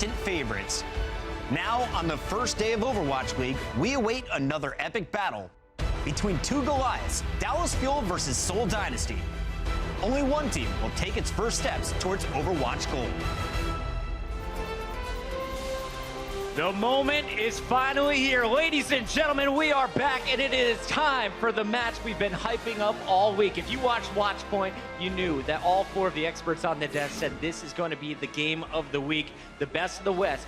favorites. Now, on the first day of Overwatch League, we await another epic battle between two Goliaths, Dallas Fuel versus Seoul Dynasty. Only one team will take its first steps towards Overwatch Gold. The moment is finally here. Ladies and gentlemen, we are back, and it is time for the match we've been hyping up all week. If you watched Watchpoint, you knew that all four of the experts on the desk said this is going to be the game of the week. The best of the West,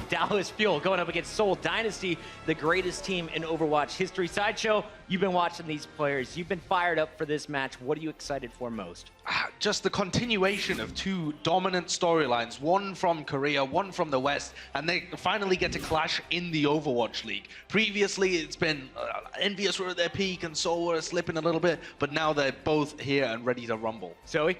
Dallas Fuel going up against Seoul Dynasty, the greatest team in Overwatch history. Sideshow, you've been watching these players. You've been fired up for this match. What are you excited for most? Just the continuation of two dominant storylines, one from Korea, one from the West, and they finally get to clash in the Overwatch League. Previously, it's been Envious were at their peak and Seoul were slipping a little bit, but now they're both here and ready to rumble. Zoe?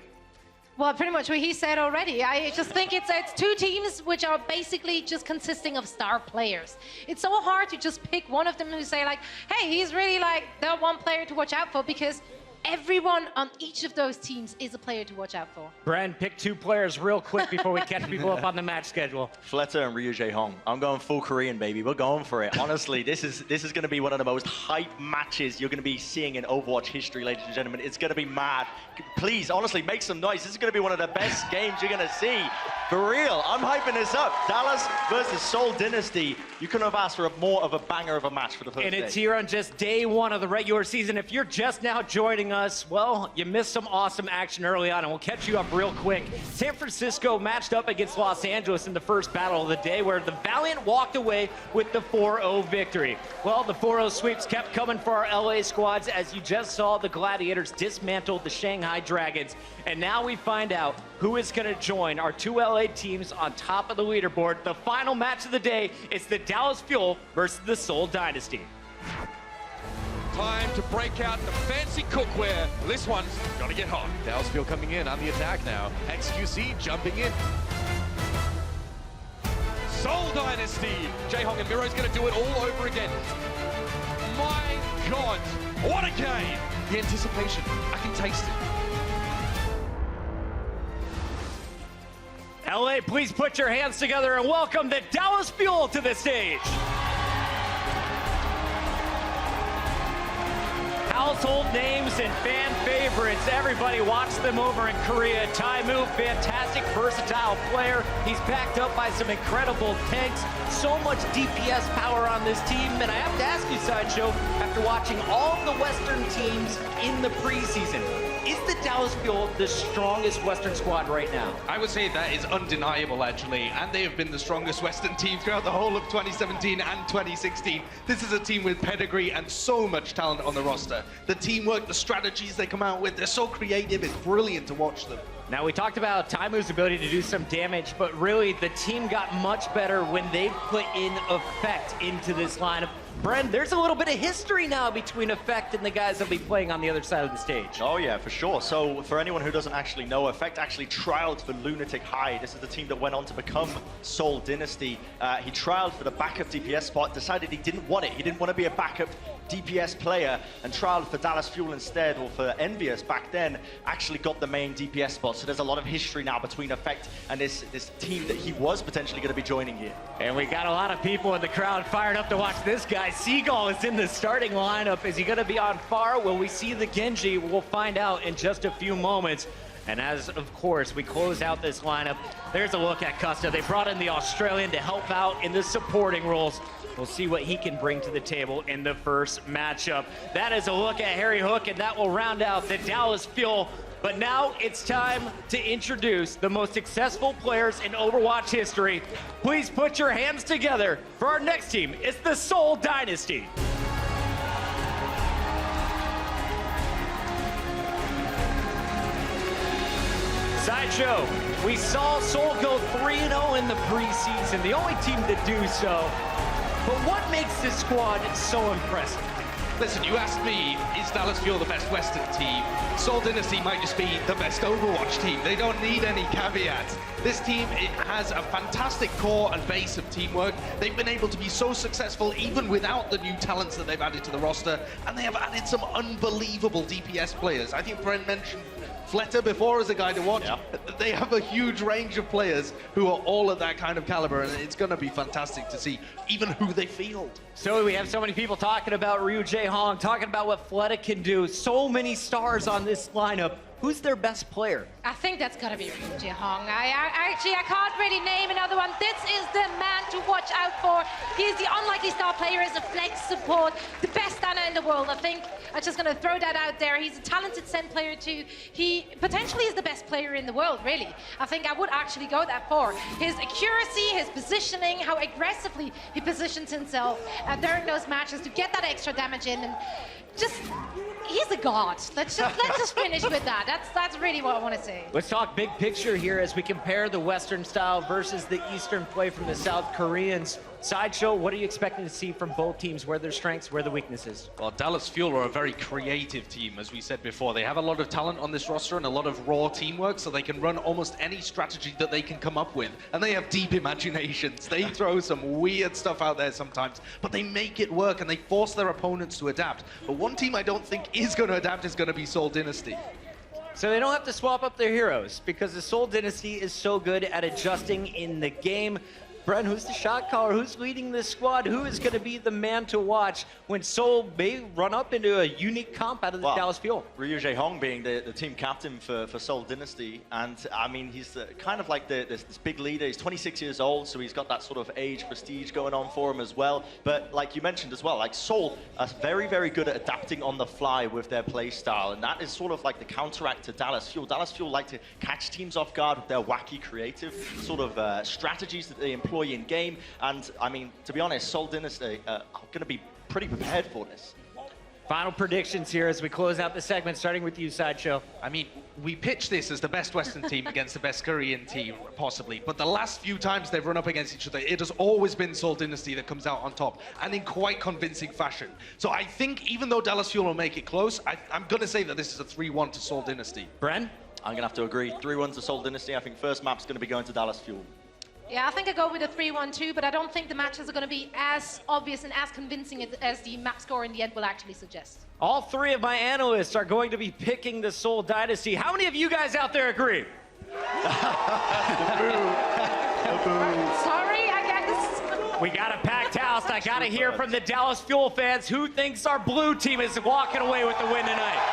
Well, pretty much what he said already. I just think it's two teams which are basically just consisting of star players. It's so hard to just pick one of them who say like, hey, he's really like the one player to watch out for, because everyone on each of those teams is a player to watch out for. Bren, pick two players real quick before we catch people up on the match schedule. Fletter and Ryu Jae-hong. I'm going full Korean, baby. We're going for it. Honestly, this is going to be one of the most hype matches you're going to be seeing in Overwatch history, ladies and gentlemen. It's going to be mad. Please, honestly, make some noise. This is going to be one of the best games you're going to see. For real, I'm hyping this up. Dallas versus Seoul Dynasty. You couldn't have asked for more of a banger of a match for the first day. And it's here on just day one of the regular season. If you're just now joining us, well, you missed some awesome action early on, and we'll catch you up real quick. San Francisco matched up against Los Angeles in the first battle of the day, where the Valiant walked away with the 4-0 victory. Well, the 4-0 sweeps kept coming for our LA squads. As you just saw, the Gladiators dismantled the Shanghai Dragons, and now we find out who is going to join our two LA teams on top of the leaderboard. The final match of the day is the Dallas Fuel versus the Seoul Dynasty. Time to break out the fancy cookware. This one's gonna get hot. Dallas Fuel coming in on the attack now. XQC jumping in. Seoul Dynasty. Jae-hong and Miro's gonna do it all over again. My God, what a game! The anticipation, I can taste it. LA, please put your hands together and welcome the Dallas Fuel to the stage. Household names and fan favorites. Everybody watched them over in Korea. Taimu, fantastic, versatile player. He's backed up by some incredible tanks. So much DPS power on this team. And I have to ask you, Sideshow, after watching all of the Western teams in the preseason, is the Dallas Fuel the strongest Western squad right now? I would say that is undeniable, actually, and they have been the strongest Western team throughout the whole of 2017 and 2016. This is a team with pedigree and so much talent on the roster. The teamwork, the strategies they come out with, they're so creative, it's brilliant to watch them. Now, we talked about Taimu's ability to do some damage, but really the team got much better when they put in Effect into this lineup. Bren, there's a little bit of history now between Effect and the guys that'll be playing on the other side of the stage. Oh yeah, for sure. So for anyone who doesn't actually know, Effect actually trialed for Lunatic High. This is the team that went on to become Seoul Dynasty. He trialed for the backup DPS spot, decided he didn't want it. He didn't want to be a backup DPS player, and trialed for Dallas Fuel instead, or for Envious back then, actually got the main DPS spot. So there's a lot of history now between Effect and this team that he was potentially going to be joining here. And we got a lot of people in the crowd fired up to watch this guy. Seagull is in the starting lineup. Is he going to be on fire? Will we see the Genji? We'll find out in just a few moments. And as, of course, we close out this lineup, there's a look at Custa. They brought in the Australian to help out in the supporting roles. We'll see what he can bring to the table in the first matchup. That is a look at Harry Hook, and that will round out the Dallas Fuel. But now it's time to introduce the most successful players in Overwatch history. Please put your hands together for our next team. It's the Seoul Dynasty. Sideshow, we saw Seoul go 3-0 in the preseason, the only team to do so. But what makes this squad so impressive? Listen, you asked me, is Dallas Fuel the best Western team? Seoul Dynasty might just be the best Overwatch team. They don't need any caveats. This team, it has a fantastic core and base of teamwork. They've been able to be so successful even without the new talents that they've added to the roster, and they have added some unbelievable DPS players. I think Brent mentioned Fleta before as a guy to watch. Yeah. They have a huge range of players who are all at that kind of caliber, and it's going to be fantastic to see even who they field. So we have so many people talking about Ryu Jae-hong, talking about what Fleta can do. So many stars on this lineup. Who's their best player? I think that's got to be Ryu Jae-hong. I can't really name another one. This is the man to watch out for. He's the unlikely star player as a flex support, the best stunner in the world. I think I'm just going to throw that out there. He's a talented Sen player too. He potentially is the best player in the world, really. I think I would actually go that far. His accuracy, his positioning, how aggressively he positions himself during those matches to get that extra damage in, and just he's a god. Let's just finish with that. That's really what I want to say. Let's talk big picture here as we compare the Western style versus the Eastern play from the South Koreans. Sideshow, what are you expecting to see from both teams? Where are their strengths, where are the weaknesses? Well, Dallas Fuel are a very creative team, as we said before. They have a lot of talent on this roster and a lot of raw teamwork, so they can run almost any strategy that they can come up with. And they have deep imaginations. They throw some weird stuff out there sometimes, but they make it work and they force their opponents to adapt. But one team I don't think is going to adapt is going to be Seoul Dynasty. So they don't have to swap up their heroes because the Seoul Dynasty is so good at adjusting in the game. Bren, who's the shot caller? Who's leading this squad? Who is going to be the man to watch when Seoul may run up into a unique comp out of the Dallas Fuel? Ryu Jae-hong being the team captain for Seoul Dynasty, and I mean, he's kind of like this big leader. He's 26 years old, so he's got that sort of age prestige going on for him as well. But like you mentioned as well, like Seoul are very, very good at adapting on the fly with their play style, and that is sort of like the counteract to Dallas Fuel. Dallas Fuel like to catch teams off guard with their wacky, creative sort of strategies that they employ in game, and I mean, to be honest, Seoul Dynasty are going to be pretty prepared for this. Final predictions here as we close out the segment, starting with you, Sideshow. I mean, we pitch this as the best Western team against the best Korean team, possibly. But the last few times they've run up against each other, it has always been Seoul Dynasty that comes out on top, and in quite convincing fashion. So I think even though Dallas Fuel will make it close, I'm going to say that this is a 3-1 to Seoul Dynasty. Bren? I'm going to have to agree. 3-1 to Seoul Dynasty. I think first map's going to be going to Dallas Fuel. Yeah, I think I go with a 3-1-2, but I don't think the matches are going to be as obvious and as convincing as the map score in the end will actually suggest. All three of my analysts are going to be picking the Seoul Dynasty. How many of you guys out there agree? Sorry, I guess. We got a packed house. I got to hear from the Dallas Fuel fans. Who thinks our blue team is walking away with the win tonight?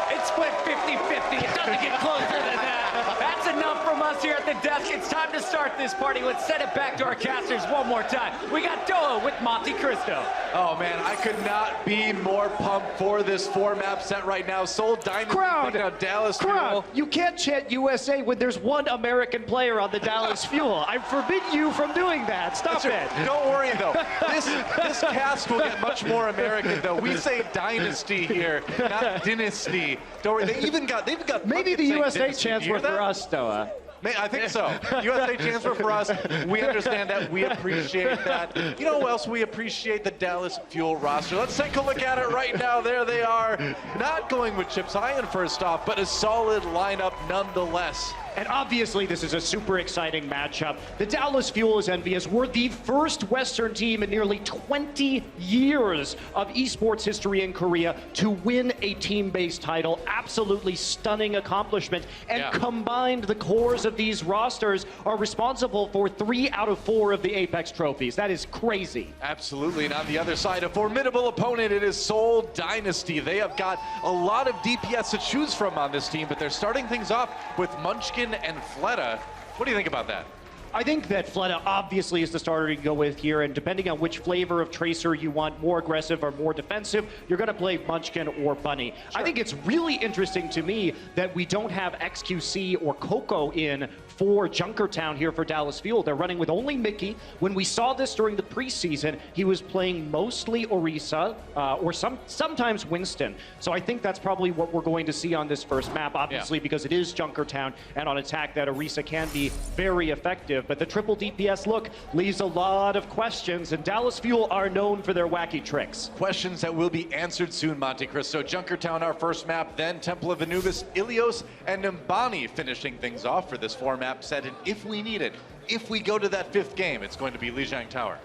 It's split 50-50. It doesn't get closer than that. That's enough from us here at the desk. It's time to start this party. Let's send it back to our casters one more time. We got Doa with Monte Cristo. Oh man, I could not be more pumped for this 4-map set right now. Seoul Dynasty taking out Dallas Fuel. You can't chant USA when there's one American player on the Dallas Fuel. I forbid you from doing that. Stop it. Don't worry though. This cast will get much more American though. We say Dynasty here, not Dynasty. Don't worry. They've got Maybe the USA chants were that? for us, Doa. I think so. USA chants were for us. We understand that. We appreciate that. You know who else we appreciate? The Dallas Fuel roster. Let's take a look at it right now. There they are. Not going with Chips High in first off, but a solid lineup nonetheless. And obviously, this is a super exciting matchup. The Dallas Fuel is envious. We're the first Western team in nearly 20 years of esports history in Korea to win a team-based title. Absolutely stunning accomplishment. And combined, the cores of these rosters are responsible for 3 out of 4 of the Apex trophies. That is crazy. Absolutely. And on the other side, a formidable opponent. It is Seoul Dynasty. They have got a lot of DPS to choose from on this team, but they're starting things off with Munchkin and Fleta. What do you think about that? I think that Fleta obviously is the starter to go with here, and depending on which flavor of Tracer you want, more aggressive or more defensive, you're going to play Munchkin or Bunny. Sure. I think it's really interesting to me that we don't have XQC or Coco in for Junkertown here for Dallas Fuel. They're running with only Mickey. When we saw this during the preseason, he was playing mostly Orisa or sometimes Winston. So I think that's probably what we're going to see on this first map, obviously, because it is Junkertown, and on attack that Orisa can be very effective. But the triple DPS look leaves a lot of questions, and Dallas Fuel are known for their wacky tricks. Questions that will be answered soon, Monte Cristo. Junkertown, our first map, then Temple of Anubis, Ilios, and Mbani finishing things off for this 4-map set. And if we need it, if we go to that 5th game, it's going to be Lijiang Tower.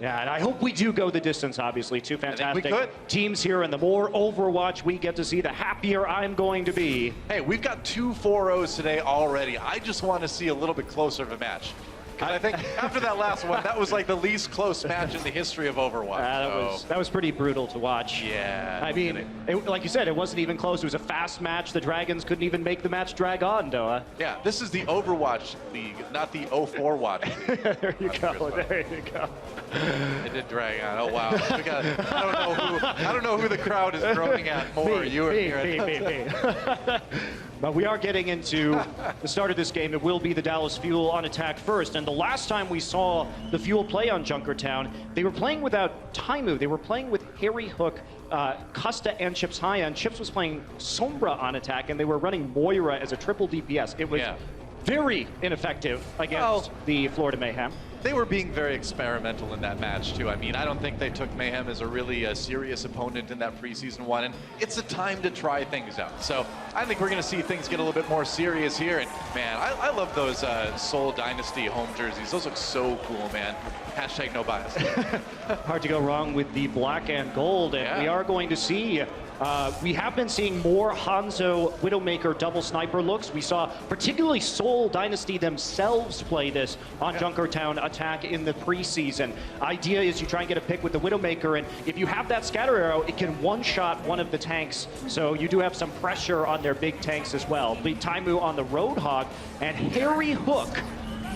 Yeah, and I hope we do go the distance, obviously. Two fantastic could. teams here, and the more Overwatch we get to see, the happier I'm going to be. Hey, we've got 2 4-0s today already. I just want to see a little bit closer of a match. Because I think after that last one, that was like the least close match in the history of Overwatch. That was pretty brutal to watch. Yeah. I mean, like you said, it wasn't even close. It was a fast match. The Dragons couldn't even make the match drag on, Doa. Yeah, this is the Overwatch League, not the 04 Watch League. There you go. There you go. It did drag on. Oh wow. I don't know who the crowd is groaning at more. You or me. But we are getting into the start of this game. It will be the Dallas Fuel on attack first. And the last time we saw the Fuel play on Junkertown, they were playing without Taimu. They were playing with Harry Hook, Custa, and Chips Haya. And Chips was playing Sombra on attack, and they were running Moira as a triple DPS. It was very ineffective against the Florida Mayhem. They were being very experimental in that match, too. I mean, I don't think they took Mayhem as a really serious opponent in that preseason one, and it's a time to try things out. So I think we're going to see things get a little bit more serious here. And, man, I love those Seoul Dynasty home jerseys. Those look so cool, man. Hashtag no bias. Hard to go wrong with the black and gold, and we are going to see we have been seeing more Hanzo Widowmaker double sniper looks. We saw particularly Seoul Dynasty themselves play this on Junkertown attack in the preseason. Idea is you try and get a pick with the Widowmaker, and if you have that scatter arrow, it can one-shot one of the tanks. So you do have some pressure on their big tanks as well. The Taimu on the Roadhog, and Harry Hook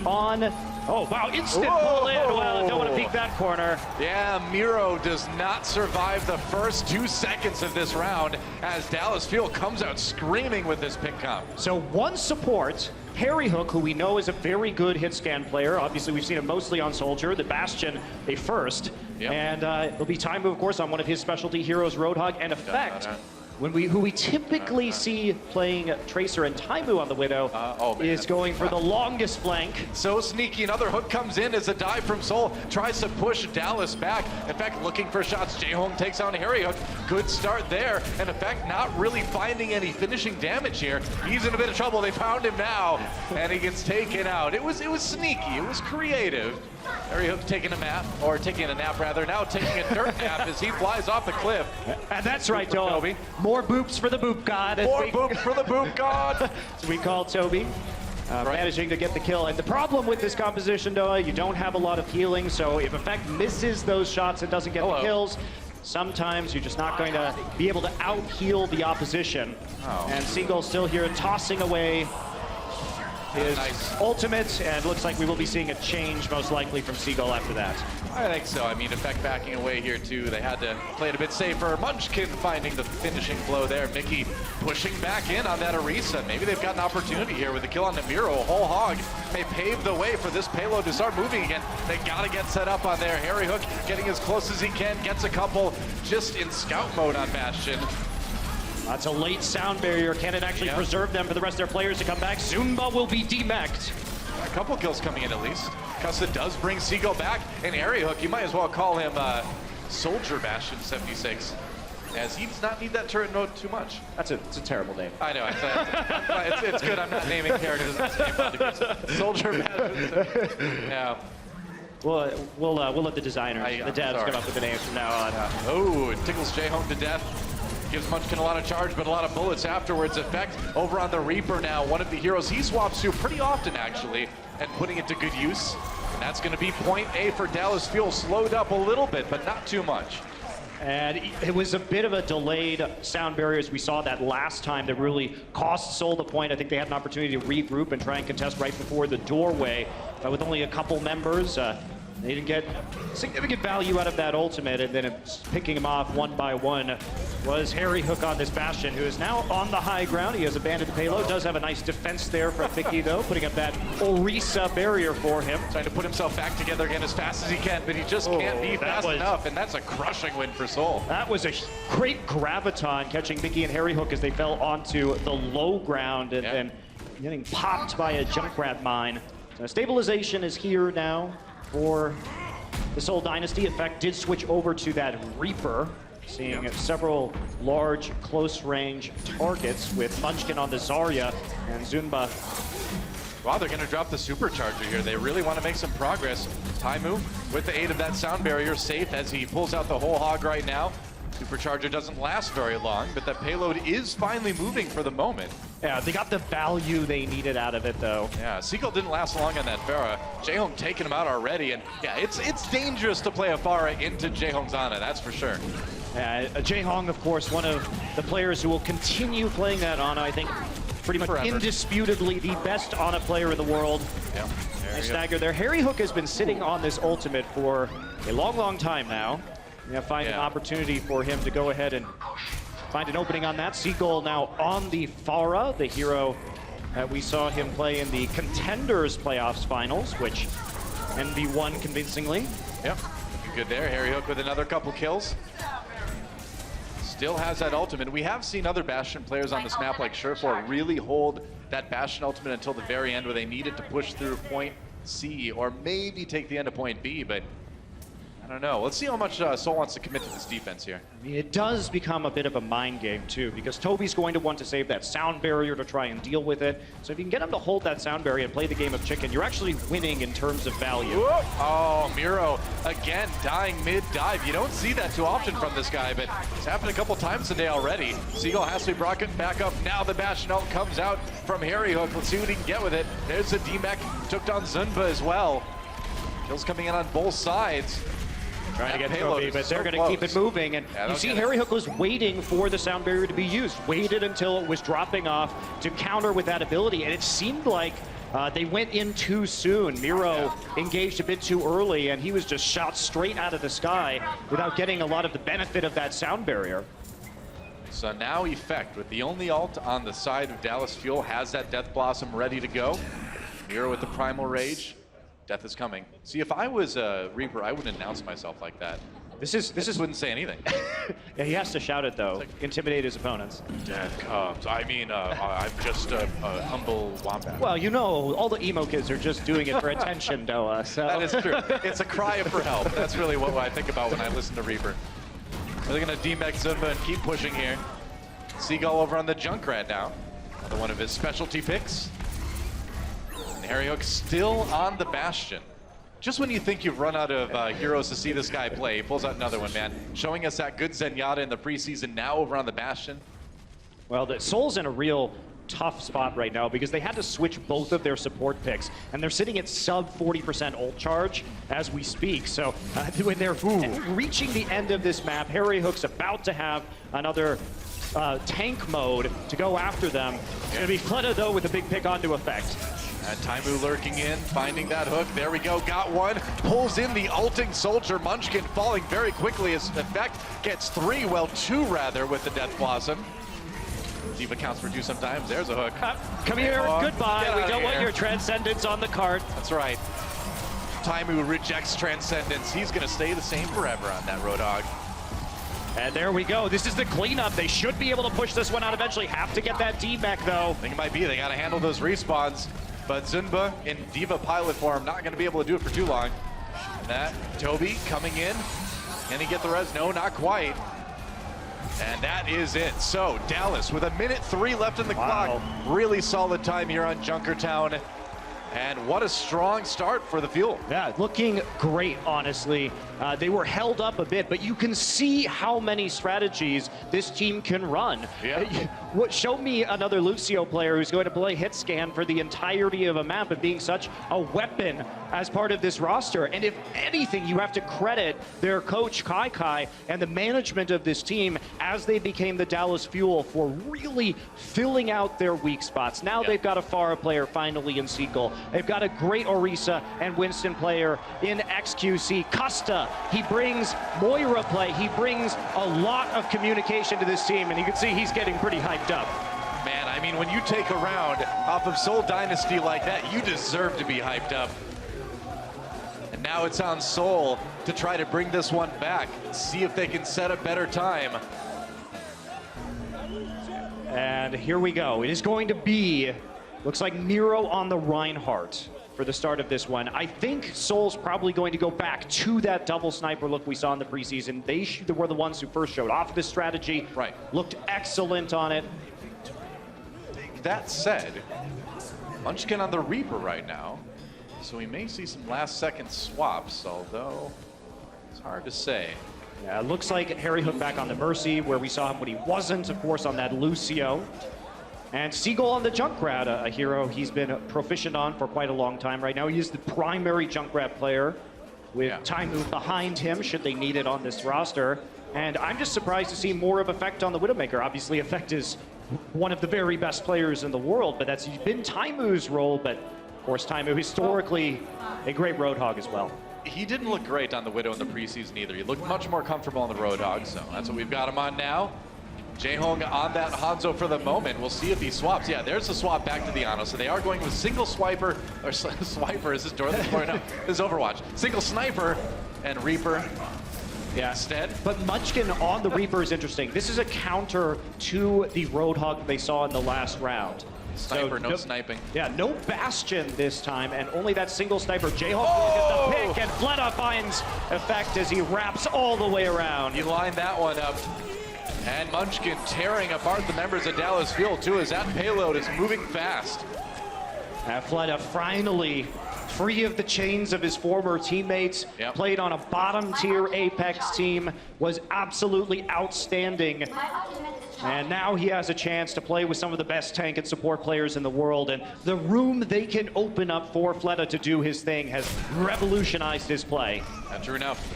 on... Oh, wow, instant pull in. Well, don't want to peek that corner. Yeah, Miro does not survive the first 2 seconds of this round as Dallas Fuel comes out screaming with this pick comp. So one support, Harry Hook, who we know is a very good hit scan player. Obviously, we've seen him mostly on Soldier, the Bastion, a first. And it'll be Taimu, of course, on one of his specialty heroes, Roadhog, and Effect. Who we typically see playing Tracer and Taimu on the Widow is going for the longest flank. So sneaky, another hook comes in as a dive from Seoul tries to push Dallas back. In fact, looking for shots, J-Home takes on Harry Hook. Good start there. And in fact, not really finding any finishing damage here. He's in a bit of trouble. They found him now, and he gets taken out. It was sneaky. It was creative. Harry Hook taking a nap, rather. Now taking a dirt nap as he flies off the cliff. And that's right, Toby. More boops for the boop god. More boops for the boop god. So we call Toby. Managing to get the kill. And the problem with this composition, Doa, you don't have a lot of healing, so if Effect misses those shots and doesn't get the kills, sometimes you're just not going to be able to out-heal the opposition. And Seagull still here tossing away his ultimate, and looks like we will be seeing a change most likely from Seagull after that. I think so. I mean, Effect backing away here too. They had to play it a bit safer. Munchkin finding the finishing blow there. Mickey pushing back in on that Orisa. Maybe they've got an opportunity here with the kill on Namiro. Whole Hog may pave the way for this payload to start moving again. They gotta get set up on there. Harry Hook getting as close as he can, gets a couple just in scout mode on Bastion. That's a late sound barrier. Can it actually preserve them for the rest of their players to come back? Zumba will be demeched. A couple kills coming in at least. Custa does bring Seagull back, and Harry Hook, you might as well call him Soldier Bastion 76, as he does not need that turret node too much. It's a terrible name. I know. It's good I'm not naming characters in the same Soldier Bastion. Yeah. We'll let the designers, the devs, come up with the names from now on. Oh, it tickles J-Home to death. Gives Munchkin a lot of charge, but a lot of bullets afterwards. Effect over on the Reaper now, one of the heroes he swaps to pretty often, actually, and putting it to good use. And that's going to be point A for Dallas Fuel. Slowed up a little bit, but not too much. And it was a bit of a delayed sound barrier as we saw that last time that really cost Seoul the point. I think they had an opportunity to regroup and try and contest right before the doorway. But with only a couple members, they didn't get significant value out of that ultimate, and then picking him off one by one was Harry Hook on this Bastion, who is now on the high ground. He has abandoned the payload, does have a nice defense there from Mickey, though, putting up that Orisa barrier for him. Trying to put himself back together again as fast as he can, but he just can't be fast enough, and that's a crushing win for Seoul. That was a great graviton, catching Mickey and Harry Hook as they fell onto the low ground, and then getting popped by a Junkrat mine. So stabilization is here now for the Seoul Dynasty. Effect did switch over to that Reaper, seeing several large close-range targets with Munchkin on the Zarya and Zunba Wow, they're going to drop the supercharger here. They really want to make some progress. Taimu, with the aid of that sound barrier, safe as he pulls out the whole hog right now. Supercharger doesn't last very long, but that payload is finally moving for the moment. Yeah, they got the value they needed out of it, though. Yeah, Seagull didn't last long on that Pharah. Jaehong taking him out already, and yeah, it's dangerous to play a Pharah into Jaehong's Ana, that's for sure. Jaehong, of course, one of the players who will continue playing that Ana, I think, pretty much Forever. Indisputably the best Ana player in the world. Yeah, Nice stagger there. Harry Hook has been sitting on this ultimate for a long, long time now. We're going to find an opportunity for him to go ahead and find an opening on that. Seagull now on the Pharah, the hero that we saw him play in the Contenders Playoffs Finals, which NV won convincingly. Yep, looking good there. Harry Hook with another couple kills. Still has that ultimate. We have seen other Bastion players on this map like Surefour really hold that Bastion ultimate until the very end where they needed to push through point C or maybe take the end of point B, but I don't know. Let's see how much Seoul wants to commit to this defense here. I mean, it does become a bit of a mind game, too, because Toby's going to want to save that sound barrier to try and deal with it. So if you can get him to hold that sound barrier and play the game of chicken, you're actually winning in terms of value. Whoa. Oh, Miro, again, dying mid-dive. You don't see that too often from this guy, but it's happened a couple times today already. Seagull has to be brought back up. Now the Bastion ult comes out from Harry Hook. Let's see what he can get with it. There's the D-Mech. Took down Zunba as well. Kills coming in on both sides. Trying to get Toby, but they're going to keep it moving. And you see Harry Hook was waiting for the sound barrier to be used. Waited until it was dropping off to counter with that ability. And it seemed like they went in too soon. Miro engaged a bit too early, and he was just shot straight out of the sky without getting a lot of the benefit of that sound barrier. So now Effect, with the only ult on the side of Dallas Fuel, has that Death Blossom ready to go. Miro with the Primal Rage. Death is coming. See, if I was a Reaper, I wouldn't announce myself like that. This is wouldn't say anything. Yeah, he has to shout it though, intimidate his opponents. Death comes. I mean, I'm just a humble wombat. Well, you know, all the emo kids are just doing it for attention, Doa. So. That is true. It's a cry for help. That's really what I think about when I listen to Reaper. They're gonna D-Mech Zunba and keep pushing here. Seagull over on the Junkrat now. Another one of his specialty picks. Harry Hook still on the Bastion. Just when you think you've run out of heroes to see this guy play, he pulls out another one, man. Showing us that good Zenyatta in the preseason, now over on the Bastion. Well, the Seoul's in a real tough spot right now because they had to switch both of their support picks, and they're sitting at sub 40% ult charge as we speak. So when they're reaching the end of this map, Harry Hook's about to have another tank mode to go after them. It's going to be Fleta, though, with a big pick onto Effect. And Taimu lurking in, finding that hook. There we go, got one. Pulls in the ulting soldier. Munchkin falling very quickly as Effect gets 3, well 2 rather, with the Death Blossom. D.Va counts for 2 sometimes. There's a hook. Come here, goodbye. We don't want your Transcendence on the cart. That's right. Taimu rejects Transcendence. He's going to stay the same forever on that Roadhog. And there we go. This is the cleanup. They should be able to push this one out eventually. Have to get that D-Mech, though. I think it might be. They got to handle those respawns. But Zunba in D.Va pilot form, not going to be able to do it for too long. That Toby coming in. Can he get the res? No, not quite. And that is it. So Dallas with 1:03 left in the clock. Really solid time here on Junkertown. And what a strong start for the Fuel. Yeah, looking great, honestly. They were held up a bit, but you can see how many strategies this team can run. Yeah. Show me another Lucio player who's going to play hit scan for the entirety of a map and being such a weapon as part of this roster. And if anything, you have to credit their coach, Kai, and the management of this team as they became the Dallas Fuel for really filling out their weak spots. Now they've got a Pharah player finally in Seagull. They've got a great Orisa and Winston player in XQC. Costa, he brings Moira play. He brings a lot of communication to this team, and you can see he's getting pretty hyped up. Man, I mean, when you take a round off of Seoul Dynasty like that, you deserve to be hyped up. And now it's on Seoul to try to bring this one back, see if they can set a better time. And here we go. It is going to be, looks like Miro on the Reinhardt for the start of this one. I think Seoul's probably going to go back to that double sniper look we saw in the preseason. They were the ones who first showed off this strategy. Right. Looked excellent on it. That said, Munchkin on the Reaper right now. So we may see some last-second swaps, although it's hard to say. Yeah, it looks like Harry Hook back on the Mercy, where we saw him when he wasn't, of course, on that Lucio. And Seagull on the Junkrat, a hero he's been proficient on for quite a long time right now. He is the primary Junkrat player, with time move behind him, should they need it on this roster. And I'm just surprised to see more of Effect on the Widowmaker. Obviously, Effect is one of the very best players in the world, but that's been Taimu's role. But, of course, Taimu, historically, a great Roadhog as well. He didn't look great on the Widow in the preseason either. He looked much more comfortable on the Roadhog, so that's what we've got him on now. Jaehong on that Hanzo for the moment. We'll see if he swaps. Yeah, there's the swap back to the Ano. So they are going with single swiper, or swiper, is this door? No, this is Overwatch. Single sniper and Reaper. Yeah, instead. But Munchkin on the Reaper is interesting. This is a counter to the Roadhog they saw in the last round. Sniper, so, no sniping. Yeah, no Bastion this time, and only that single sniper. Jaehong will get the pick, and Fleta finds Effect as he wraps all the way around. He lined that one up. And Munchkin tearing apart the members of Dallas Fuel, too, as that payload is moving fast. Fleta finally free of the chains of his former teammates, played on a bottom-tier Apex team, was absolutely outstanding. And now he has a chance to play with some of the best tank and support players in the world, and the room they can open up for Fleta to do his thing has revolutionized his play. True enough.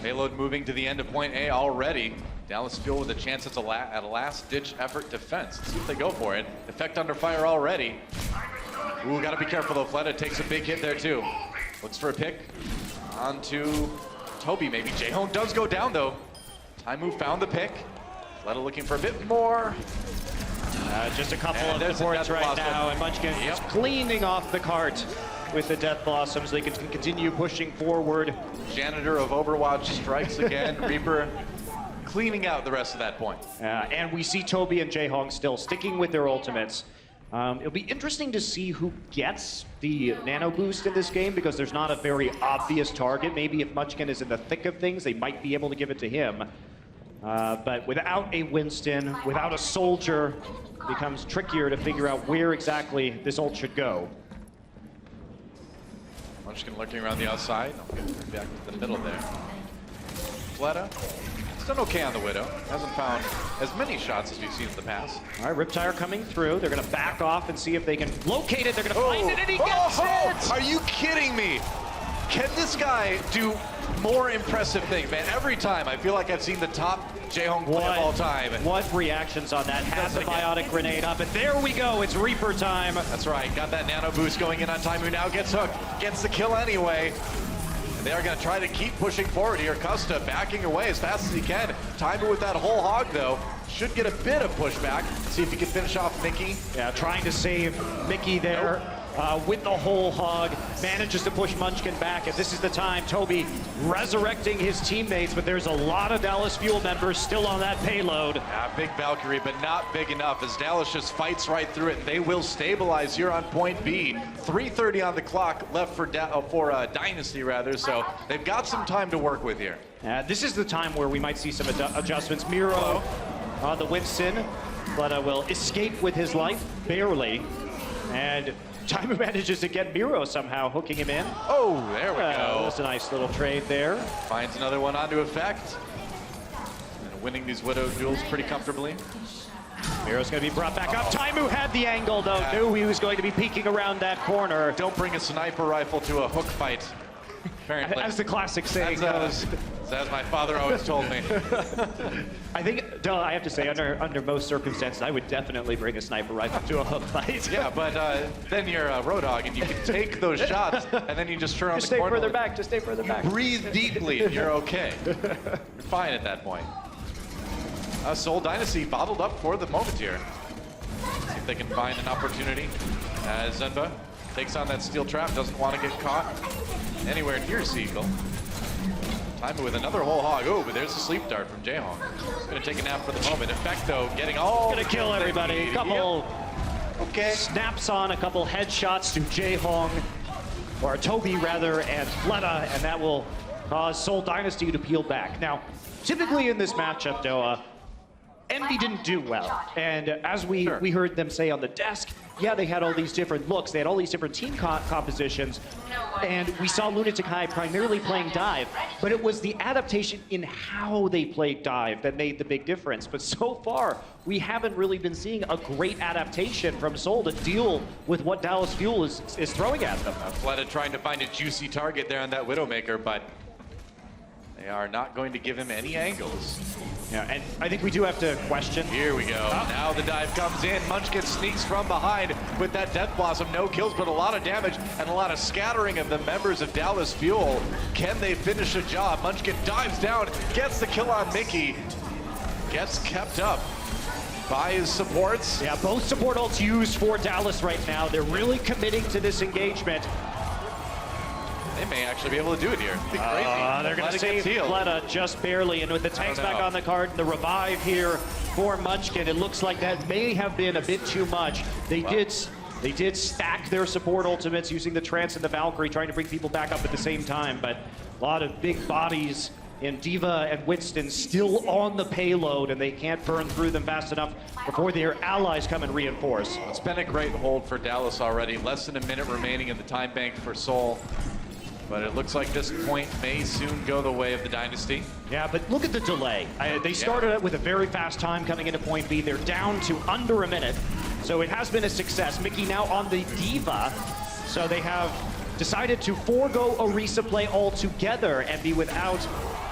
Payload moving to the end of point A already. Dallas Fuel with a chance at a last-ditch effort defense. Let's see if they go for it. Effect under fire already. Ooh, gotta be careful though. Fleta takes a big hit there too. Looks for a pick. On to Toby maybe. Jaehong does go down though. Taimu found the pick. Fleta looking for a bit more. Just a couple of supports right now, and Munchkin is cleaning off the cart with the Death Blossoms. They can continue pushing forward. Janitor of Overwatch strikes again. Reaper cleaning out the rest of that point. And we see Toby and Jaehong still sticking with their ultimates. It'll be interesting to see who gets the nano boost in this game, because there's not a very obvious target. Maybe if Munchkin is in the thick of things, they might be able to give it to him. But without a Winston, without a soldier, it becomes trickier to figure out where exactly this ult should go. Munchkin lurking around the outside. I'll get back to the middle there. Fleta. It's done okay on the Widow. Hasn't found as many shots as we've seen in the past. All right, Riptire coming through. They're going to back off and see if they can locate it. They're going to find it, and he gets it! Are you kidding me? Can this guy do more impressive things, man? Every time, I feel like I've seen the top Jaehong play of all time. What reactions on that? Has a biotic grenade up, and there we go. It's Reaper time. That's right. Got that nano boost going in on Taimu. Now gets hooked. Gets the kill anyway. They are going to try to keep pushing forward here. Custa backing away as fast as he can. Taimu with that whole hog, though, should get a bit of pushback. See if he can finish off Mickey. Yeah, trying to save Mickey there. With the whole hog, manages to push Munchkin back, and this is the time. Toby resurrecting his teammates, but there's a lot of Dallas Fuel members still on that payload. Yeah, big Valkyrie, but not big enough as Dallas just fights right through it, and they will stabilize here on point B. 3:30 on the clock left for Dynasty, rather, so they've got some time to work with here. This is the time where we might see some adjustments. Miro on the Winston, but will escape with his life, barely, and Taimu manages to get Miro somehow, hooking him in. Oh, there we go. That's a nice little trade there. Finds another one onto Effect. And winning these Widow duels pretty comfortably. Miro's going to be brought back up. Taimu had the angle, though. Knew he was going to be peeking around that corner. Don't bring a sniper rifle to a hook fight. Apparently. As the classic saying goes. As my father always told me. I think, I have to say, under most circumstances, I would definitely bring a sniper rifle to a hook fight. Yeah, but then you're a Roadhog, and you can take those shots, and then you just turn on the corner. Just stay further back. Breathe deeply, and you're okay. You're fine at that point. Seoul Dynasty bottled up for the moment here. See if they can find an opportunity. Zenba takes on that steel trap, doesn't want to get caught anywhere near Seagull. Taimu with another whole hog. Oh, but there's a sleep dart from Jaehong. He's going to take a nap for the moment. Effect, though, getting all... Going to kill everybody. Couple snaps on, a couple headshots to Jaehong, or Toby, rather, and Fleta, and that will cause Seoul Dynasty to peel back. Now, typically in this matchup, Doa, Envy didn't do well. And as we heard them say on the desk, yeah, they had all these different looks, they had all these different team compositions, and we saw Lunatic High primarily playing dive, but it was the adaptation in how they played dive that made the big difference. But so far, we haven't really been seeing a great adaptation from Seoul to deal with what Dallas Fuel is throwing at them. Fleta trying to find a juicy target there on that Widowmaker, but they are not going to give him any angles. Yeah, and I think we do have to question. Here we go. Now the dive comes in. Munchkin sneaks from behind with that Death Blossom. No kills, but a lot of damage and a lot of scattering of the members of Dallas Fuel. Can they finish the job? Munchkin dives down, gets the kill on Mickey. Gets kept up by his supports. Yeah, both support ults used for Dallas right now. They're really committing to this engagement. They may actually be able to do it here. It'd be crazy. They're going to save Fleta just barely, and with the tanks back on the card and the revive here for Munchkin, it looks like that may have been a bit too much. They did stack their support ultimates using the Trance and the Valkyrie, trying to bring people back up at the same time, but a lot of big bodies in Diva and Winston still on the payload, and they can't burn through them fast enough before their allies come and reinforce. It's been a great hold for Dallas already. Less than a minute remaining in the time bank for Seoul. But it looks like this point may soon go the way of the Dynasty. Yeah, but look at the delay. They started out with a very fast time coming into point B. They're down to under a minute, so it has been a success. Mickey now on the Diva, so they have decided to forego a resupply altogether and be without.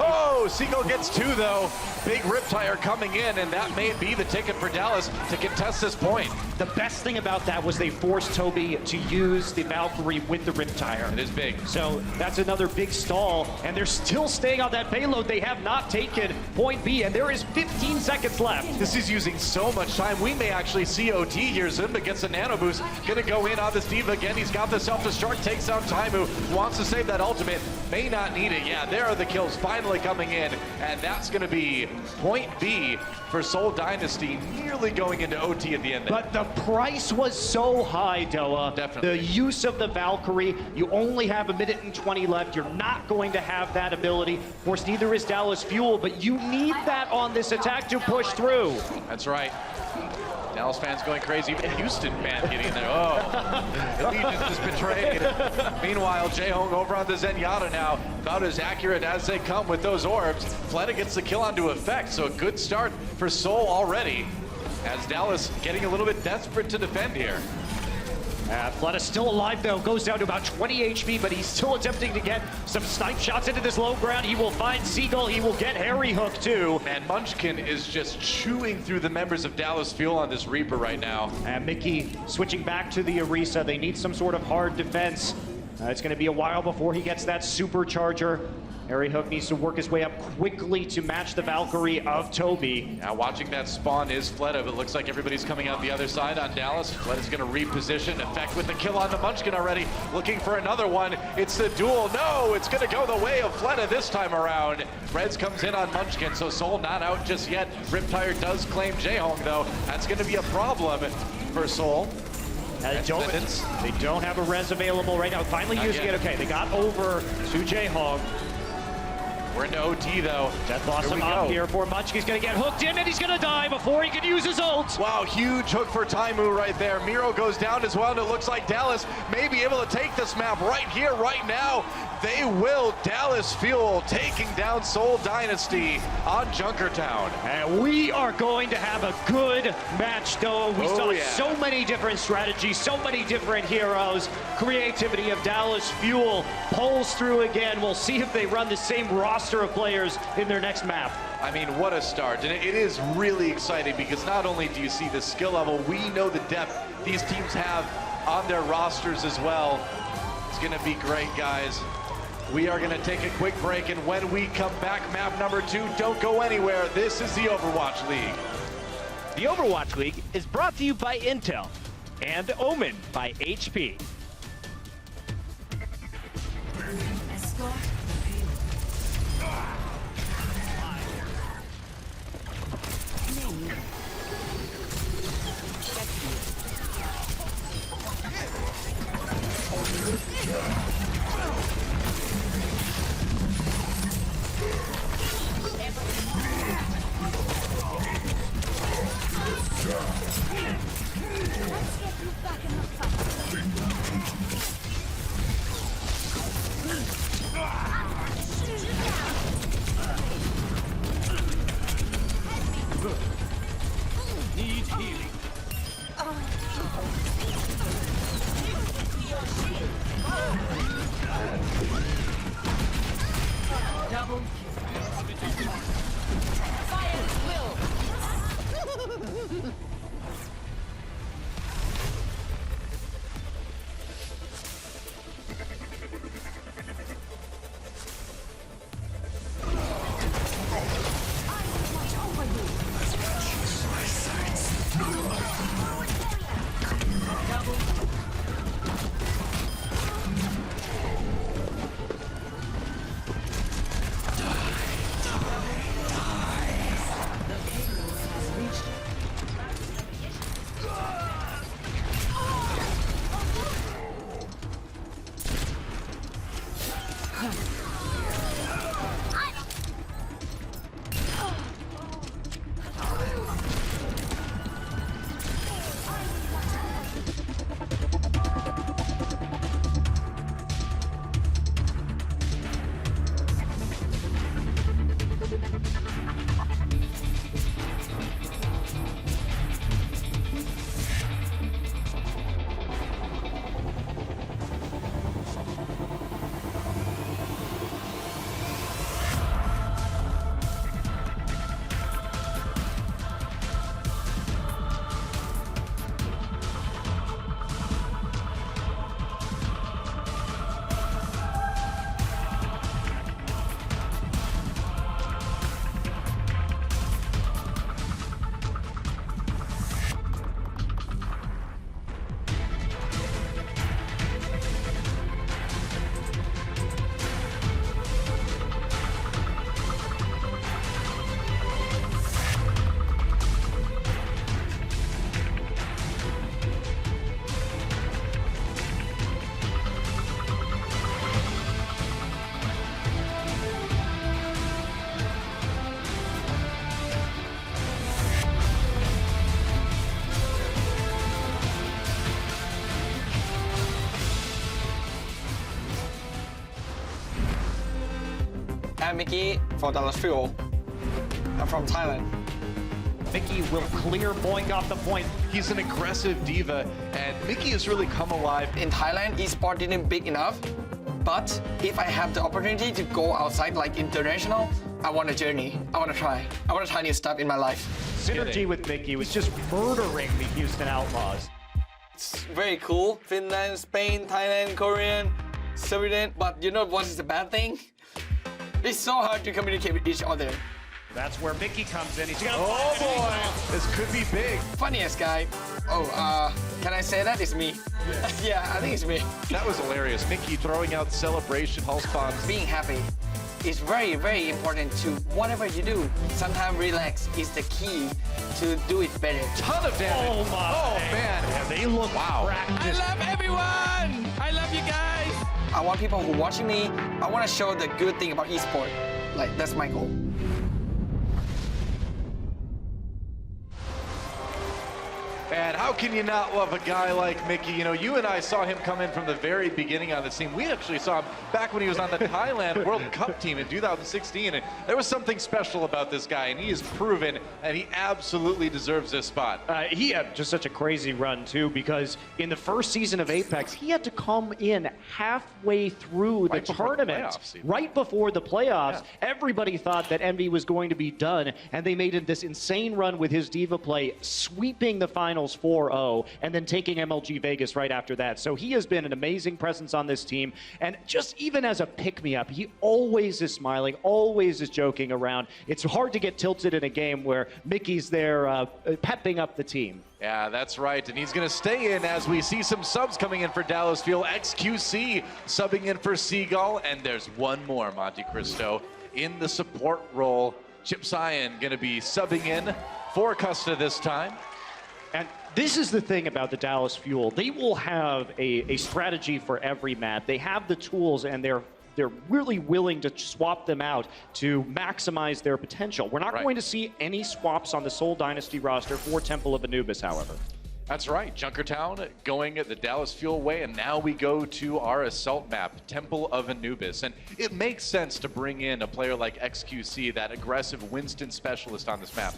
Oh, Seagull gets two though. Big Riptire coming in, and that may be the ticket for Dallas to contest this point. The best thing about that was they forced Toby to use the Valkyrie with the Riptire. It is big. So that's another big stall, and they're still staying on that payload. They have not taken point B, and there is 15 seconds left. This is using so much time. We may actually see OT here. Zimba gets a nano boost. Gonna go in on this Diva again. He's got the self-destruct, takes out Taimu, wants to save that ultimate. May not need it. Yeah, there are the kills finally coming in, and that's gonna be point B for Seoul Dynasty, nearly going into OT at the end. But the price was so high, Doa. Definitely. The use of the Valkyrie, you only have 1 minute and 20 left. You're not going to have that ability. Of course, neither is Dallas Fuel, but you need that on this attack to push through. That's right. Dallas fans going crazy. Even Houston fan getting there. Oh, Allegiance is betrayed. Meanwhile, Jaehong over on the Zenyatta now. About as accurate as they come with those orbs. Fleta gets the kill onto effect, so a good start for Seoul already. As Dallas getting a little bit desperate to defend here. Fleta's still alive, though. Goes down to about 20 HP, but he's still attempting to get some snipe shots into this low ground. He will find Seagull. He will get Harry Hook, too. Man, Munchkin is just chewing through the members of Dallas Fuel on this Reaper right now. And Mickey switching back to the Orisa. They need some sort of hard defense. It's going to be a while before he gets that supercharger. Harry Hook needs to work his way up quickly to match the Valkyrie of Toby. Now watching that spawn is Fleta, but it looks like everybody's coming out the other side on Dallas. Fleta's gonna reposition, effect with the kill on the Munchkin already. Looking for another one, it's the duel. No, it's gonna go the way of Fleta this time around. Reds comes in on Munchkin, so Seoul not out just yet. Riptire does claim Jaehong though. That's gonna be a problem for Seoul. They don't have a res available right now. Finally using it. Okay, they got over to Jaehong. We're into OT though. Death Blossom up here for Munchkin. He's gonna get hooked in and he's gonna die before he can use his ult. Wow, huge hook for Taimu right there. Miro goes down as well, and it looks like Dallas may be able to take this map right here, right now. They will. Dallas Fuel taking down Seoul Dynasty on Junkertown. And we are going to have a good match, though. We saw so many different strategies, so many different heroes. Creativity of Dallas Fuel pulls through again. We'll see if they run the same roster of players in their next map. I mean, what a start. And it is really exciting because not only do you see the skill level, we know the depth these teams have on their rosters as well. It's going to be great, guys. We are going to take a quick break, and when we come back, map number 2, don't go anywhere. This is the Overwatch League. The Overwatch League is brought to you by Intel and Omen by HP. I'm Mickey for Dallas Fuel. I'm from Thailand. Mickey will clear Boink off the point. He's an aggressive diva, and Mickey has really come alive. In Thailand, esports didn't big enough, but if I have the opportunity to go outside like international, I want a journey. I want to try. I want to try new stuff in my life. Synergy with Mickey was just murdering the Houston Outlaws. It's very cool. Finland, Spain, Thailand, Korean, Sweden. But you know what is the bad thing? It's so hard to communicate with each other. That's where Mickey comes in. He's gonna Oh boy, this could be big. Funniest guy. Oh, can I say that? It's me. Yeah, I think it's me. That was hilarious. Mickey throwing out celebration pulse bombs. Being happy is very, very important to whatever you do. Sometimes relax is the key to do it better. Ton of damage. Oh my! Oh man, Yeah, they look cracked. I love everyone. I love you guys. I want people who are watching me, I want to show the good thing about esports. Like, that's my goal. And how can you not love a guy like Mickey? You know, you and I saw him come in from the very beginning on the team. We actually saw him back when he was on the Thailand World Cup team in 2016. And there was something special about this guy, and he has proven that he absolutely deserves this spot. He had just such a crazy run, too, because in the first season of Apex, he had to come in halfway through the tournament. Right before the playoffs. Yeah. Everybody thought that Envy was going to be done, and they made this insane run with his diva play, sweeping the finals 4-0, and then taking MLG Vegas right after that. So he has been an amazing presence on this team, and just even as a pick-me-up, he always is smiling, always is joking around. It's hard to get tilted in a game where Mickey's there pepping up the team. Yeah, that's right. And he's going to stay in as we see some subs coming in for Dallas Fuel. XQC subbing in for Seagull. And there's one more, Monte Cristo, in the support role. Chip Cyan going to be subbing in for Custa this time. And this is the thing about the Dallas Fuel. They will have a strategy for every map. They have the tools, and they're really willing to swap them out to maximize their potential. We're not going to see any swaps on the Seoul Dynasty roster for Temple of Anubis, however. That's right. Junkertown going the Dallas Fuel way, and now we go to our assault map, Temple of Anubis. And it makes sense to bring in a player like XQC, that aggressive Winston specialist on this map.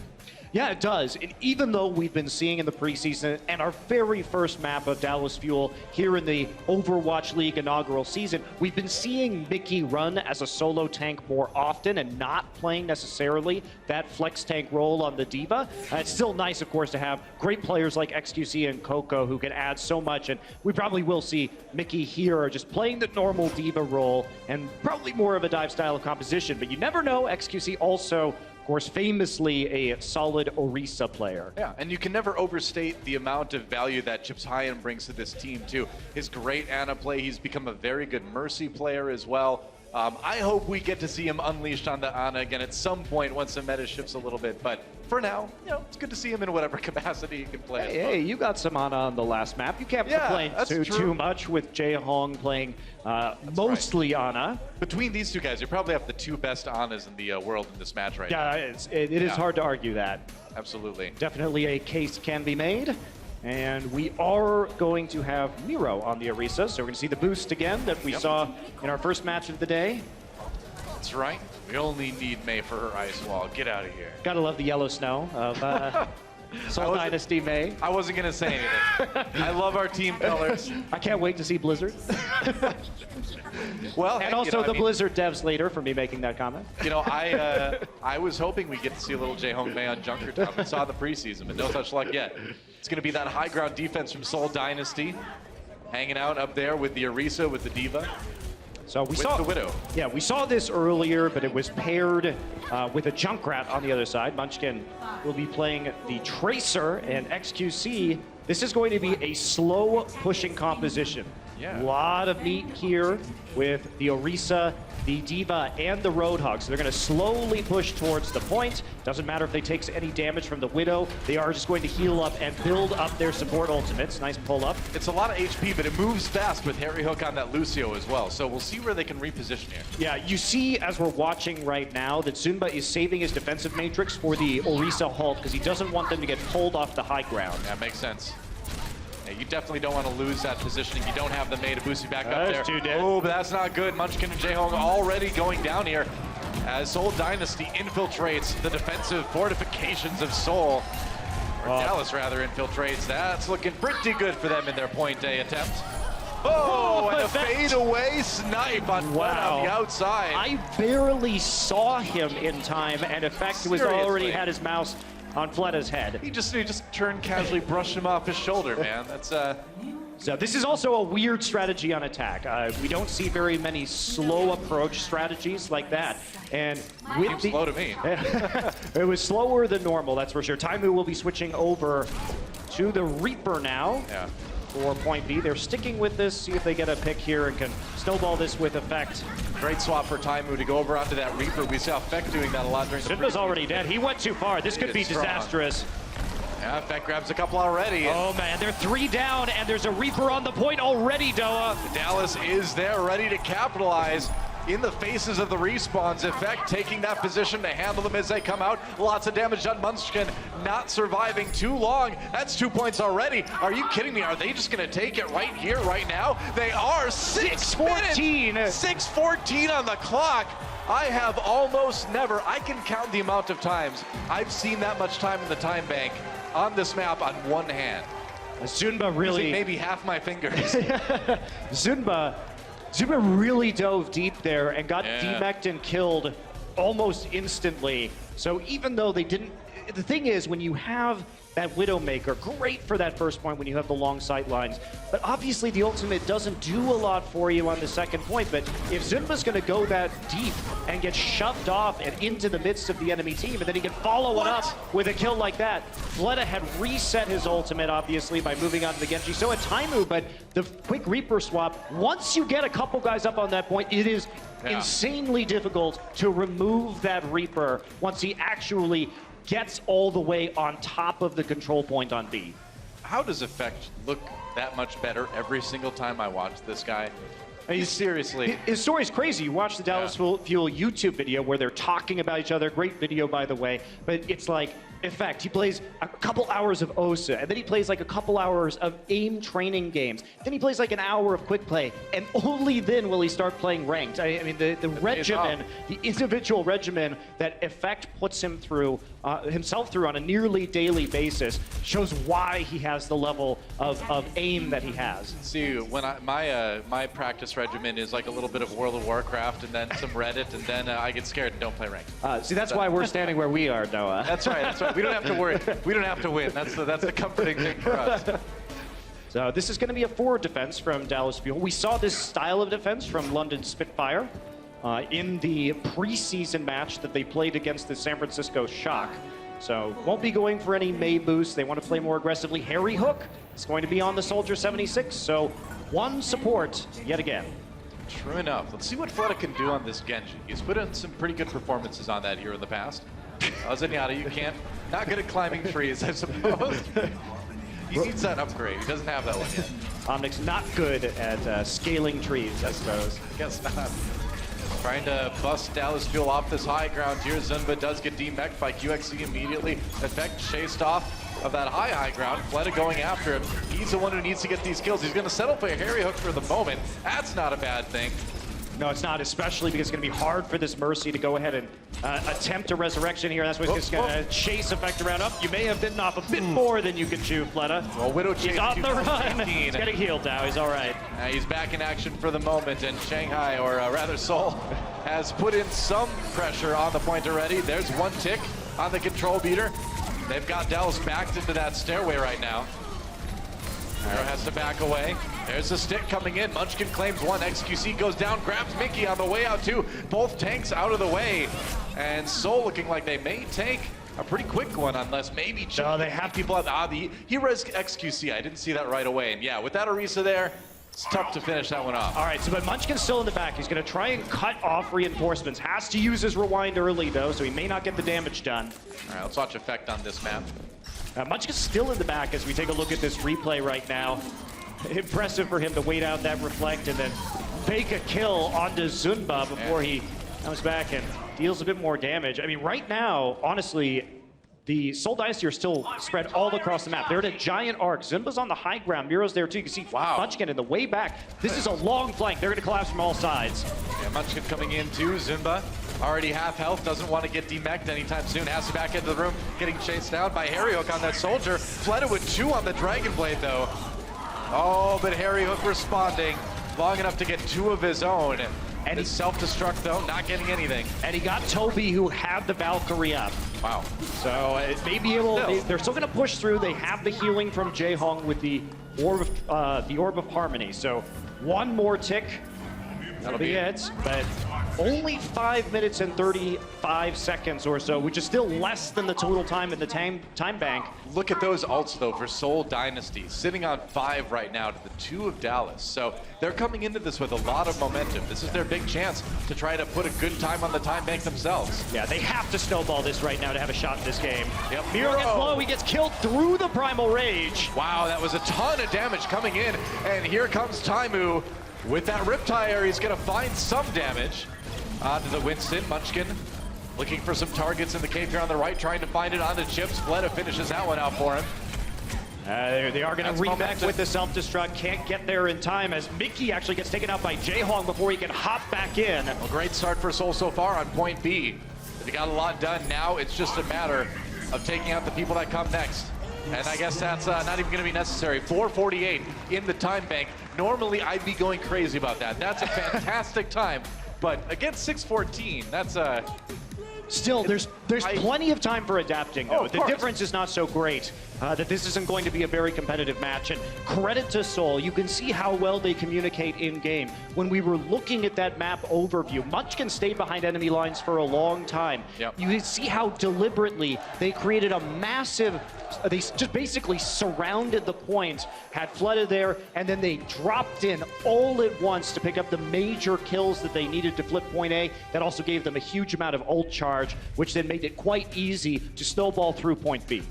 Yeah, it does. And even though we've been seeing in the preseason and our very first map of Dallas Fuel here in the Overwatch League inaugural season, we've been seeing Mickey run as a solo tank more often and not playing necessarily that flex tank role on the D.Va. It's still nice, of course, to have great players like XQC and Coco who can add so much. And we probably will see Mickey here just playing the normal D.Va role and probably more of a dive style of composition. But you never know. XQC also, of course, famously a solid Orisa player. Yeah, and you can never overstate the amount of value that Chips Hyan brings to this team, too. His great Ana play, he's become a very good Mercy player as well. I hope we get to see him unleashed on the Ana again at some point once the meta shifts a little bit. But for now, you know, it's good to see him in whatever capacity he can play. Hey, you got some Ana on the last map. You can't complain too much with Jae Hong playing mostly Ana. Between these two guys, you probably have the two best Anas in the world in this match right now. Yeah, it is hard to argue that. Absolutely. Definitely a case can be made. And we are going to have Miro on the Orisa, so we're going to see the boost again that we saw in our first match of the day. That's right. We only need Mei for her ice wall. Get out of here. Gotta love the yellow snow of Seoul Dynasty Mei. I wasn't going to say anything. I love our team colors. I can't wait to see Blizzard. Well, and also the Blizzard devs later for me making that comment. You know, I was hoping we'd get to see a little Jae-Hong Mei on Junkertown. We saw the preseason, but no such luck yet. It's going to be that high ground defense from Seoul Dynasty, hanging out up there with the Orisa, with the D.Va. So we with saw the Widow. Yeah, we saw this earlier, but it was paired with a Junkrat on the other side. Munchkin will be playing the Tracer, and XQC. This is going to be a slow pushing composition. Yeah. A lot of meat here with the Orisa, the D.Va, and the Roadhog. So they're going to slowly push towards the point. Doesn't matter if they take any damage from the Widow. They are just going to heal up and build up their support ultimates. Nice pull up. It's a lot of HP, but it moves fast with Harry Hook on that Lucio as well. So we'll see where they can reposition here. Yeah, you see as we're watching right now that Zunba is saving his defensive matrix for the Orisa halt because he doesn't want them to get pulled off the high ground. That makes sense. You definitely don't want to lose that positioning. You don't have the Mei to boost you back up there. Too dead. Oh, but that's not good. Munchkin and Jae-Hong already going down here as Seoul Dynasty infiltrates the defensive fortifications of Seoul. Or Dallas, rather, infiltrates. That's looking pretty good for them in their point A attempt. Oh, and a fadeaway snipe on on the outside. I barely saw him in time, and Effect was already had his mouse on Fletta's head. He just turned casually, brushed him off his shoulder, man. That's So this is also a weird strategy on attack. We don't see very many slow approach strategies like that. And with seems slow to me. It was slower than normal, that's for sure. Taimu will be switching over to the Reaper now. Yeah. For point B. They're sticking with this, see if they get a pick here and can snowball this with Effect. Great swap for Taimu to go over onto that Reaper. We saw Effect doing that a lot during the Zunba's already dead. He went too far. This could be disastrous. Yeah, Effect grabs a couple already. Oh man, they're 3 down and there's a Reaper on the point already, Doa. Dallas is there ready to capitalize. In the faces of the respawns, Effect taking that position to handle them as they come out. Lots of damage done. Munchkin not surviving too long. That's 2 points already. Are you kidding me? Are they just going to take it right here, right now? They are. 6:14. 6:14 on the clock. I have almost never, I can count the amount of times I've seen that much time in the time bank on this map on one hand. Zunba really... Maybe half my fingers. Zunba really dove deep there and got demeched and killed almost instantly. So even though they didn't... The thing is, when you have that Widowmaker, great for that first point when you have the long sight lines. But obviously the ultimate doesn't do a lot for you on the second point. But if Zunba's going to go that deep and get shoved off and into the midst of the enemy team, and then he can follow it up with a kill like that, Fleta had reset his ultimate, obviously, by moving on to the Genji. So had Taimu, but the quick Reaper swap, once you get a couple guys up on that point, it is insanely difficult to remove that Reaper once he actually gets all the way on top of the control point on B. How does Effect look that much better every single time I watch this guy? I mean, seriously. His story's crazy. You watch the Dallas Fuel YouTube video where they're talking about each other. Great video, by the way. But it's like, Effect. He plays a couple hours of OSA, and then he plays like a couple hours of aim training games. Then he plays like an hour of quick play, and only then will he start playing ranked. I mean, the regimen, the individual regimen that Effect puts him through, himself through on a nearly daily basis, shows why he has the level of aim that he has. See, when my practice regimen is like a little bit of World of Warcraft and then some Reddit, and then I get scared and don't play ranked. See, that's why we're standing where we are, Noah. That's right. That's right. We don't have to worry. We don't have to win. That's the comforting thing for us. So this is going to be a forward defense from Dallas Fuel. We saw this style of defense from London Spitfire in the preseason match that they played against the San Francisco Shock. So won't be going for any May boost. They want to play more aggressively. Harry Hook is going to be on the Soldier 76. So one support yet again. True enough. Let's see what Fleta can do on this Genji. He's put in some pretty good performances on that here in the past. Zenyatta, you can't. Not good at climbing trees, I suppose. He needs that upgrade. He doesn't have that one yet. Omnic's not good at scaling trees, I suppose. I guess not. Trying to bust Dallas Fuel off this high ground here. Zunba does get demeched by QXC immediately. Effect chased off of that high ground. Fleta going after him. He's the one who needs to get these kills. He's going to settle for a Harry Hook for the moment. That's not a bad thing. No, it's not, especially because it's going to be hard for this Mercy to go ahead and attempt a resurrection here. That's why he's going to chase Effect around up. You may have bitten off a bit more than you could chew, Fleta. Well, Widow He's on the run. He's getting healed now. He's all right. He's back in action for the moment, and Shanghai, or rather Seoul, has put in some pressure on the point already. There's one tick on the control beater. They've got Dallas backed into that stairway right now. Arrow has to back away. There's the stick coming in. Munchkin claims one. XQC goes down, grabs Mickey on the way out too. Both tanks out of the way. And Seoul looking like they may take a pretty quick one, unless maybe they have people at he res XQC. I didn't see that right away. And yeah, with that Orisa there, it's tough to finish that one off. All right, so but Munchkin's still in the back. He's going to try and cut off reinforcements. Has to use his rewind early though, so he may not get the damage done. All right, let's watch Effect on this map. Munchkin's still in the back as we take a look at this replay right now. Impressive for him to wait out that reflect and then fake a kill onto Zunba before he comes back and deals a bit more damage. I mean, right now, honestly, the Seoul Dynasty are still spread all across the map. They're at a giant arc. Zunba's on the high ground. Miro's there too. You can see Munchkin in the way back. This is a long flank. They're going to collapse from all sides. Yeah, Munchkin coming in too. Zunba already half health. Doesn't want to get demeched anytime soon. Has to back into the room. Getting chased down by Harry Hook on that Soldier. Fleta with 2 on the Dragon Blade though. Oh, but Harry Hook responding long enough to get 2 of his own. And he's self-destruct though, not getting anything. And he got Toby, who had the Valkyrie up. Wow. So it may be able. They're still going to push through. They have the healing from Jae-Hong with the Orb of Harmony. So one more tick. That'll be it. But only 5 minutes and 35 seconds or so, which is still less than the total time in the time bank. Look at those ults though for Seoul Dynasty, sitting on 5 right now to the 2 of Dallas. So they're coming into this with a lot of momentum. This is their big chance to try to put a good time on the time bank themselves. Yeah, they have to snowball this right now to have a shot in this game. Yep. Miro gets low, he gets killed through the Primal Rage. Wow, that was a ton of damage coming in. And here comes Taimu with that Riptire. He's gonna find some damage. Onto the Winston. Munchkin looking for some targets in the cave here on the right, trying to find it onto Chips. Fleta finishes that one out for him. They are going to reback with the self-destruct. Can't get there in time as Mickey actually gets taken out by Jae-Hong before he can hop back in. Well, great start for Seoul so far on point B. They got a lot done. Now it's just a matter of taking out the people that come next. And I guess that's not even going to be necessary. 4:48 in the time bank. Normally, I'd be going crazy about that. That's a fantastic time. But against 6:14, that's a... Still, there's plenty of time for adapting, though. The difference is not so great that this isn't going to be a very competitive match. And credit to Seoul, you can see how well they communicate in-game. When we were looking at that map overview, Munchkin stayed behind enemy lines for a long time. Yep. You can see how deliberately they created a massive... They just basically surrounded the point, had Fleta there, and then they dropped in all at once to pick up the major kills that they needed to flip point A. That also gave them a huge amount of ult charge, which then made it quite easy to snowball through point B.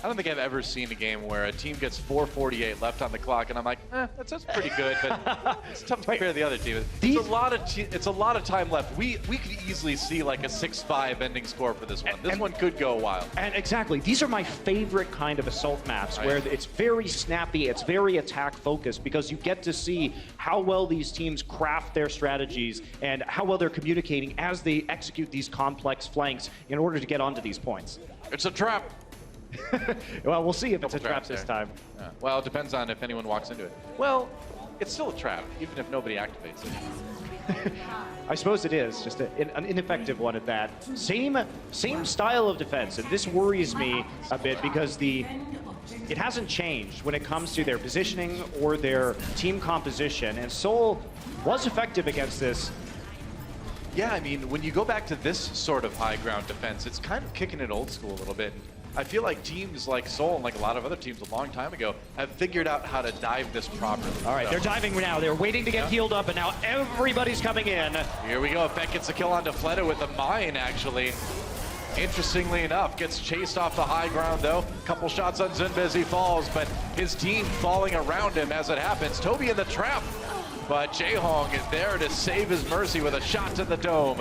I don't think I've ever seen a game where a team gets 4:48 left on the clock, and I'm like, that's pretty good, but it's tough to compare to the other team. It's a lot of time left. We could easily see like a 6-5 ending score for this one. This one could go a while. And exactly, these are my favorite kind of assault maps, where it's very snappy, it's very attack focused, because you get to see how well these teams craft their strategies and how well they're communicating as they execute these complex flanks in order to get onto these points. It's a trap. Well, we'll see if it's a trap this time. Yeah. Well, it depends on if anyone walks into it. Well, it's still a trap, even if nobody activates it. I suppose it is, just an ineffective one at that. Same style of defense, and this worries me a bit because it hasn't changed when it comes to their positioning or their team composition, and Seoul was effective against this. Yeah, I mean, when you go back to this sort of high ground defense, it's kind of kicking it old school a little bit. I feel like teams like Seoul and like a lot of other teams a long time ago have figured out how to dive this properly. All right, they're diving now. They're waiting to get healed up, and now everybody's coming in. Here we go. Beck gets a kill on Defleta with a mine, actually. Interestingly enough, gets chased off the high ground, though. Couple shots on Zunba as he falls, but his team falling around him as it happens. Toby in the trap, but Jaehong is there to save his mercy with a shot to the dome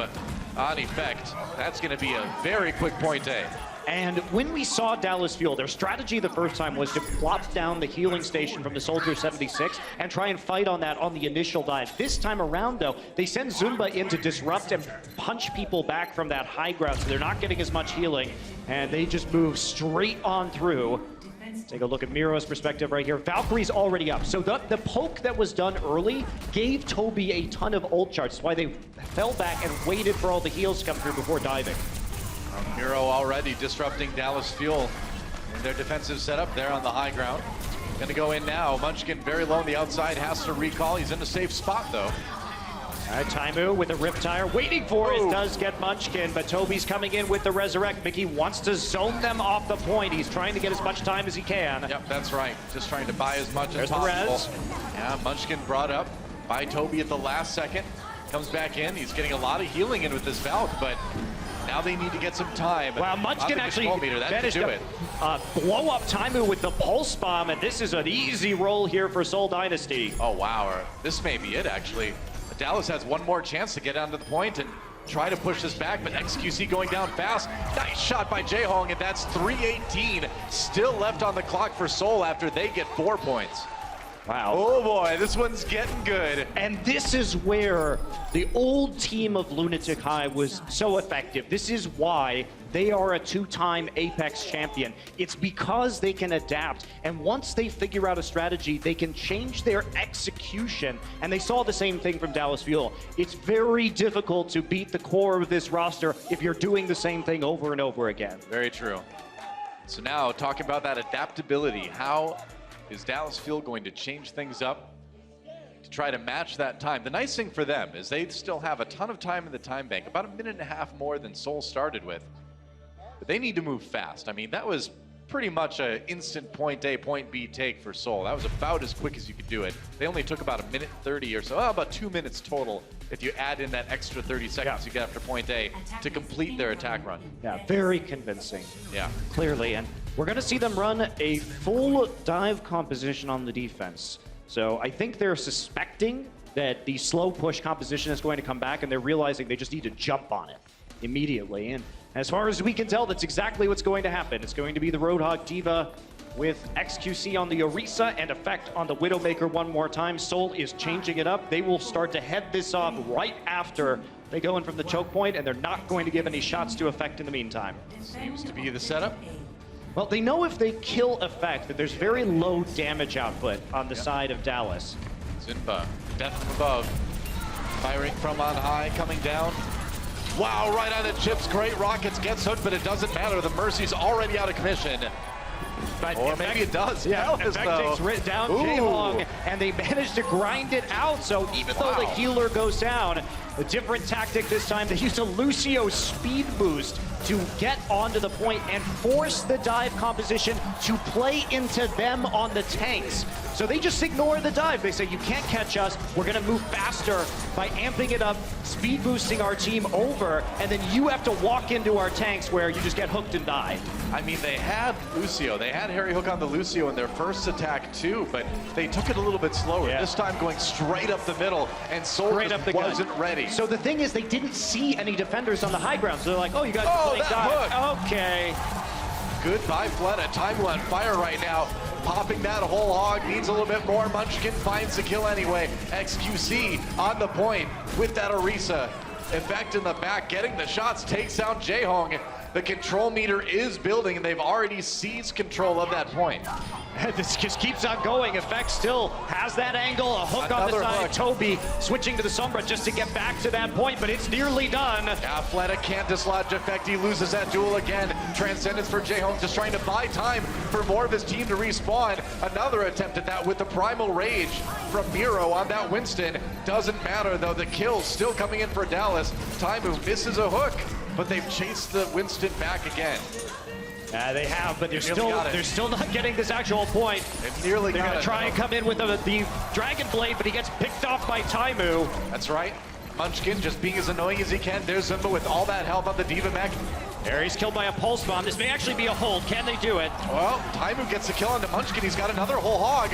on effect. That's going to be a very quick point A. And when we saw Dallas Fuel, their strategy the first time was to plop down the healing station from the Soldier 76 and try and fight on that on the initial dive. This time around, though, they send Zunba in to disrupt and punch people back from that high ground, so they're not getting as much healing, and they just move straight on through. Take a look at Miro's perspective right here. Valkyrie's already up. So the poke that was done early gave Toby a ton of ult charge. That's why they fell back and waited for all the heals to come through before diving. Miro already disrupting Dallas Fuel in their defensive setup there on the high ground. Gonna go in now. Munchkin very low on the outside, has to recall. He's in a safe spot though. All right, Taimu with the Riptire, waiting for it, does get Munchkin, but Toby's coming in with the Resurrect. Mickey wants to zone them off the point. He's trying to get as much time as he can. Yep, that's right. Just trying to buy as much There's as possible. The res. Yeah, Munchkin brought up by Toby at the last second. Comes back in. He's getting a lot of healing in with this Valk, but now they need to get some time. Wow, Munchkin actually managed to blow up Taimu with the Pulse Bomb, and this is an easy roll here for Seoul Dynasty. Oh, wow. This may be it, actually. Dallas has one more chance to get onto the point and try to push this back, but XQC going down fast. Nice shot by Jaehong, and that's 3:18 still left on the clock for Seoul after they get 4 points. Wow. Oh boy, this one's getting good. And this is where the old team of Lunatic High was so effective. This is why they are a 2-time Apex champion. It's because they can adapt. And once they figure out a strategy, they can change their execution. And they saw the same thing from Dallas Fuel. It's very difficult to beat the core of this roster if you're doing the same thing over and over again. Very true. So now, talking about that adaptability, how is Dallas Fuel going to change things up to try to match that time? The nice thing for them is they still have a ton of time in the time bank, about 1.5 minutes more than Seoul started with. But they need to move fast. I mean, that was pretty much an instant point A, point B take for Seoul. That was about as quick as you could do it. They only took about 1:30 or so, about 2 minutes total if you add in that extra 30 seconds you get after point A to complete their attack run. Yeah, very convincing. Yeah. Clearly, and we're going to see them run a full dive composition on the defense. So I think they're suspecting that the slow push composition is going to come back, and they're realizing they just need to jump on it immediately. And as far as we can tell, that's exactly what's going to happen. It's going to be the Roadhog Diva with XQC on the Orisa and Effect on the Widowmaker one more time. Seoul is changing it up. They will start to head this off right after they go in from the choke point, and they're not going to give any shots to Effect in the meantime. Seems to be the setup. Well, they know if they kill Effect that there's very low damage output on the side of Dallas. Zinba, death from above. Firing from on high, coming down. Wow, right on the chips. Great rockets, gets hooked, but it doesn't matter. The Mercy's already out of commission. But Or maybe it does. Yeah, Dallas, Effect though. takes down Ooh. Jaehong, and they managed to grind it out. So even though the healer goes down, a different tactic this time. They used a Lucio speed boost to get onto the point and force the dive composition to play into them on the tanks. So they just ignore the dive. They say, you can't catch us. We're going to move faster by amping it up, speed boosting our team over, and then you have to walk into our tanks where you just get hooked and die. I mean, they had Lucio. They had Harry Hook on the Lucio in their first attack, too, but they took it a little bit slower. Yeah. This time going straight up the middle, and Seoul Straight just up the gun. wasn't ready. So the thing is, they didn't see any defenders on the high ground. So they're like, oh, you guys Oh, are playing that dive. Okay. Goodbye, Fleta. Time on fire right now. Popping that whole hog, needs a little bit more. Munchkin finds the kill anyway. XQC on the point with that Orisa. Effect in the back, getting the shots, takes down Jaehong. The control meter is building, and they've already seized control of that point. This just keeps on going. Effect still has that angle. A hook on the Another side. hook. Toby switching to the Sombra just to get back to that point, but it's nearly done. Yeah, Fleta can't dislodge Effect. He loses that duel again. Transcendence for Jaehong, just trying to buy time for more of his team to respawn. Another attempt at that with the Primal Rage from Miro on that Winston. Doesn't matter though, the kill still coming in for Dallas. Taimu misses a hook, but they've chased the Winston back again. They have, but they're Nearly still not getting this actual point. They've nearly They're got gonna it, try though. and come in with the Dragon Blade, but he gets picked off by Taimu. That's right. Munchkin just being as annoying as he can. There's Zumba with all that health on the Diva mech. There, he's killed by a pulse bomb. This may actually be a hold. Can they do it? Well, Taimu gets the kill onto Munchkin. He's got another whole hog.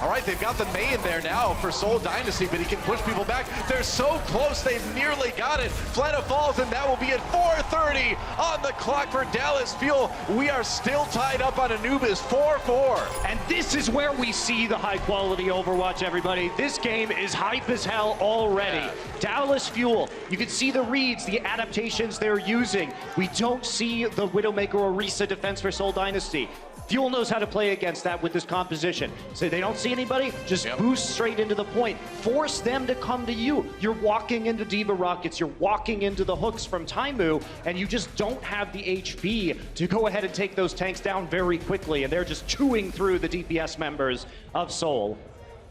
All right, they've got the Mei in there now for Seoul Dynasty, but he can push people back. They're so close, they've nearly got it. Fleta falls, and that will be at 4:30 on the clock for Dallas Fuel. We are still tied up on Anubis, 4-4. And this is where we see the high quality Overwatch, everybody. This game is hype as hell already. Yeah. Dallas Fuel, you can see the reads, the adaptations they're using. We don't see the Widowmaker Orisa defense for Seoul Dynasty. Fuel knows how to play against that with this composition. So they don't see anybody, just boost straight into the point. Force them to come to you. You're walking into Diva Rockets, you're walking into the hooks from Taimu, and you just don't have the HP to go ahead and take those tanks down very quickly, and they're just chewing through the DPS members of Seoul.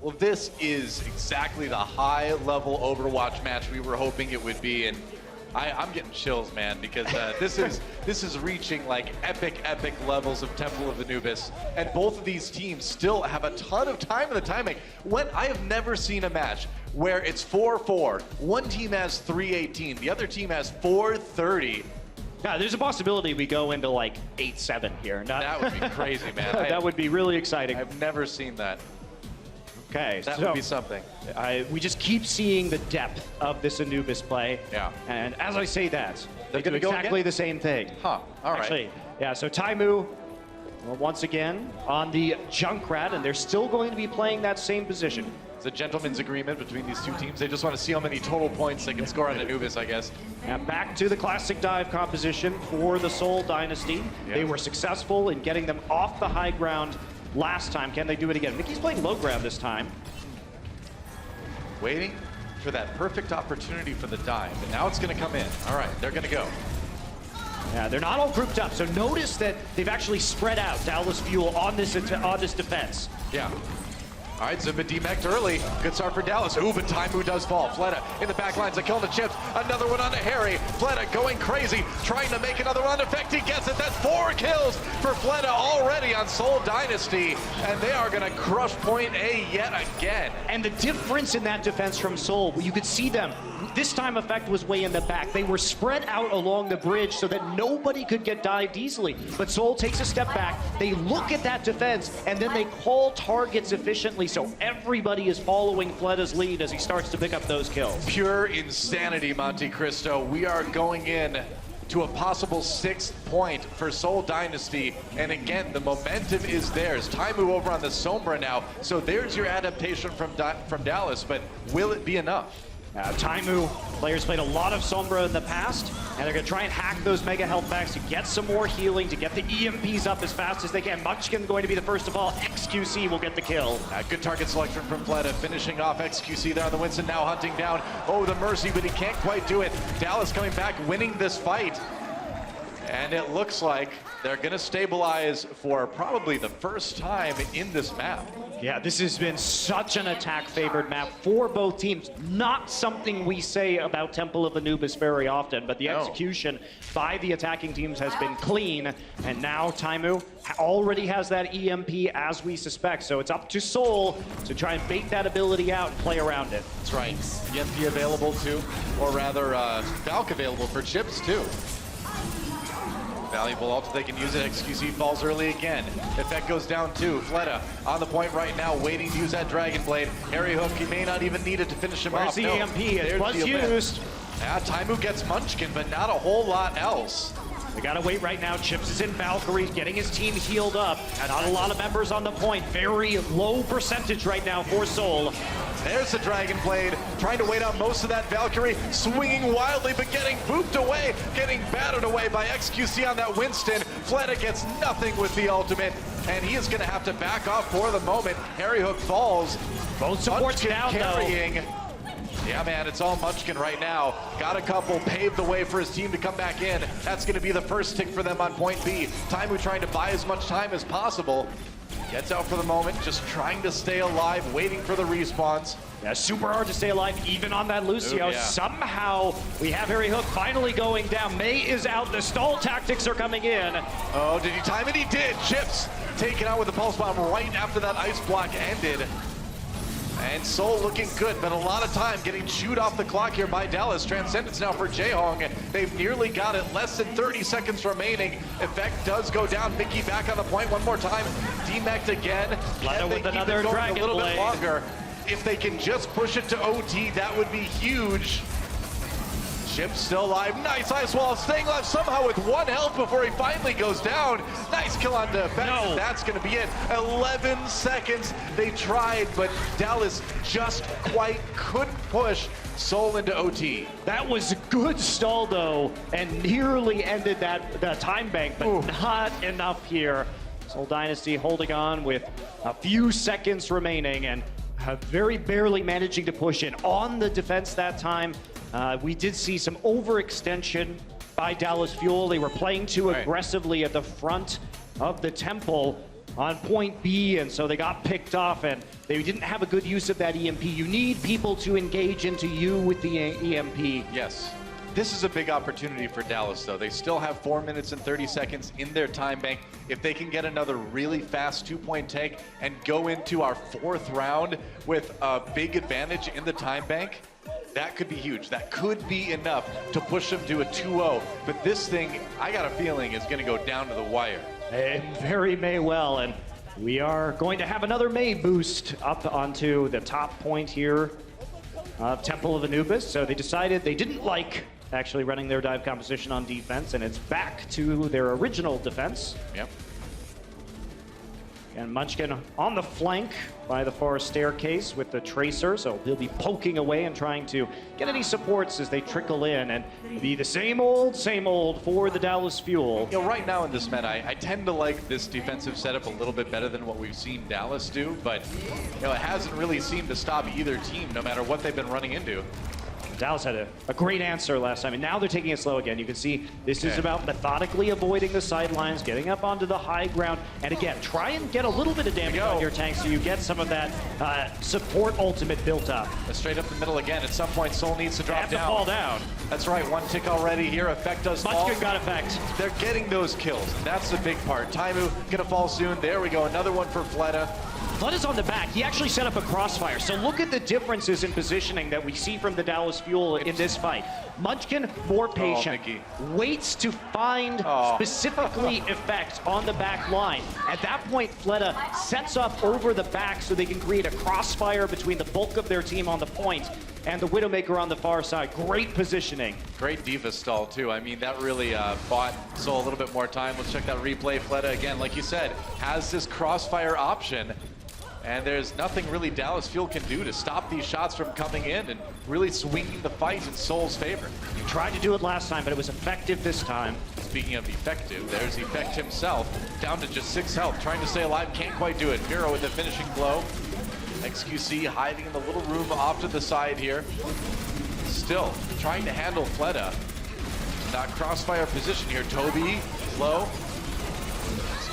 Well, this is exactly the high-level Overwatch match we were hoping it would be, and I'm getting chills, man, because this is reaching like epic levels of Temple of Anubis, and both of these teams still have a ton of time in the timing. When I have never seen a match where it's 4-4, one team has 3:18, the other team has 4:30. Yeah, there's a possibility we go into like 8-7 here. That would be crazy, man. That would be really exciting. I've never seen that. Okay, That so would be something. we just keep seeing the depth of this Anubis play. Yeah. And as I say that, they do gonna go exactly again? the same thing. Huh, all right. Actually, yeah, so Taimu, well, once again, on the Junkrat, and they're still going to be playing that same position. It's a gentleman's agreement between these two teams. They just want to see how many total points they can score on Anubis, I guess. Now back to the classic dive composition for the Seoul Dynasty. Yeah. They were successful in getting them off the high ground last time. Can they do it again? Mickey's playing low ground this time. Waiting for that perfect opportunity for the dive, and now it's going to come in. All right, they're going to go. Yeah, they're not all grouped up, so notice that they've actually spread out Dallas Fuel on this defense. Yeah. All right, Zumba demeched early. Good start for Dallas. Ooh, but Taimu does fall. Fleta in the back lines, a kill on the chips. Another one onto Harry. Fleta going crazy, trying to make another one. Effect, he gets it. That's 4 kills for Fleta already on Seoul Dynasty. And they are going to crush point A yet again. And the difference in that defense from Seoul, you could see them. This time Effect was way in the back. They were spread out along the bridge so that nobody could get dived easily. But Seoul takes a step back. They look at that defense, and then they call targets efficiently. So everybody is following Fleta's lead as he starts to pick up those kills. Pure insanity, Monte Cristo. We are going in to a possible 6th point for Seoul Dynasty. And again, the momentum is theirs. Taimu over on the Sombra now. So there's your adaptation from Dallas, but will it be enough? Taimu, players played a lot of Sombra in the past, and they're going to try and hack those mega health packs to get some more healing, to get the EMPs up as fast as they can. Munchkin going to be the first of all. XQC will get the kill. Good target selection from Fleta, finishing off XQC there on the Winston, now hunting down. Oh, the Mercy, but he can't quite do it. Dallas coming back, winning this fight. And it looks like They're going to stabilize for probably the first time in this map. Yeah, this has been such an attack-favored map for both teams. Not something we say about Temple of Anubis very often, but the execution by the attacking teams has been clean. And now Taimu already has that EMP as we suspect. So it's up to Seoul to try and bait that ability out and play around it. That's right. EMP available too, or rather Valk available for chips too. Valuable ult if they can use it. XQC falls early again. Effect goes down too. Fleta on the point right now, waiting to use that Dragon Blade. Harry Hook, he may not even need it to finish him Where's off. the EMP? It was used. Yeah, Taimu gets Munchkin, but not a whole lot else. We gotta wait right now. Chips is in Valkyrie, getting his team healed up. Not a lot of members on the point. Very low percentage right now for Seoul. There's the Dragon Blade, trying to wait out most of that Valkyrie, swinging wildly, but getting booped away, getting battered away by XQC on that Winston. Fleta gets nothing with the ultimate, and he is gonna have to back off for the moment. Harry Hook falls. Both supports Munchkin down carrying. though. Yeah, man, it's all Munchkin right now. Got a couple, paved the way for his team to come back in. That's going to be the first tick for them on point B. Taimu trying to buy as much time as possible. Gets out for the moment, just trying to stay alive, waiting for the respawns. Yeah, super hard to stay alive, even on that Lucio. Ooh, yeah. Somehow, we have Harry Hook finally going down. Mei is out, the stall tactics are coming in. Oh, did he time it? He did. Chips taken out with the pulse bomb right after that ice block ended. And Seoul looking good, but a lot of time getting chewed off the clock here by Dallas. Transcendence now for Jaehong. They've nearly got it. Less than 30 seconds remaining. Effect does go down. Mickey back on the point one more time. DMAC'd again. Fleta with another Dragon a little Blade. bit longer. If they can just push it to OT, that would be huge. Chips still alive. Nice ice wall, staying alive somehow with 1 health before he finally goes down. Nice kill on defense. No. That's going to be it. 11 seconds. They tried, but Dallas just quite couldn't push Seoul into OT. That was a good stall though, and nearly ended the time bank, but not enough here. Seoul Dynasty holding on with a few seconds remaining and very barely managing to push in on the defense that time. We did see some overextension by Dallas Fuel. They were playing too aggressively at the front of the temple on point B, and so they got picked off, and they didn't have a good use of that EMP. You need people to engage into you with the EMP. Yes. This is a big opportunity for Dallas, though. They still have 4 minutes and 30 seconds in their time bank. If they can get another really fast 2-point take and go into our 4th round with a big advantage in the time bank, that could be huge. That could be enough to push them to a 2-0. But this thing, I got a feeling, is going to go down to the wire. And very may well, and we are going to have another May boost up onto the top point here of Temple of Anubis. So they decided they didn't like actually running their dive composition on defense, and it's back to their original defense. Yep. And Munchkin on the flank by the far staircase with the Tracer, so he'll be poking away and trying to get any supports as they trickle in, and be the same old for the Dallas Fuel. You know, right now in this meta, I tend to like this defensive setup a little bit better than what we've seen Dallas do, but you know, it hasn't really seemed to stop either team, no matter what they've been running into. Dallas had a great answer last time, and now they're taking it slow again. You can see this is about methodically avoiding the sidelines, getting up onto the high ground, and again, try and get a little bit of damage on your tank so you get some of that support ultimate built up. Straight up the middle again. At some point, Seoul needs to drop down. To fall down. That's right, 1 tick already here. Effect does fall. Munchkin got effect. They're getting those kills, and that's the big part. Taimu gonna fall soon. There we go, another one for Fleta. Fleta's on the back. He actually set up a crossfire. So look at the differences in positioning that we see from the Dallas Fuel in this fight. Munchkin, more patient, waits to find specifically effect on the back line. At that point, Fleta sets up over the back so they can create a crossfire between the bulk of their team on the point and the Widowmaker on the far side. Great positioning. Great diva stall, too. I mean, that really bought Seoul a little bit more time. Let's check that replay. Fleta, again, like you said, has this crossfire option. And there's nothing really Dallas Fuel can do to stop these shots from coming in and really swinging the fight in Seoul's favor. He tried to do it last time, but it was effective this time. Speaking of effective, there's Effect himself, down to just 6 health, trying to stay alive, can't quite do it. Miro with the finishing blow. XQC hiding in the little room off to the side here. Still trying to handle Fleta. That crossfire position here. Toby, low.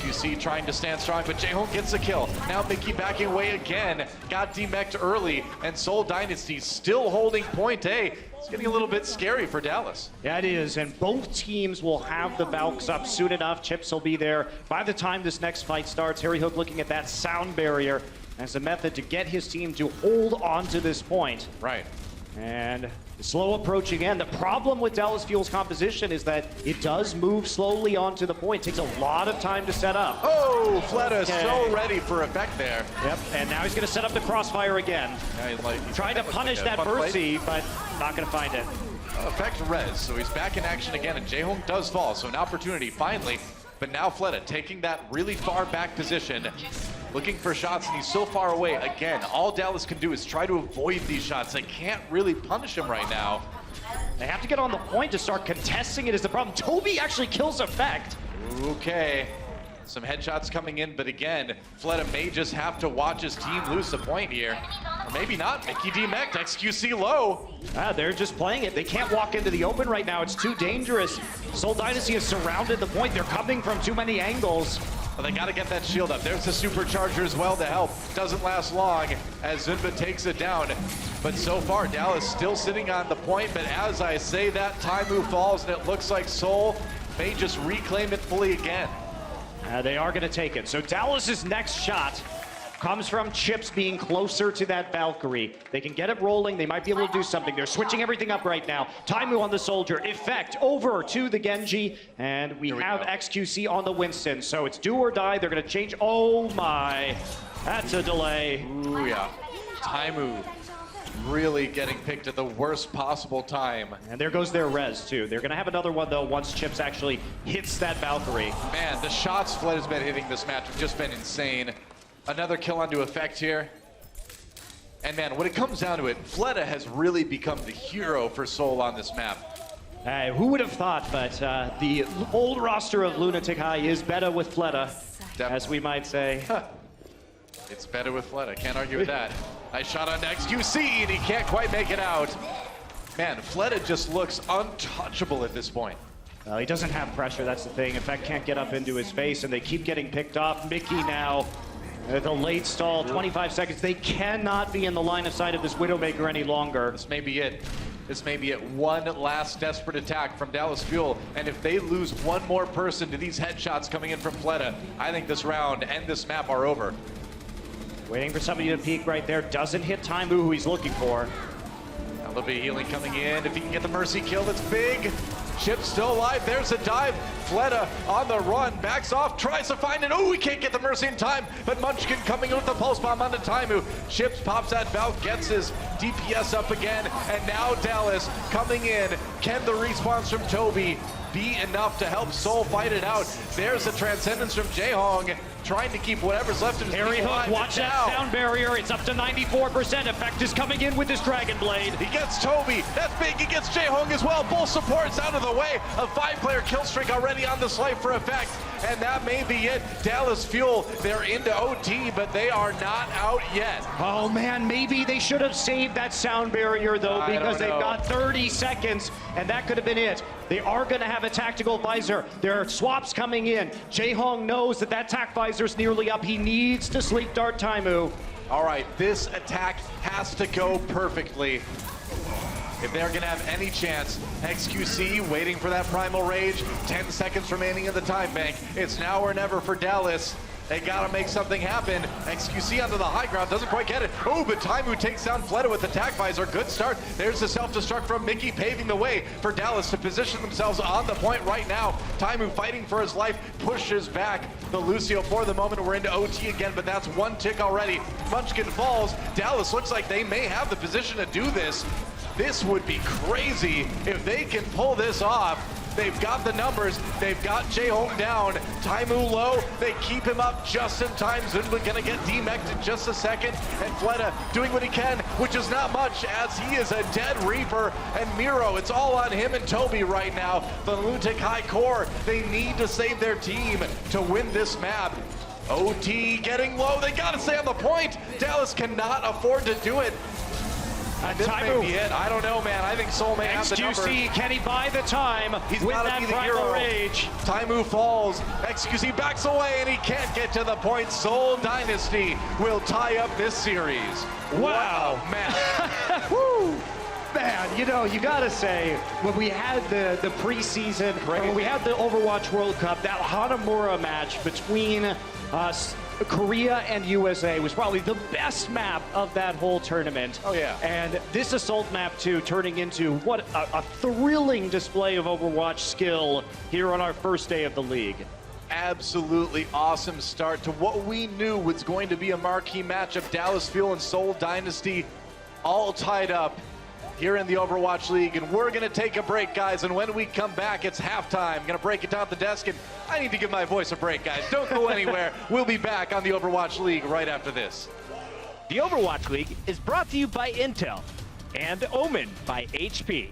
XQC trying to stand strong, but Jaehong gets the kill. Now Mickey backing away again. Got demeched early, and Seoul Dynasty still holding point A. It's getting a little bit scary for Dallas. Yeah, it is, and both teams will have the Valks up soon enough. Chips will be there by the time this next fight starts. Harry Hook looking at that sound barrier as a method to get his team to hold on to this point. Right. And the slow approach again. The problem with Dallas Fuel's composition is that it does move slowly onto the point. It takes a lot of time to set up. Oh, Fleta is so ready for effect there. Yep, and now he's going to set up the crossfire again. Yeah, he's Trying to punish that Mercy, but not going to find it. Effect res, so he's back in action again, and Jaehong does fall, so an opportunity finally. But now Fleta taking that really far back position, looking for shots, and he's so far away. Again, all Dallas can do is try to avoid these shots. They can't really punish him right now. They have to get on the point to start contesting it is the problem. Toby actually kills Effect. Okay, some headshots coming in, but again, Fleta may just have to watch his team lose the point here. Or maybe not. Mickey demeched, XQC low. They're just playing it. They can't walk into the open right now. It's too dangerous. Seoul Dynasty has surrounded the point. They're coming from too many angles. Well, they got to get that shield up. There's the supercharger as well to help. Doesn't last long as Zunba takes it down. But so far, Dallas still sitting on the point. But as I say that, Taimu falls, and it looks like Seoul may just reclaim it fully again. They are going to take it. So Dallas's next shot comes from Chips being closer to that Valkyrie. They can get it rolling. They might be able to do something. They're switching everything up right now. Taimu on the Soldier. Effect over to the Genji. And we have XQC on the Winston. So it's do or die. They're going to change. Oh, my. That's a delay. Ooh, yeah. Taimu really getting picked at the worst possible time. And there goes their res, too. They're going to have another one, though, once Chips actually hits that Valkyrie. Man, the shots Fleta's been hitting this match have just been insane. Another kill onto Effect here. And man, when it comes down to it, Fleta has really become the hero for Seoul on this map. Who would have thought, but the old roster of Lunatic High is better with Fleta, as we might say. It's better with Fleta, can't argue with that. Nice shot on XQC, and he can't quite make it out. Man, Fleta just looks untouchable at this point. Well, he doesn't have pressure, that's the thing. In fact, can't get up into his face, and they keep getting picked off. Mickey now at the late stall, 25 seconds. They cannot be in the line of sight of this Widowmaker any longer. This may be it. This may be it. One last desperate attack from Dallas Fuel, and if they lose one more person to these headshots coming in from Fleta, I think this round and this map are over. Waiting for somebody to peek right there. Doesn't hit Taimu, who he's looking for. A little bit of healing coming in. If he can get the Mercy kill, that's big. Chip's still alive. There's a dive. Fleta on the run. Backs off. Tries to find it. Oh, we can't get the Mercy in time. But Munchkin coming in with the pulse bomb onto Taimu. Chips pops that Valk. Gets his DPS up again. And now Dallas coming in. Can the respawns from Toby be enough to help Seoul fight it out? There's the Transcendence from Jaehong. Trying to keep whatever's left of his Harry Hook, watch that sound barrier. It's up to 94%. Effect is coming in with this Dragon Blade. He gets Toby. That's big. He gets Jaehong as well. Both supports out of the way. A 5-player kill streak already on this life for Effect. And that may be it. Dallas Fuel, they're into OT, but they are not out yet. Oh, man, maybe they should have saved that sound barrier, though, because they've got 30 seconds, and that could have been it. They are going to have a tactical visor. There are swaps coming in. Jaehong knows that that tac visor's nearly up. He needs to sleep dart Taimu. All right, this attack has to go perfectly if they're going to have any chance. XQC waiting for that Primal Rage. 10 seconds remaining in the time bank. It's now or never for Dallas. They gotta make something happen. XQC onto the high ground, doesn't quite get it. Oh, but Taimu takes down Fleta with the tac visor. Good start. There's the self-destruct from Mickey, paving the way for Dallas to position themselves on the point right now. Taimu fighting for his life, pushes back the Lucio for the moment. We're into OT again, but that's one tick already. Munchkin falls. Dallas looks like they may have the position to do this. This would be crazy if they can pull this off. They've got the numbers. They've got Jaehong down. Taimu low. They keep him up just in time. Zunba gonna get demeched in just a second. And Fleta doing what he can, which is not much, as he is a dead Reaper. And Miro, it's all on him and Toby right now. The Lunatic High core, they need to save their team to win this map. OT getting low. They gotta stay on the point. Dallas cannot afford to do it. This may be it. I don't know, man. I think Seoul may have the numbers. XQC, can he buy the time? He's with gotta that be the primal hero. rage? Taimu falls. XQC backs away, and he can't get to the point. Seoul Dynasty will tie up this series. Wow. Man. Woo! Man, you know, you gotta say, when we had the preseason, when we had the Overwatch World Cup, that Hanamura match between Korea and USA was probably the best map of that whole tournament. Oh, yeah. And this Assault map 2 turning into what a thrilling display of Overwatch skill here on our first day of the league. Absolutely awesome start to what we knew was going to be a marquee matchup. Dallas Fuel and Seoul Dynasty all tied up here in the Overwatch League, and we're gonna take a break, guys, and when we come back, it's halftime. Gonna break it down at the desk, and I need to give my voice a break, guys. Don't go anywhere. We'll be back on the Overwatch League right after this. The Overwatch League is brought to you by Intel and Omen by HP.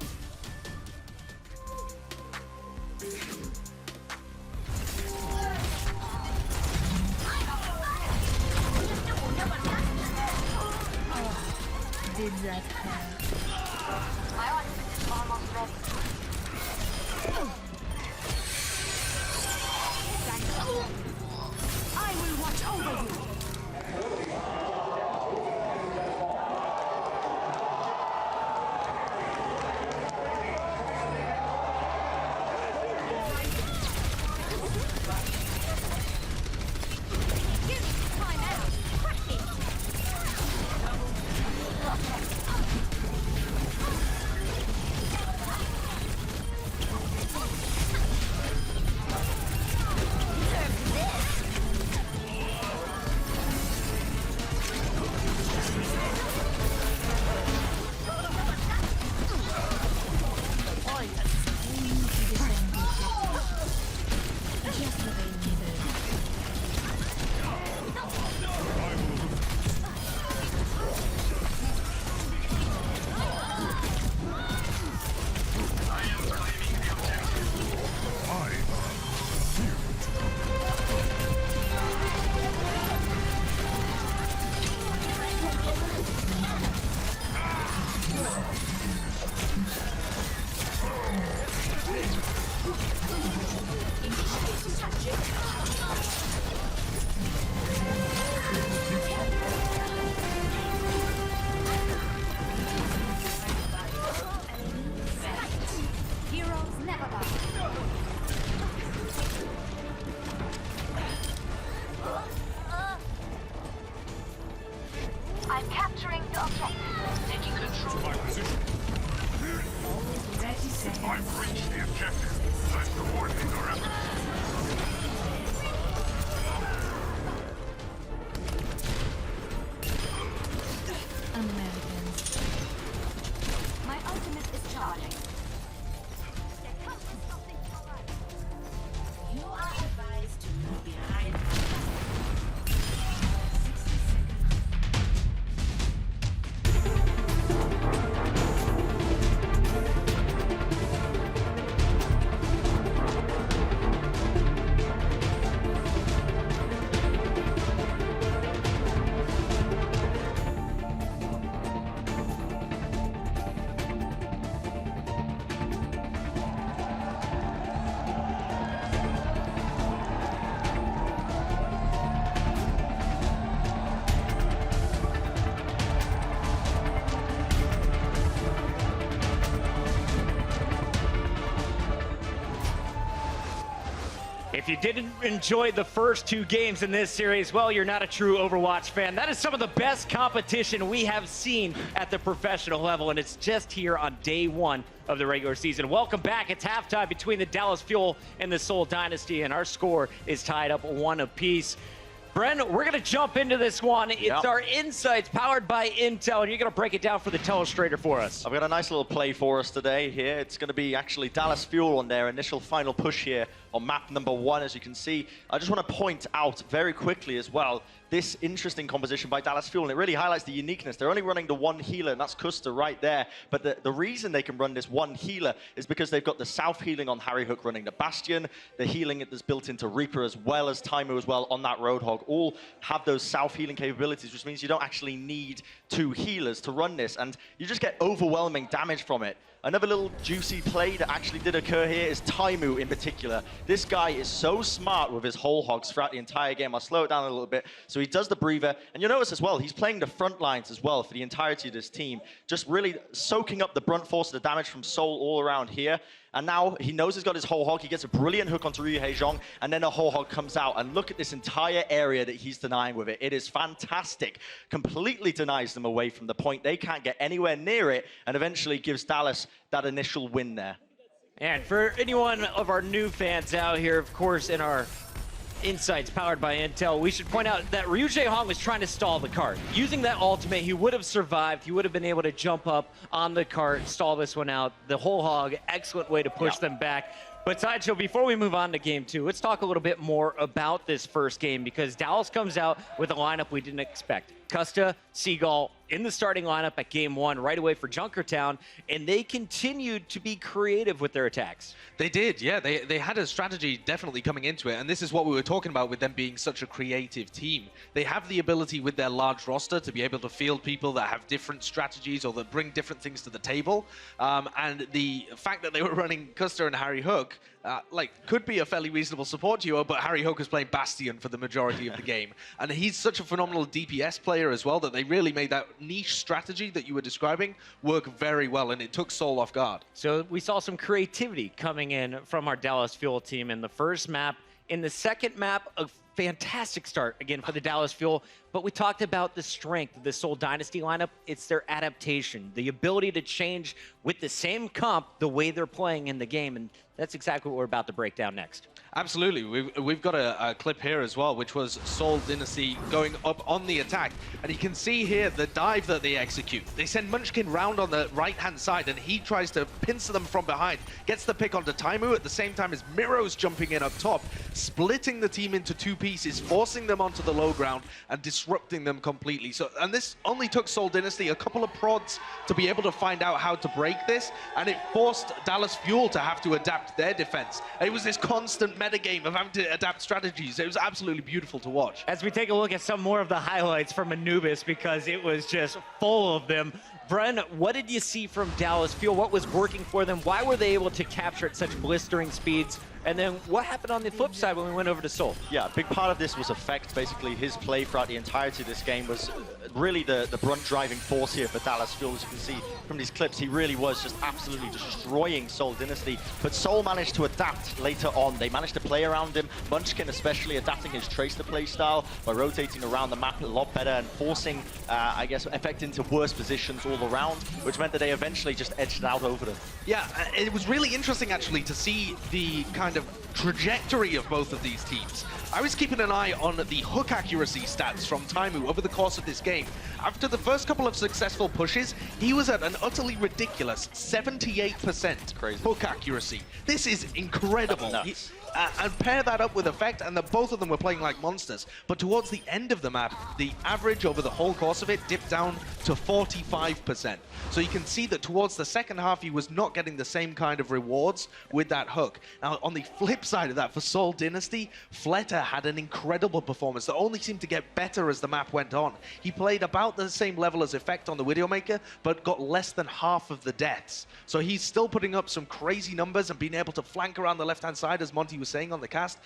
Did that hurt? I will watch over you. I'm capturing the objective. Taking control. My position. I've reached the objective. Time to coordinate our efforts. Americans. My ultimate is charging. You are advised to move behind. If you didn't enjoy the first two games in this series, well, you're not a true Overwatch fan. That is some of the best competition we have seen at the professional level, and it's just here on day one of the regular season. Welcome back. It's halftime between the Dallas Fuel and the Seoul Dynasty, and our score is tied up 1 apiece. Bren, we're going to jump into this one. It's our insights powered by Intel, and you're going to break it down for the telestrator for us. I've got a nice little play for us today here. It's going to be actually Dallas Fuel on their initial final push here on map number 1, as you can see. I just want to point out very quickly as well, this interesting composition by Dallas Fuel, and it really highlights the uniqueness. They're only running the one healer, and that's Custer right there. But the reason they can run this one healer is because they've got the South healing on Harry Hook running the Bastion, the healing that's built into Reaper as well as Taimu as well on that Roadhog. All have those South healing capabilities, which means you don't actually need 2 healers to run this, and you just get overwhelming damage from it. Another little juicy play that actually did occur here is Taimu in particular. This guy is so smart with his whole hogs throughout the entire game. I'll slow it down a little bit. So he does the breather, and you'll notice as well, he's playing the front lines as well for the entirety of this team, just really soaking up the brunt force of the damage from Seoul all around here. And now he knows he's got his whole hog. He gets a brilliant hook onto Ryu Heijong, and then a whole hog comes out. And look at this entire area that he's denying with it. It is fantastic. Completely denies them away from the point. They can't get anywhere near it, and eventually gives Dallas that initial win there. And for anyone of our new fans out here, of course, in our insights powered by Intel, we should point out that Ryu Jae-hong was trying to stall the cart. Using that ultimate, he would have survived. He would have been able to jump up on the cart, stall this one out. The whole hog, excellent way to push them back. But Sideshow, before we move on to game 2, let's talk a little bit more about this first game, because Dallas comes out with a lineup we didn't expect. Custa, Seagull in the starting lineup at game 1 right away for Junkertown, and they continued to be creative with their attacks. They did, yeah. They had a strategy definitely coming into it, and this is what we were talking about with them being such a creative team. They have the ability with their large roster to be able to field people that have different strategies or that bring different things to the table, and the fact that they were running Custer and Harry Hook could be a fairly reasonable support duo, but Harry Hook was playing Bastion for the majority of the game, and he's such a phenomenal DPS player as well that they really made that niche strategy that you were describing work very well, and it took Seoul off guard. So we saw some creativity coming in from our Dallas Fuel team in the first map. In the second map, a fantastic start again for the Dallas Fuel, but we talked about the strength of the Seoul Dynasty lineup. It's their adaptation, the ability to change with the same comp the way they're playing in the game, and that's exactly what we're about to break down next. Absolutely. We've got a clip here as well, which was Seoul Dynasty going up on the attack. And you can see here the dive that they execute. They send Munchkin round on the right-hand side, and he tries to pincer them from behind. Gets the pick onto Taimu at the same time as Miro's jumping in up top, splitting the team into 2 pieces, forcing them onto the low ground and disrupting them completely. And this only took Seoul Dynasty a couple of prods to be able to find out how to break this, and it forced Dallas Fuel to have to adapt their defense. It was this constant metagame of having to adapt strategies. It was absolutely beautiful to watch. As we take a look at some more of the highlights from Anubis, because it was just full of them. Bren, what did you see from Dallas Fuel? What was working for them? Why were they able to capture at such blistering speeds? And then what happened on the flip side when we went over to Seoul? Yeah, a big part of this was Effect. Basically, his play throughout the entirety of this game was really the brunt driving force here for Dallas Fuel. As you can see from these clips, he really was just absolutely destroying Seoul Dynasty. But Seoul managed to adapt later on. They managed to play around him. Munchkin especially adapting his tracer play style by rotating around the map a lot better and forcing, I guess, Effect into worse positions all around, which meant that they eventually just edged out over them. Yeah, it was really interesting actually to see the kind of trajectory of both of these teams. I was keeping an eye on the hook accuracy stats from Taimu over the course of this game. After the first couple of successful pushes, he was at an utterly ridiculous 78% hook accuracy. This is incredible. And pair that up with Effect, and both of them were playing like monsters. But towards the end of the map, the average over the whole course of it dipped down to 45%. So you can see that towards the second half, he was not getting the same kind of rewards with that hook. Now, on the flip side of that, for Seoul Dynasty, Fleta had an incredible performance that only seemed to get better as the map went on. He played about the same level as Effect on the Widowmaker, but got less than half of the deaths. So he's still putting up some crazy numbers and being able to flank around the left-hand side, as Monty was saying on the cast,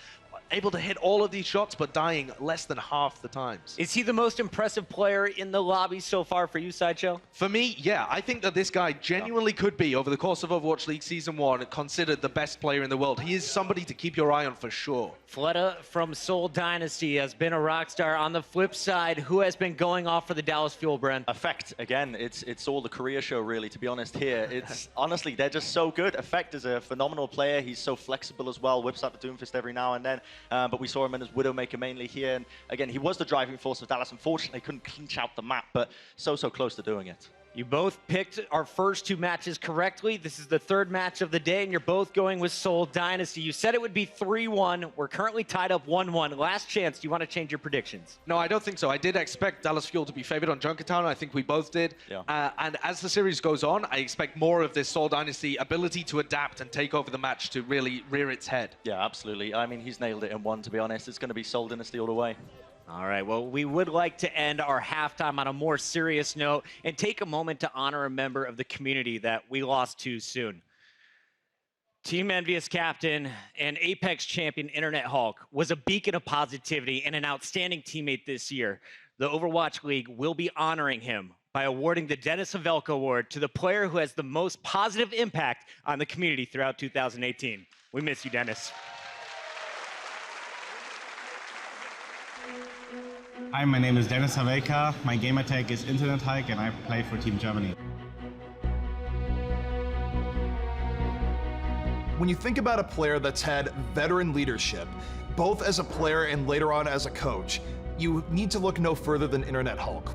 able to hit all of these shots, but dying less than half the times. Is he the most impressive player in the lobby so far for you, Sideshow? For me, yeah. I think that this guy genuinely could be, over the course of Overwatch League Season 1, considered the best player in the world. He is somebody to keep your eye on for sure. Fleta from Seoul Dynasty has been a rock star. On the flip side, who has been going off for the Dallas Fuel, Bren? Effect, again, it's all the career show, really, to be honest here. It's honestly, they're just so good. Effect is a phenomenal player. He's so flexible as well, whips out the Doomfist every now and then. But we saw him in his Widowmaker mainly here. And again, he was the driving force of Dallas. Unfortunately, couldn't clinch out the map, but so close to doing it. You both picked our first two matches correctly. This is the third match of the day, and you're both going with Seoul Dynasty. You said it would be 3-1. We're currently tied up 1-1. Last chance. Do you want to change your predictions? No, I don't think so. I did expect Dallas Fuel to be favored on Junkertown. I think we both did. Yeah. And as the series goes on, I expect more of this Seoul Dynasty ability to adapt and take over the match to really rear its head. Yeah, absolutely. I mean, he's nailed it in one, to be honest. It's going to be Seoul Dynasty all the way. All right, well, we would like to end our halftime on a more serious note and take a moment to honor a member of the community that we lost too soon. Team Envious captain and Apex champion Internet Hulk was a beacon of positivity and an outstanding teammate this year. The Overwatch League will be honoring him by awarding the Dennis Havelka Award to the player who has the most positive impact on the community throughout 2018. We miss you, Dennis. Hi, my name is Dennis Havelka. My gamer tag is Internet Hulk, and I play for Team Germany. When you think about a player that's had veteran leadership, both as a player and later on as a coach, you need to look no further than Internet Hulk.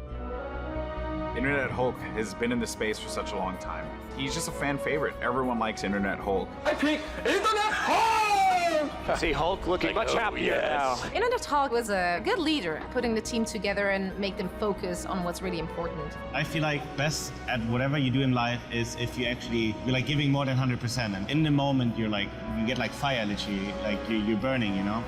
Internet Hulk has been in the space for such a long time. He's just a fan favorite. Everyone likes Internet Hulk. I pick Internet Hulk! See Hulk looking much happier now. Internet Hulk was a good leader, putting the team together and make them focus on what's really important. I feel like best at whatever you do in life is if you're like giving more than 100%. And in the moment, you get like fire, literally, like you're burning, you know?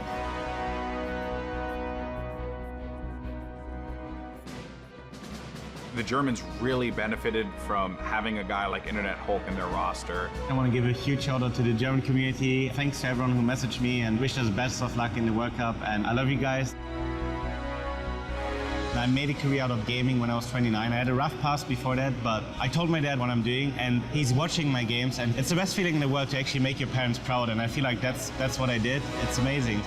The Germans really benefited from having a guy like Internet Hulk in their roster. I want to give a huge shout out to the German community. Thanks to everyone who messaged me and wished us best of luck in the World Cup. And I love you guys. I made a career out of gaming when I was 29. I had a rough past before that, but I told my dad what I'm doing, and he's watching my games, and it's the best feeling in the world to actually make your parents proud, and I feel like that's what I did. It's amazing.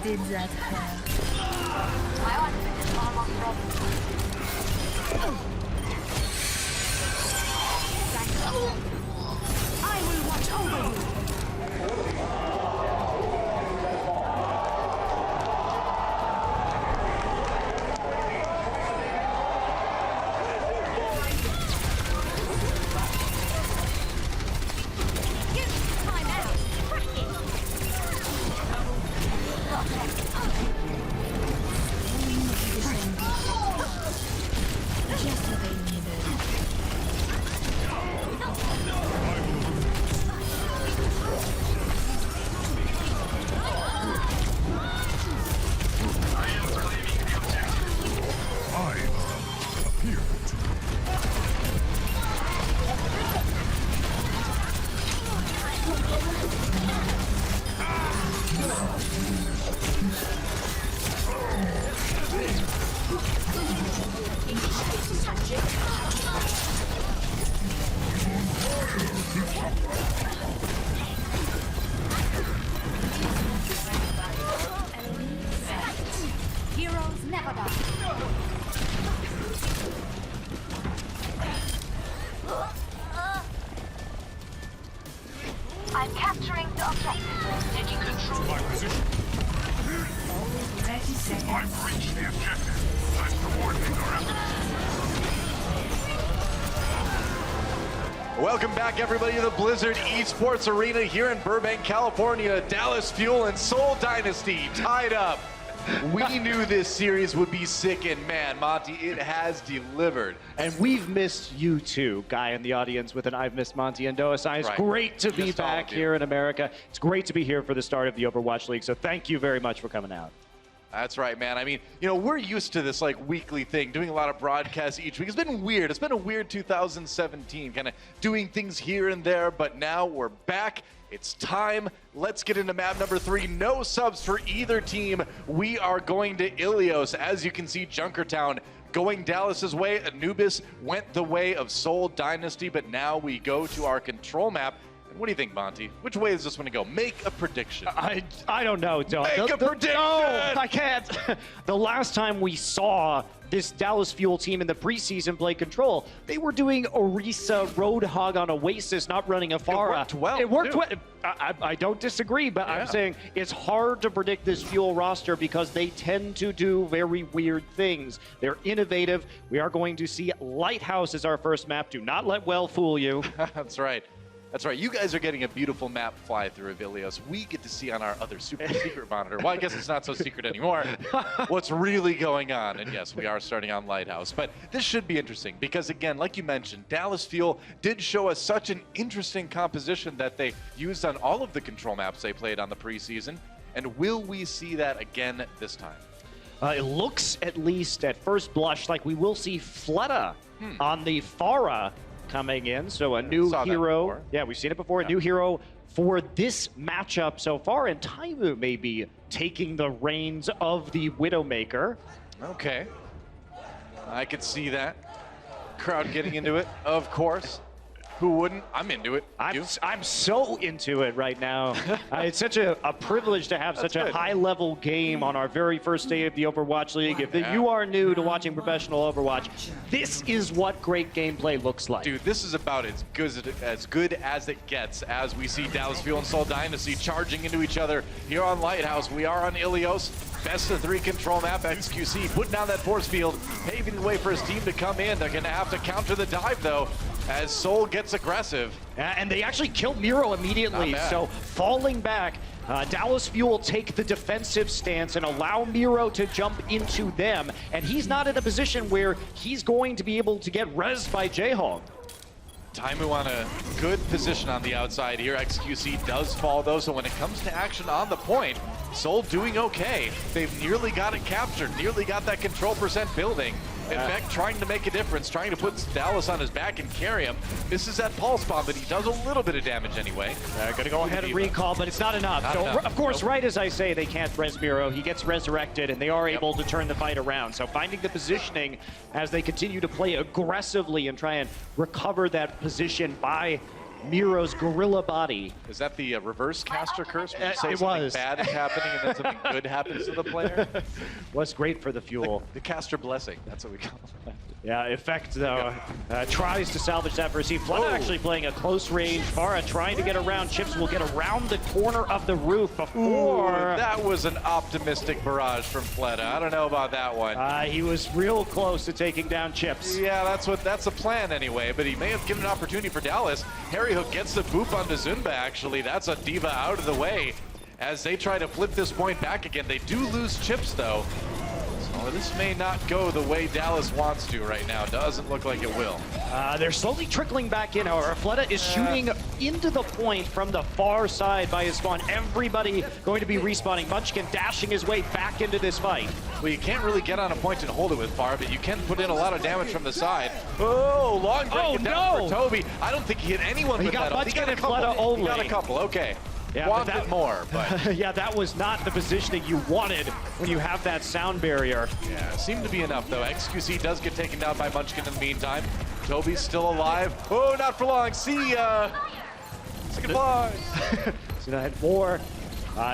Did that hurt? I will watch over you. my position. 30 seconds. I've reached the objective. I'm coordinating our efforts. Welcome back, everybody, to the Blizzard Esports Arena here in Burbank, California. Dallas Fuel and Seoul Dynasty tied up. We knew this series would be sick, and man, Monty, it has delivered. And we've missed you too, guy in the audience with an I've missed Monty and Doa. It's great to be back here in America. It's great to be here for the start of the Overwatch League, so thank you very much for coming out. That's right, man. I mean, you know, we're used to this like weekly thing, doing a lot of broadcasts each week. It's been weird. It's been a weird 2017, kind of doing things here and there, but now we're back. It's time. Let's get into map number 3. No subs for either team. We are going to Ilios. As you can see, Junkertown going Dallas's way. Anubis went the way of Seoul Dynasty, but now we go to our control map. What do you think, Monty? Which way is this one to go? Make a prediction. I don't know, Don. Make a prediction! No, I can't. The last time we saw this Dallas Fuel team in the preseason play control, they were doing Orisa, Roadhog on Oasis, not running a Pharah. It worked well. It worked well. I don't disagree, but I'm saying it's hard to predict this Fuel roster because they tend to do very weird things. They're innovative. We are going to see Lighthouse as our first map. Do not let well fool you. That's right. That's right. You guys are getting a beautiful map fly through of Ilios. We get to see on our other super secret monitor. Well, I guess it's not so secret anymore. What's really going on? And yes, we are starting on Lighthouse. But this should be interesting because, again, like you mentioned, Dallas Fuel did show us such an interesting composition that they used on all of the control maps they played on the preseason. And will we see that again this time? It looks, at least at first blush, like we will see Fleta on the Pharah coming in, so a new hero. Yeah, we've seen it before. A new hero for this matchup so far, and Taimu may be taking the reins of the Widowmaker. Okay, I could see that. Crowd getting into it, of course. Who wouldn't? I'm into it. I'm so into it right now. It's such a privilege to have such a high-level game on our very first day of the Overwatch League. If you are new to watching professional Overwatch, this is what great gameplay looks like. Dude, this is about as good as it gets as we see Dallas Fuel and Seoul Dynasty charging into each other here on Lighthouse. We are on Ilios. Best of 3 control map. XQC putting down that force field, paving the way for his team to come in. They're going to have to counter the dive, though, as Seoul gets aggressive. And they actually killed Miro immediately, so falling back, Dallas Fuel take the defensive stance and allow Miro to jump into them, and he's not in a position where he's going to be able to get rezzed by Jayhawk. Taimu on a good position on the outside here. XQC does fall, though, so when it comes to action on the point, Seoul doing okay. They've nearly got it captured, nearly got that control percent building. In fact, trying to make a difference, trying to put Dallas on his back and carry him. Misses that pulse bomb, but he does a little bit of damage anyway. Gonna go ahead and recall, but it's not enough. Of course, right as I say, they can't res Miro. He gets resurrected, and they are able to turn the fight around. So finding the positioning as they continue to play aggressively and try and recover that position by Miro's gorilla body. Is that the reverse caster curse? When you say it something was. bad is happening and then something good happens to the player? Was great for the Fuel. The caster blessing, that's what we call it. Yeah, Effect, though, tries to salvage that first. See, Flood actually playing a close range. Pharah trying to get around. Chips will get around the corner of the roof before. Ooh, that was an optimistic barrage from Fleta. I don't know about that one. He was real close to taking down Chips. Yeah, that's the plan anyway, but he may have given an opportunity for Dallas. Harry Hook gets the boop onto Zunba, actually. That's a diva out of the way. As they try to flip this point back again, they do lose Chips, though. So this may not go the way Dallas wants to right now. Doesn't look like it will. They're slowly trickling back in, however. Fleta is shooting into the point from the far side by his spawn. Everybody going to be respawning. Munchkin dashing his way back into this fight. Well, you can't really get on a point and hold it with Far, but you can put in a lot of damage from the side. Oh, long break down for Toby. I don't think he hit anyone with that. Munchkin and Fleta only. He got a couple, okay. Yeah, wanted more, but yeah, that was not the positioning you wanted when you have that sound barrier. Yeah, seemed to be enough though. XQC does get taken down by Munchkin in the meantime. Toby's still alive. Oh, not for long. See ya. Say goodbye. So I had more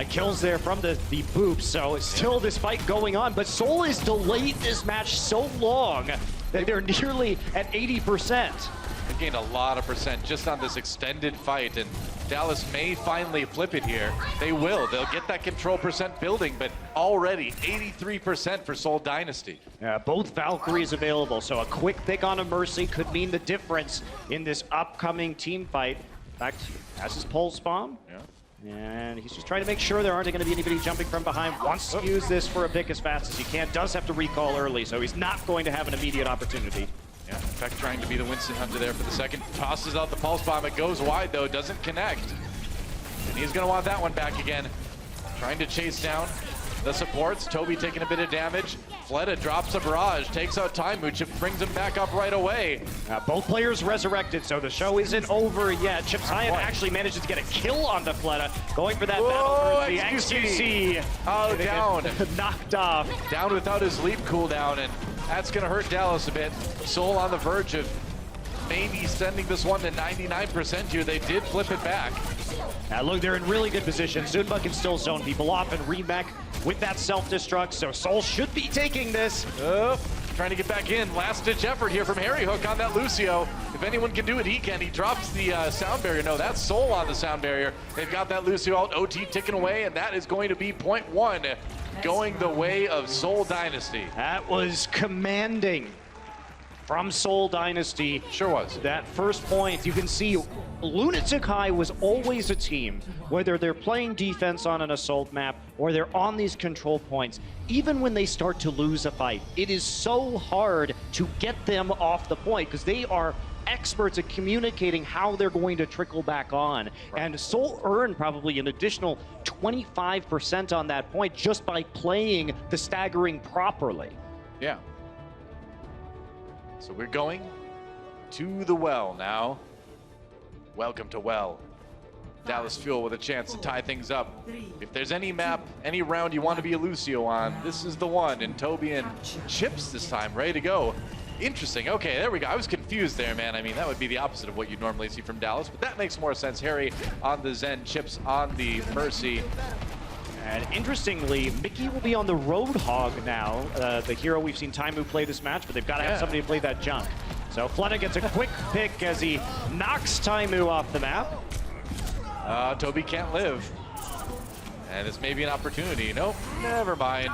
kills there from the boop. So still this fight going on, but Seoul has delayed this match so long that they're nearly at 80%. They gained a lot of percent just on this extended fight, and Dallas may finally flip it here. They will. They'll get that control percent building, but already 83% for Seoul Dynasty. Yeah, both Valkyries available, so a quick pick on a Mercy could mean the difference in this upcoming team fight. In fact, has his pulse bomb. Yeah. And he's just trying to make sure there aren't going to be anybody jumping from behind. Wants to use this for a pick as fast as he can. Does have to recall early, so he's not going to have an immediate opportunity. Yeah, in fact, trying to be the Winston Hunter there for the second. Tosses out the pulse bomb. It goes wide, though. Doesn't connect. And he's going to want that one back again. Trying to chase down the supports. Toby taking a bit of damage. Fleta drops a barrage, takes out Taimu. Chip brings him back up right away. Both players resurrected, so the show isn't over yet. Chip Cyan actually manages to get a kill onto Fleta, going for that battle. The XQC. Oh, down. Knocked off. Down without his leap cooldown, and that's going to hurt Dallas a bit. Seoul on the verge of maybe sending this one to 99% here. They did flip it back. Now look, they're in really good position. Zunba can still zone people off and remech with that self-destruct, so Seoul should be taking this. Trying to get back in. Last-ditch effort here from Harry Hook on that Lucio. If anyone can do it, he can. He drops the sound barrier. No, that's Seoul on the sound barrier. They've got that Lucio out, OT ticking away, and that is going to be point one, going the way of Seoul Dynasty. That was commanding from Seoul Dynasty. Sure was. That first point, you can see Lunatic High was always a team, whether they're playing defense on an assault map or they're on these control points, even when they start to lose a fight, it is so hard to get them off the point because they are experts at communicating how they're going to trickle back on. Right. And Seoul earned probably an additional 25% on that point just by playing the staggering properly. Yeah. So we're going to the well now. Welcome to well. Dallas Fuel with a chance to tie things up. If there's any map, any round you want to be a Lucio on, this is the one. And Toby and Chips this time, ready to go. Interesting. Okay, there we go. I was confused there, man. I mean, that would be the opposite of what you'd normally see from Dallas, but that makes more sense. Harry on the Zen, Chips on the Mercy. And interestingly, Mickey will be on the Roadhog now, the hero we've seen Taimu play this match, but they've got to have somebody to play that junk. So Fleta gets a quick pick as he knocks Taimu off the map. Toby can't live. And this may be an opportunity. Nope, never mind.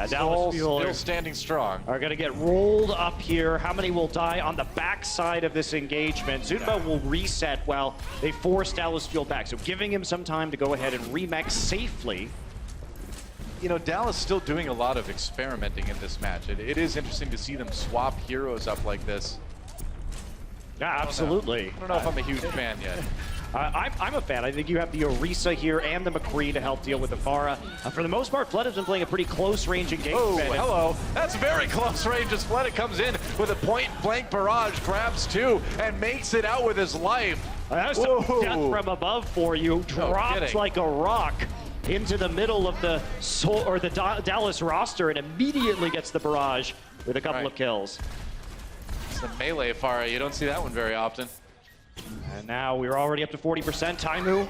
Dallas Fuel still standing strong. Are going to get rolled up here. How many will die on the backside of this engagement? Zunba will reset while they force Dallas Fuel back. So giving him some time to go ahead and remech safely. You know, Dallas still doing a lot of experimenting in this match. It is interesting to see them swap heroes up like this. Yeah, absolutely. I don't know if I'm a huge fan yet. I'm a fan. I think you have the Orisa here and the McCree to help deal with the Pharah. For the most part, Fleta's been playing a pretty close range engagement. Oh, hello. That's very close range as Fleta comes in with a point-blank barrage, grabs two, and makes it out with his life. That's some death from above for you. Drops like a rock into the middle of the Dallas roster and immediately gets the barrage with a couple of kills. It's a melee Pharah. You don't see that one very often. And now we're already up to 40%. Taimu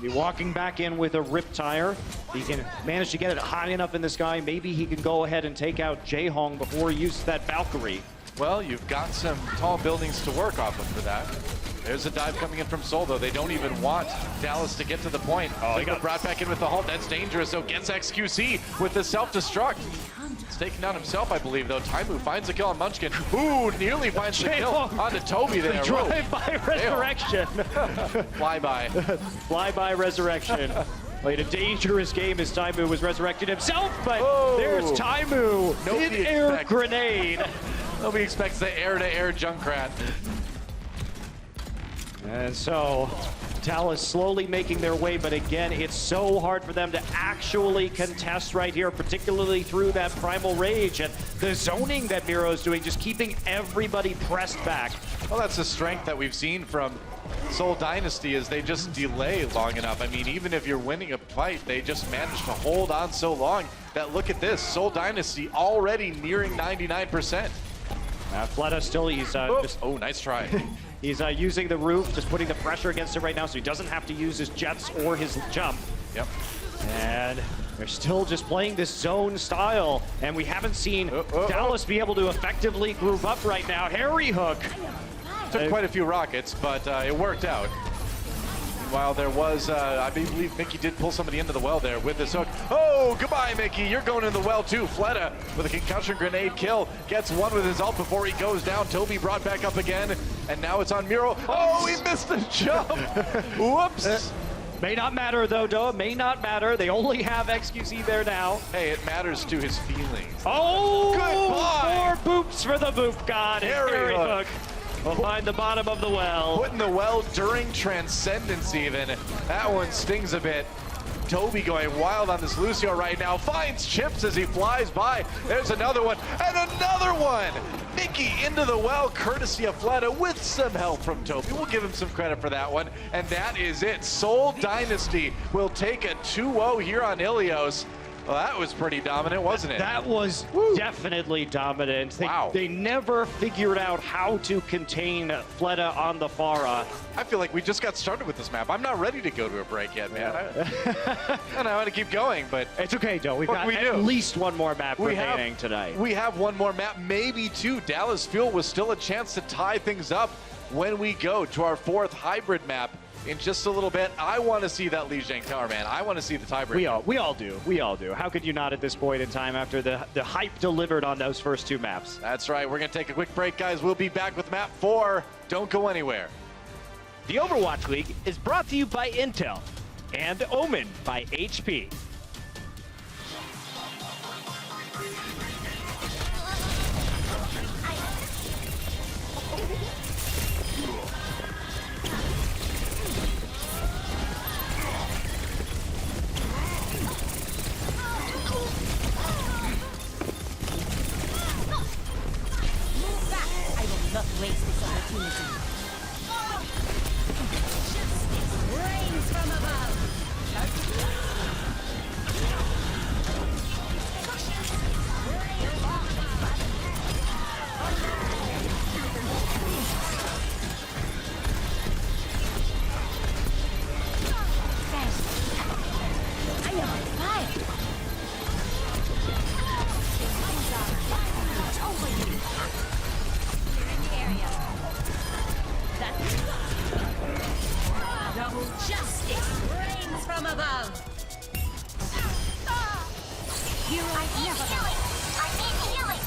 be walking back in with a Riptire. He can manage to get it high enough in the sky. Maybe he can go ahead and take out Jaehong before he uses that Valkyrie. Well, you've got some tall buildings to work off of for that. There's a dive coming in from Seoul, though. They don't even want Dallas to get to the point. Oh, he got brought back in with the halt. That's dangerous. So gets XQC with the self-destruct. He's taking down himself, I believe, though. Taimu finds a kill on Munchkin. Ooh, nearly finds the kill onto Toby there. Drive-by resurrection. Fly-by. Fly-by resurrection. Played a dangerous game as Taimu was resurrected himself, but there's Taimu. In-air grenade. Nobody expects the air-to-air Junkrat. And so Dallas slowly making their way, but again, it's so hard for them to actually contest right here, particularly through that Primal Rage and the zoning that Miro's doing, just keeping everybody pressed back. Well, that's the strength that we've seen from Seoul Dynasty is they just delay long enough. I mean, even if you're winning a fight, they just manage to hold on so long that look at this, Seoul Dynasty already nearing 99%. Fleta still, he's nice try. He's using the roof, just putting the pressure against it right now so he doesn't have to use his jets or his jump. Yep. And they're still just playing this zone style, and we haven't seen Dallas be able to effectively group up right now. Harry Hook. Took quite a few rockets, but it worked out. while there was, I believe Mickey did pull somebody into the well there with this hook. Oh, goodbye, Mickey. You're going into the well too. Fleta with a concussion grenade kill. Gets one with his ult before he goes down. Toby brought back up again. And now it's on Miro. Oh, he missed the jump. Whoops. May not matter though, Doa. May not matter. They only have XQC there now. Hey, it matters to his feelings. Oh, goodbye. 4 boops for the boop god. Harry Hook. Behind the bottom of the well. Put in the well during Transcendence even. That one stings a bit. Toby going wild on this Lucio right now. Finds Chips as he flies by. There's another one and another one. Mickey into the well, courtesy of Fleta with some help from Toby. We'll give him some credit for that one. And that is it. Seoul Dynasty will take a 2-0 here on Ilios. Well, that was pretty dominant, wasn't it? That was definitely dominant. They never figured out how to contain Fleta on the Pharah. I feel like we just got started with this map. I'm not ready to go to a break yet, man. I don't know how to keep going, but it's okay, Joe. We've got at least one more map remaining tonight. We have one more map, maybe two. Dallas Fuel was still a chance to tie things up when we go to our 4th hybrid map. In just a little bit, I want to see that Li Jiang Tower, man. I want to see the tiebreaker. We all do. We all do. How could you not at this point in time after the hype delivered on those first 2 maps? That's right. We're going to take a quick break, guys. We'll be back with map 4. Don't go anywhere. The Overwatch League is brought to you by Intel and Omen by HP. Not waste this opportunity. Justice reigns from above. I am on fire. It's over you. Double justice reigns from above. I need healing. I need healing.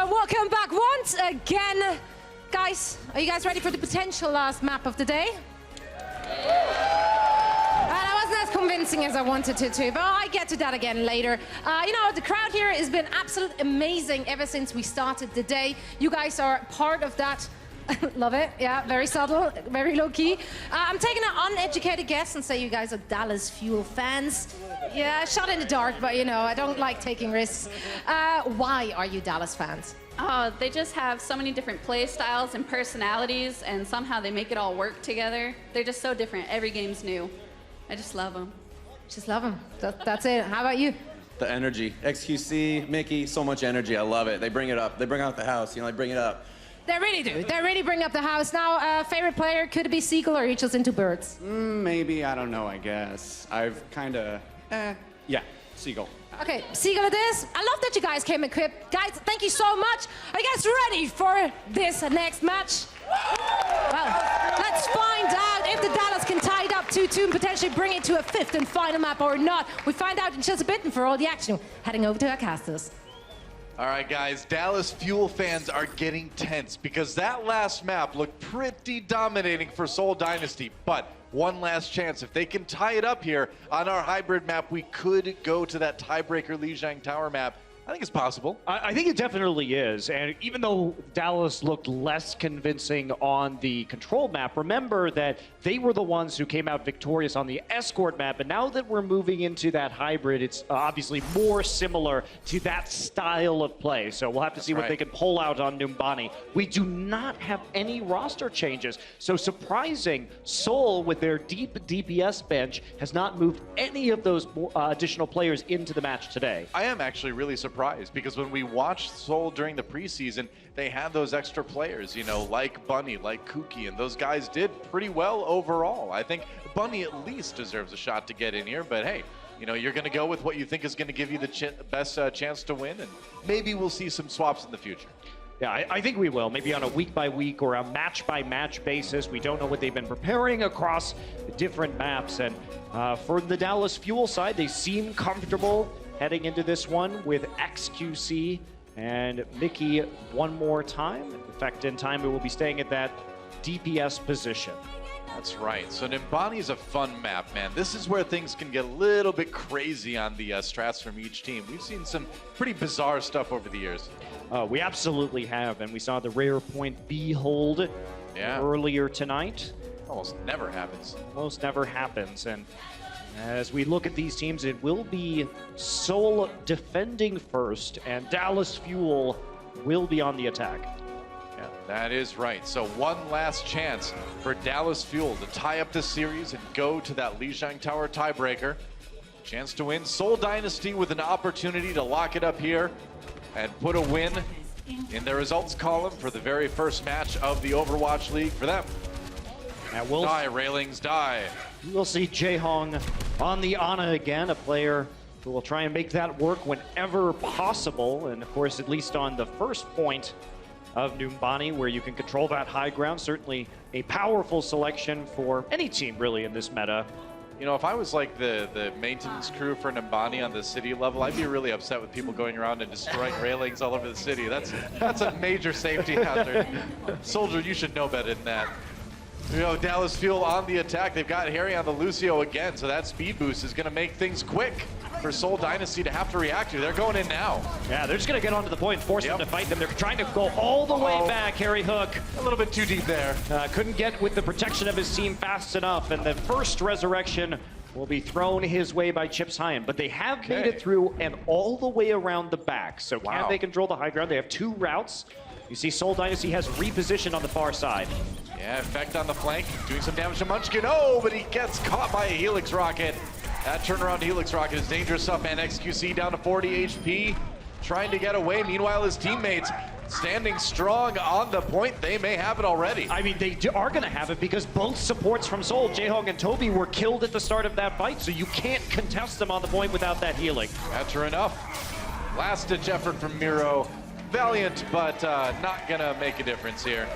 Welcome back once again. Guys, are you guys ready for the potential last map of the day? That wasn't as convincing as I wanted it to, but I get to that again later. You know, the crowd here has been absolutely amazing ever since we started the day. You guys are part of that Love it. Yeah, very subtle, very low key. I'm taking an uneducated guess and say you guys are Dallas Fuel fans. Yeah, shot in the dark, but you know, I don't like taking risks. Why are you Dallas fans? Oh, they just have so many different play styles and personalities, and somehow they make it all work together. They're just so different. Every game's new. I just love them. Just love them. That's it. How about you? The energy. XQC, Mickey, so much energy. I love it. They bring it up. They bring out the house. You know, they bring it up. They really do. They really bring up the house. Now, favorite player, could it be Seagull, or are you just into birds? Maybe, I don't know, I guess. I've kind of, yeah, Seagull. Okay, Seagull it is. I love that you guys came equipped. Guys, thank you so much. Are you guys ready for this next match? Well, let's find out if the Dallas can tie it up 2-2 and potentially bring it to a fifth and final map or not. We find out in just a bit, and for all the action, heading over to our casters. All right, guys, Dallas Fuel fans are getting tense because that last map looked pretty dominating for Seoul Dynasty, but one last chance. If they can tie it up here on our hybrid map, we could go to that tiebreaker Lijiang Tower map. I think it's possible. I think it definitely is. And even though Dallas looked less convincing on the control map, remember that they were the ones who came out victorious on the escort map. And now that we're moving into that hybrid, it's obviously more similar to that style of play. So we'll have to see what they can pull out on Numbani. We do not have any roster changes. So surprising, Seoul, with their deep DPS bench, has not moved any of those additional players into the match today. I am actually really surprised because when we watched Seoul during the preseason, they had those extra players, you know, like Bunny, like Kuki, and those guys did pretty well overall. I think Bunny at least deserves a shot to get in here, but hey, you know, you're going to go with what you think is going to give you the best chance to win, and maybe we'll see some swaps in the future. Yeah, I think we will. Maybe on a week-by-week or a match-by-match basis. We don't know what they've been preparing across different maps. And for the Dallas Fuel side, they seem comfortable heading into this one with XQC and Mickey one more time. In fact, in time, it will be staying at that DPS position. That's right. So Numbani is a fun map, man. This is where things can get a little bit crazy on the strats from each team. We've seen some pretty bizarre stuff over the years. We absolutely have, and we saw the rare point Behold earlier tonight. Almost never happens. Almost never happens, and as we look at these teams, it will be Seoul defending first, and Dallas Fuel will be on the attack. Yeah, that is right. So one last chance for Dallas Fuel to tie up this series and go to that Lijiang Tower tiebreaker. Chance to win. Seoul Dynasty with an opportunity to lock it up here and put a win in their results column for the very first match of the Overwatch League for them. And we'll die, Railings, die. We'll see Jae-Hong on the Ana again, a player who will try and make that work whenever possible. And of course, at least on the first point of Numbani, where you can control that high ground, certainly a powerful selection for any team really in this meta. You know, if I was like the maintenance crew for Numbani on the city level, I'd be really upset with people going around and destroying railings all over the city. That's a major safety hazard. Soldier, you should know better than that. You know, Dallas Fuel on the attack. They've got Harry on the Lucio again, so that speed boost is going to make things quick for Seoul Dynasty to have to react to. They're going in now. Yeah, they're just going to get onto the point and force them to fight them. They're trying to go all the way back, Harry Hook. A little bit too deep there. Couldn't get with the protection of his team fast enough, and the first resurrection will be thrown his way by Chips Hyan. But they have made it through and all the way around the back. So can they control the high ground? They have two routes. You see Seoul Dynasty has repositioned on the far side. Yeah, effect on the flank, doing some damage to Munchkin. Oh, but he gets caught by a Helix Rocket. That turnaround Helix Rocket is dangerous up, man. XQC down to 40 HP, trying to get away. Meanwhile, his teammates standing strong on the point. They may have it already. I mean, they are going to have it because both supports from Seoul, Jae-Hong and Toby, were killed at the start of that fight, so you can't contest them on the point without that healing. Yeah, true enough. Last-ditch effort from Miro. Valiant, but not going to make a difference here.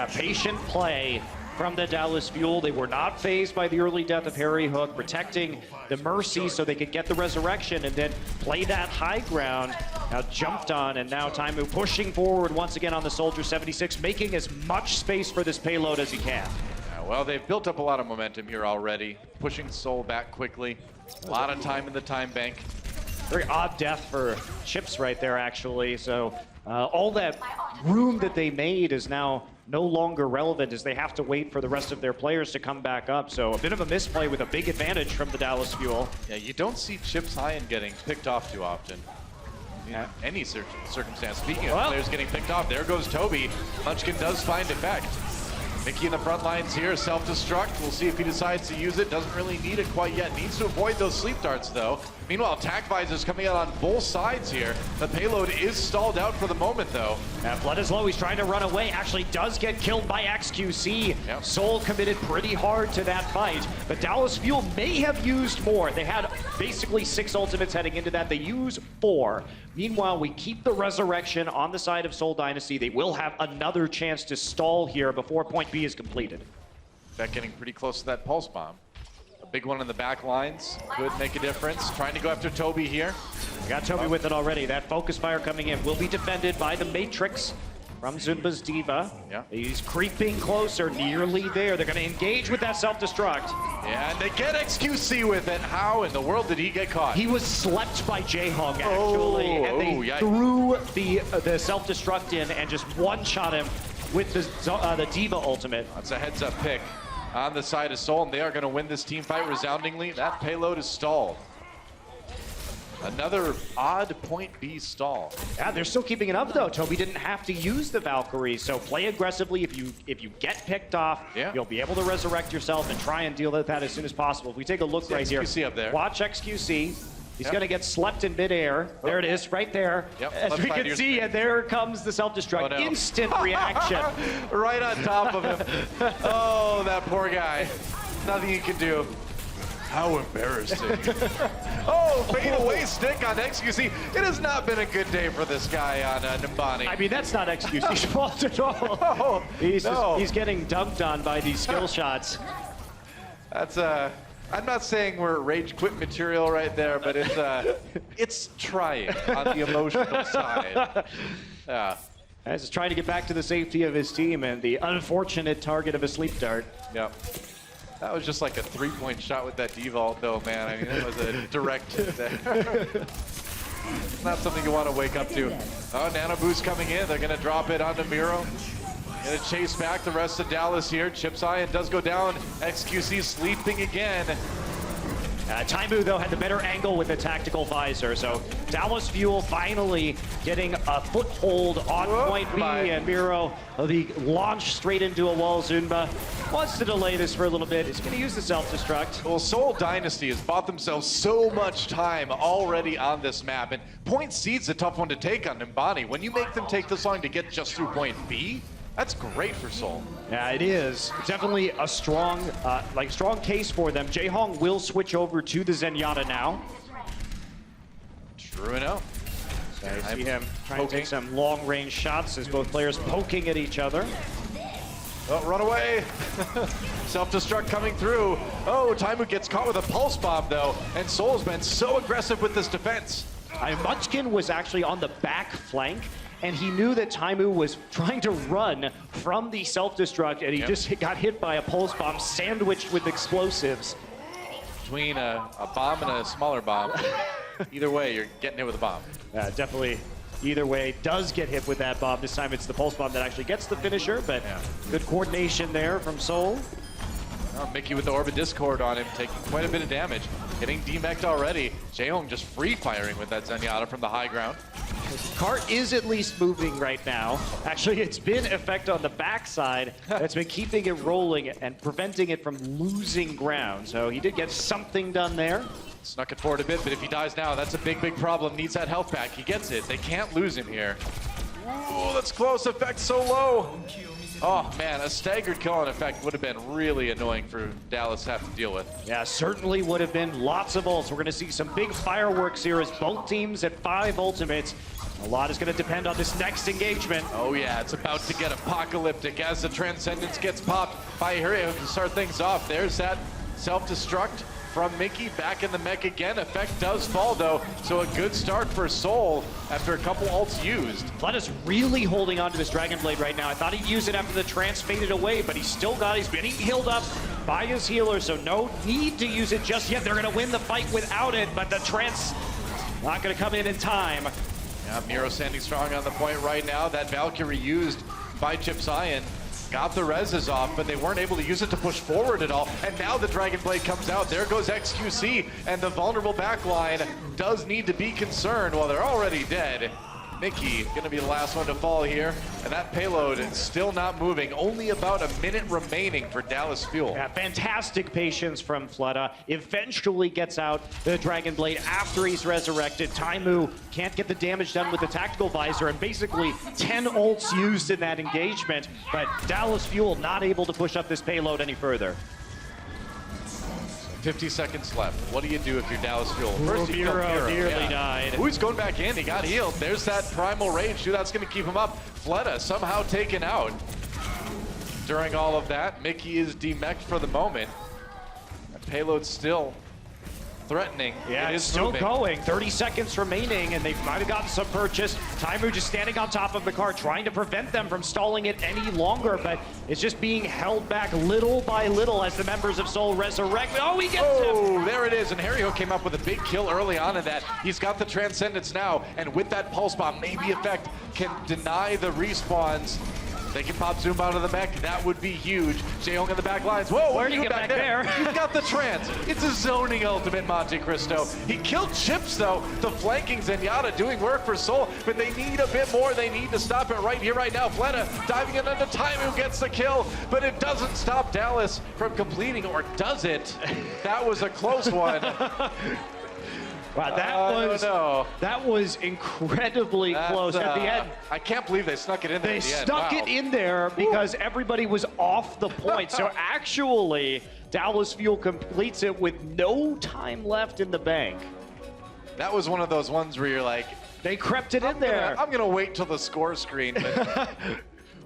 Patient play from the Dallas Fuel. They were not fazed by the early death of Harry Hook, protecting the Mercy so they could get the resurrection and then play that high ground. Now jumped on, and now Taimu pushing forward once again on the Soldier 76, making as much space for this payload as he can. Well, they've built up a lot of momentum here already, pushing Seoul back quickly. A lot of time in the time bank. Very odd death for Chips right there, actually. So all that room that they made is now no longer relevant as they have to wait for the rest of their players to come back up. So a bit of a misplay with a big advantage from the Dallas Fuel. Yeah, you don't see Chips High getting picked off too often. In any circumstance. Speaking of players getting picked off, there goes Toby. Munchkin does find effect. Mickey in the front lines here, self-destruct. We'll see if he decides to use it. Doesn't really need it quite yet. Needs to avoid those sleep darts, though. Meanwhile, attack visors coming out on both sides here. The payload is stalled out for the moment, though. Blood is low. He's trying to run away. Actually does get killed by XQC. Yep. Seoul committed pretty hard to that fight. But Dallas Fuel may have used more. They had basically 6 ultimates heading into that. They use 4. Meanwhile, we keep the resurrection on the side of Seoul Dynasty. They will have another chance to stall here before point B is completed. That getting pretty close to that pulse bomb. A big one in the back lines could make a difference. Trying to go after Toby here. Got Toby with it already. That focus fire coming in will be defended by the Matrix from Zunba's Diva. Yeah. He's creeping closer, nearly there. They're going to engage with that self-destruct. Yeah, and they get XQC with it. How in the world did he get caught? He was slept by Jaehong, actually, and they threw the self-destruct in and just one-shot him with the Diva ultimate. That's a heads-up pick on the side of Seoul, and they are going to win this team fight resoundingly. That payload is stalled. Another odd point B stall. Yeah, they're still keeping it up though. Toby didn't have to use the Valkyrie, so play aggressively. If you get picked off, you'll be able to resurrect yourself and try and deal with that as soon as possible. If we take a look right here, XQC up there. Watch XQC. He's going to get slept in midair. There it is, right there. Yep. As we can see, and there comes the self-destruct. Oh, no. Instant reaction. Right on top of him. Oh, that poor guy. Nothing you can do. How embarrassing. Oh, fade away stick on XQC. It has not been a good day for this guy on Nimbani. I mean, that's not XQC's fault at all. Oh, He's getting dunked on by these skill shots. That's I'm not saying we're rage quit material right there, but it's trying on the emotional side. Yeah. As he's trying to get back to the safety of his team and the unfortunate target of a sleep dart. Yep. That was just like a 3-point shot with that D-vault, though, man. I mean, it was a direct hit there. Not something you want to wake up to. Oh, Nano Boost coming in. They're going to drop it onto Miro. Going to chase back the rest of Dallas here. Chips Iron does go down. XQC sleeping again. Taimu, though, had the better angle with the tactical visor. So Dallas Fuel finally getting a foothold on point B. And Miro, the launch straight into a wall. Zunba wants to delay this for a little bit. He's going to use the self-destruct. Well, Seoul Dynasty has bought themselves so much time already on this map. And point C's a tough one to take on Nimbani. When you make them take this long to get just through point B, that's great for Seoul. Yeah, it is. Definitely a strong, strong case for them. Jaehong will switch over to the Zenyatta now. True enough. So I see him trying to take some long-range shots as both players poking at each other. Oh, run away. Self-destruct coming through. Oh, Taimu gets caught with a pulse bomb, though. And Seoul's been so aggressive with this defense. Munchkin was actually on the back flank, and he knew that Taimu was trying to run from the self-destruct, and he just got hit by a pulse bomb sandwiched with explosives. Between a bomb and a smaller bomb, either way, you're getting hit with a bomb. Definitely. Either way, does get hit with that bomb. This time it's the pulse bomb that actually gets the finisher, but good coordination there from Seoul. Oh, Mickey with the Orbit Discord on him, taking quite a bit of damage. Getting demeched already. Jaehong just free firing with that Zenyatta from the high ground. Cart is at least moving right now. Actually, it's been effect on the backside that's been keeping it rolling and preventing it from losing ground. So he did get something done there. Snuck it forward a bit, but if he dies now, that's a big, big problem. Needs that health back. He gets it. They can't lose him here. Ooh, that's close. Effect so low. Oh, man, a staggered kill on effect would have been really annoying for Dallas to have to deal with. Yeah, certainly would have been lots of ults. We're going to see some big fireworks here as both teams at 5 ultimates. A lot is going to depend on this next engagement. Oh, yeah, it's about to get apocalyptic as the Transcendence gets popped by Hero to start things off. There's that self-destruct from Mickey, back in the mech again. Effect does fall, though, so a good start for Seoul after a couple ults used. Flood is really holding on to this Dragon Blade right now. I thought he'd use it after the trance faded away, but he's been healed up by his healer, so no need to use it just yet. They're going to win the fight without it, but the trance not going to come in time. Yeah, Miro standing strong on the point right now. That Valkyrie used by Chips Iron. got the reses off, but they weren't able to use it to push forward at all. And now the Dragon Blade comes out. There goes XQC, and the vulnerable backline does need to be concerned. Well, they're already dead. Mickey gonna be the last one to fall here, and that payload is still not moving. Only about a minute remaining for Dallas Fuel. Yeah, fantastic patience from Fleta. Eventually gets out the Dragon Blade after he's resurrected. Taimu can't get the damage done with the tactical visor, and basically 10 ults used in that engagement, but Dallas Fuel not able to push up this payload any further. 50 seconds left. What do you do if you're Dallas Fuel? First, you Miro kill Miro. nearly died. Ooh, he's going back in. He got healed. There's that primal rage. Dude, that's going to keep him up. Fleta somehow taken out. During all of that, Mickey is demeched for the moment. That payload's still threatening. Yeah, it it's is still moving. going. 30 seconds remaining, and they might have gotten some purchase. Taimu just standing on top of the car, trying to prevent them from stalling it any longer, but it's just being held back little by little as the members of Seoul resurrect. Oh, he gets him! Oh, there it is, and Harry Ho came up with a big kill early on in that. He's got the Transcendence now, and with that Pulse Bomb, maybe Effect can deny the respawns. They can pop Zoom out of the mech. That would be huge. Jaehyung in the back lines. Whoa, where'd he get back there? He's got the trance. It's a zoning ultimate, Monte Cristo. He killed Chips, though. The flanking Zenyatta doing work for Seoul, but they need a bit more. They need to stop it right here, right now. Fleta diving in under Taimu gets the kill, but it doesn't stop Dallas from completing, or does it? That was a close one. Wow, that was incredibly close at the end. I can't believe they snuck it in there. They stuck it in there because everybody was off the point. So actually, Dallas Fuel completes it with no time left in the bank. That was one of those ones where you're like, they crept it in there. I'm gonna wait till the score screen. But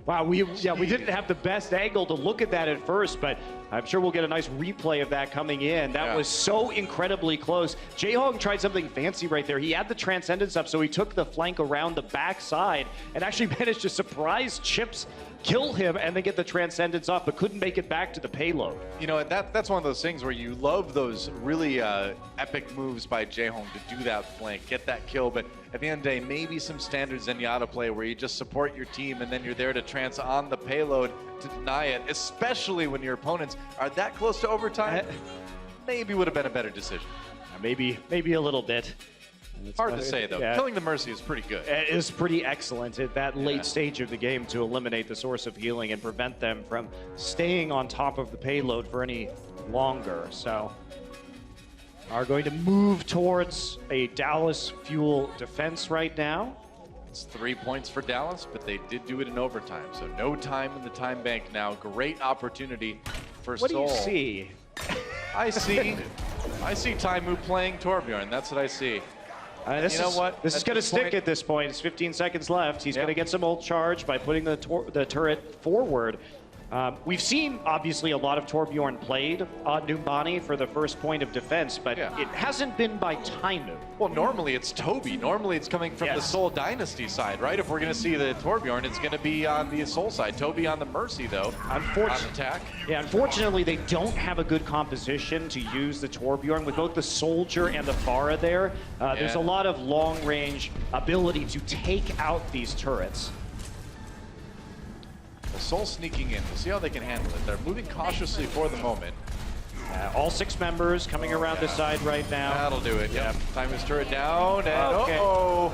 wow, we didn't have the best angle to look at that at first, but I'm sure we'll get a nice replay of that coming in. That was so incredibly close. Jaehyung tried something fancy right there. He had the Transcendence up, so he took the flank around the backside and actually managed to surprise Chips, kill him, and then get the Transcendence off, but couldn't make it back to the payload. You know, that's one of those things where you love those really epic moves by Jaehyung to do that flank, get that kill, but at the end of the day, maybe some standard Zenyatta play where you just support your team and then you're there to trance on the payload to deny it, especially when your opponents are that close to overtime. Maybe would have been a better decision. Maybe a little bit. It's hard to say, though. Yeah. Killing the Mercy is pretty good. It is pretty excellent at that late stage of the game to eliminate the source of healing and prevent them from staying on top of the payload for any longer. So, are going to move towards a Dallas Fuel defense right now. It's 3 points for Dallas, but they did do it in overtime. So no time in the time bank now. Great opportunity for Seoul. What do you see? I see Taimu playing Torbjorn. That's what I see. You know what? This is going to stick at this point. It's 15 seconds left. He's going to get some ult charge by putting the turret forward. We've seen, obviously, a lot of Torbjorn played on Numbani for the first point of defense, but it hasn't been by Taimu. Well, normally it's Toby. Normally it's coming from the Seoul Dynasty side, right? If we're going to see the Torbjorn, it's going to be on the Seoul side. Toby on the Mercy, though, on attack. Yeah, unfortunately, they don't have a good composition to use the Torbjorn. With both the Soldier and the Pharah there, there's a lot of long-range ability to take out these turrets. Well, Seoul sneaking in. We'll see how they can handle it. They're moving cautiously for the moment. All 6 members coming around the side right now. That'll do it. Yep. Taimu's turret down, and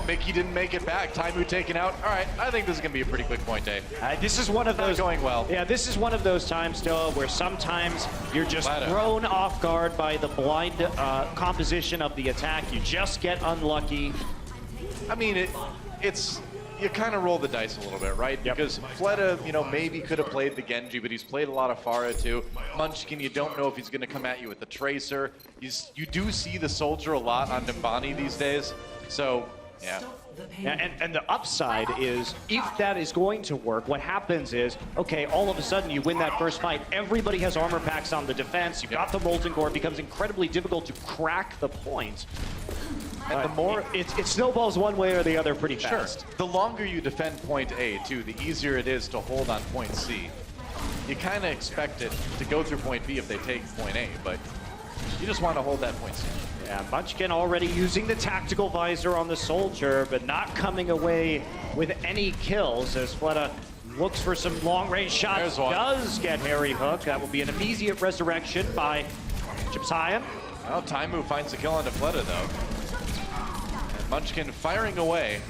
Mickey didn't make it back. Taimu taken out. All right, I think this is going to be a pretty quick point, Dave. This is one of those going well. Yeah, this is one of those times, Noah, where sometimes you're just thrown off guard by the blind composition of the attack. You just get unlucky. I mean, it's. You kind of roll the dice a little bit, right? Because Fleta, maybe could have played the Genji, but he's played a lot of Pharah too. Munchkin, you don't know if he's going to come at you with the Tracer. You do see the Soldier a lot on Numbani these days. So, yeah. And the upside is, if that is going to work, what happens is, okay, all of a sudden you win that first fight, everybody has armor packs on the defense, you've got the Molten Core, it becomes incredibly difficult to crack the point. And the more it snowballs one way or the other pretty fast. Sure. The longer you defend point A, too, the easier it is to hold on point C. You kind of expect it to go through point B if they take point A, but you just want to hold that point C. Yeah, Munchkin already using the tactical visor on the Soldier, but not coming away with any kills as Fleta looks for some long-range shots. There's one. Does get Harry Hook. That will be an immediate resurrection by Chipsayan. Well, Taimu finds the kill on Defleta, though. And Munchkin firing away.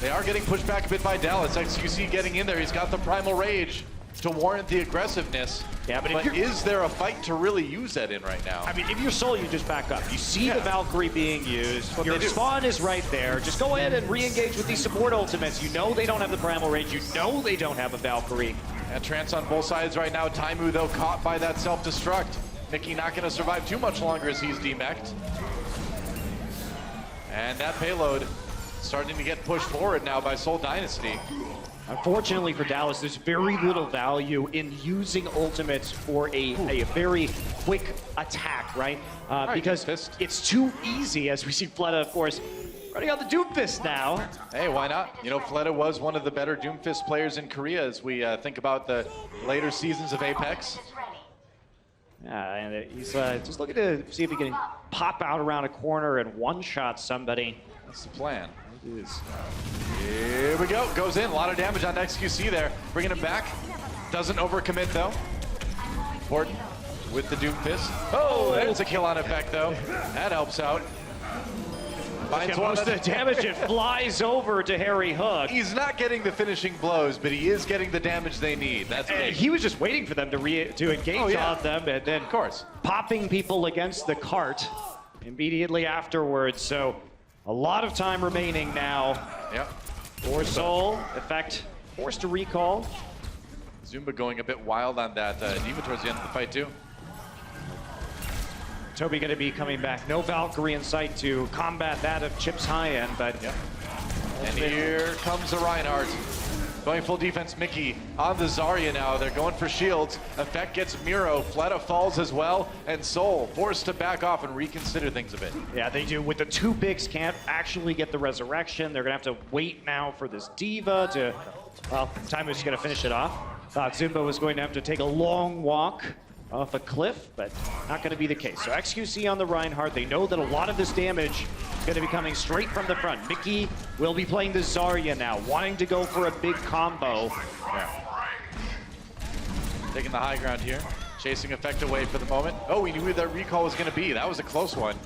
They are getting pushed back a bit by Dallas. XQC getting in there. He's got the Primal Rage to warrant the aggressiveness. Yeah, but is there a fight to really use that in right now? I mean, if you're Seoul, you just back up. You see the Valkyrie being used. Your spawn is right there. Just go ahead and re-engage with these support ultimates. You know they don't have the Primal Rage. You know they don't have a Valkyrie. And Trance on both sides right now. Taimu, though, caught by that self-destruct. Mickey not going to survive too much longer as he's demeched. And that payload starting to get pushed forward now by Seoul Dynasty. Unfortunately for Dallas, there's very little value in using ultimates for a very quick attack, right? Because it's too easy, as we see Fleta, of course, running on the Doomfist now. Hey, why not? You know, Fleta was one of the better Doomfist players in Korea as we think about the later seasons of Apex. Yeah, and he's just looking to see if he can pop out around a corner and one-shot somebody. That's the plan. It is. Here we go. Goes in. A lot of damage on XQC there. Bringing him back. Doesn't overcommit, though. Important with the Doomfist. Oh, there's a kill on effect, though. That helps out. Finds most of the damage. It flies over to Harry Hook. He's not getting the finishing blows, but he is getting the damage they need. That's big. He was just waiting for them to engage on them, and then, of course, popping people against the cart immediately afterwards. So a lot of time remaining now. Yep. For Seoul. Effect forced to recall. Zumba going a bit wild on that demon towards the end of the fight, too. Toby going to be coming back. No Valkyrie in sight to combat that of Chips High-End, but... Yep. And here comes the Reinhardt. Going full defense, Mickey on the Zarya now. They're going for shields. Effect gets Miro. Fleta falls as well. And Seoul forced to back off and reconsider things a bit. Yeah, they do. With the two bigs can't actually get the resurrection. They're going to have to wait now for this Diva to... Well, Taimu's going to finish it off. Thought Zumba was going to have to take a long walk off a cliff, but not going to be the case. So XQC on the Reinhardt. They know that a lot of this damage is going to be coming straight from the front. Mickey will be playing the Zarya now, wanting to go for a big combo. Yeah. Taking the high ground here. Chasing effect away for the moment. Oh, we knew who that recall was going to be. That was a close one.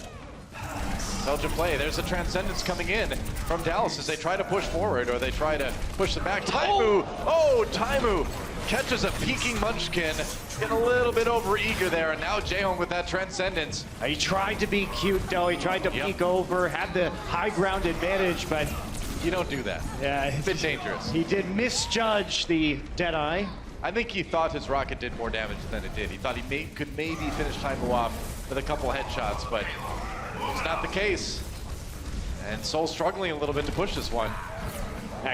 Belgian play. There's a Transcendence coming in from Dallas as they try to push forward, or they try to push them back. Taimu! Oh, Taimu catches a peeking Munchkin. Getting a little bit over-eager there, and now Jaehong with that Transcendence. He tried to be cute, though. He tried to peek over, had the high ground advantage, but... You don't do that. Yeah. It's a bit dangerous. He did misjudge the Deadeye. I think he thought his rocket did more damage than it did. He thought he could maybe finish Taimu off with a couple headshots, but it's not the case. And Seoul struggling a little bit to push this one.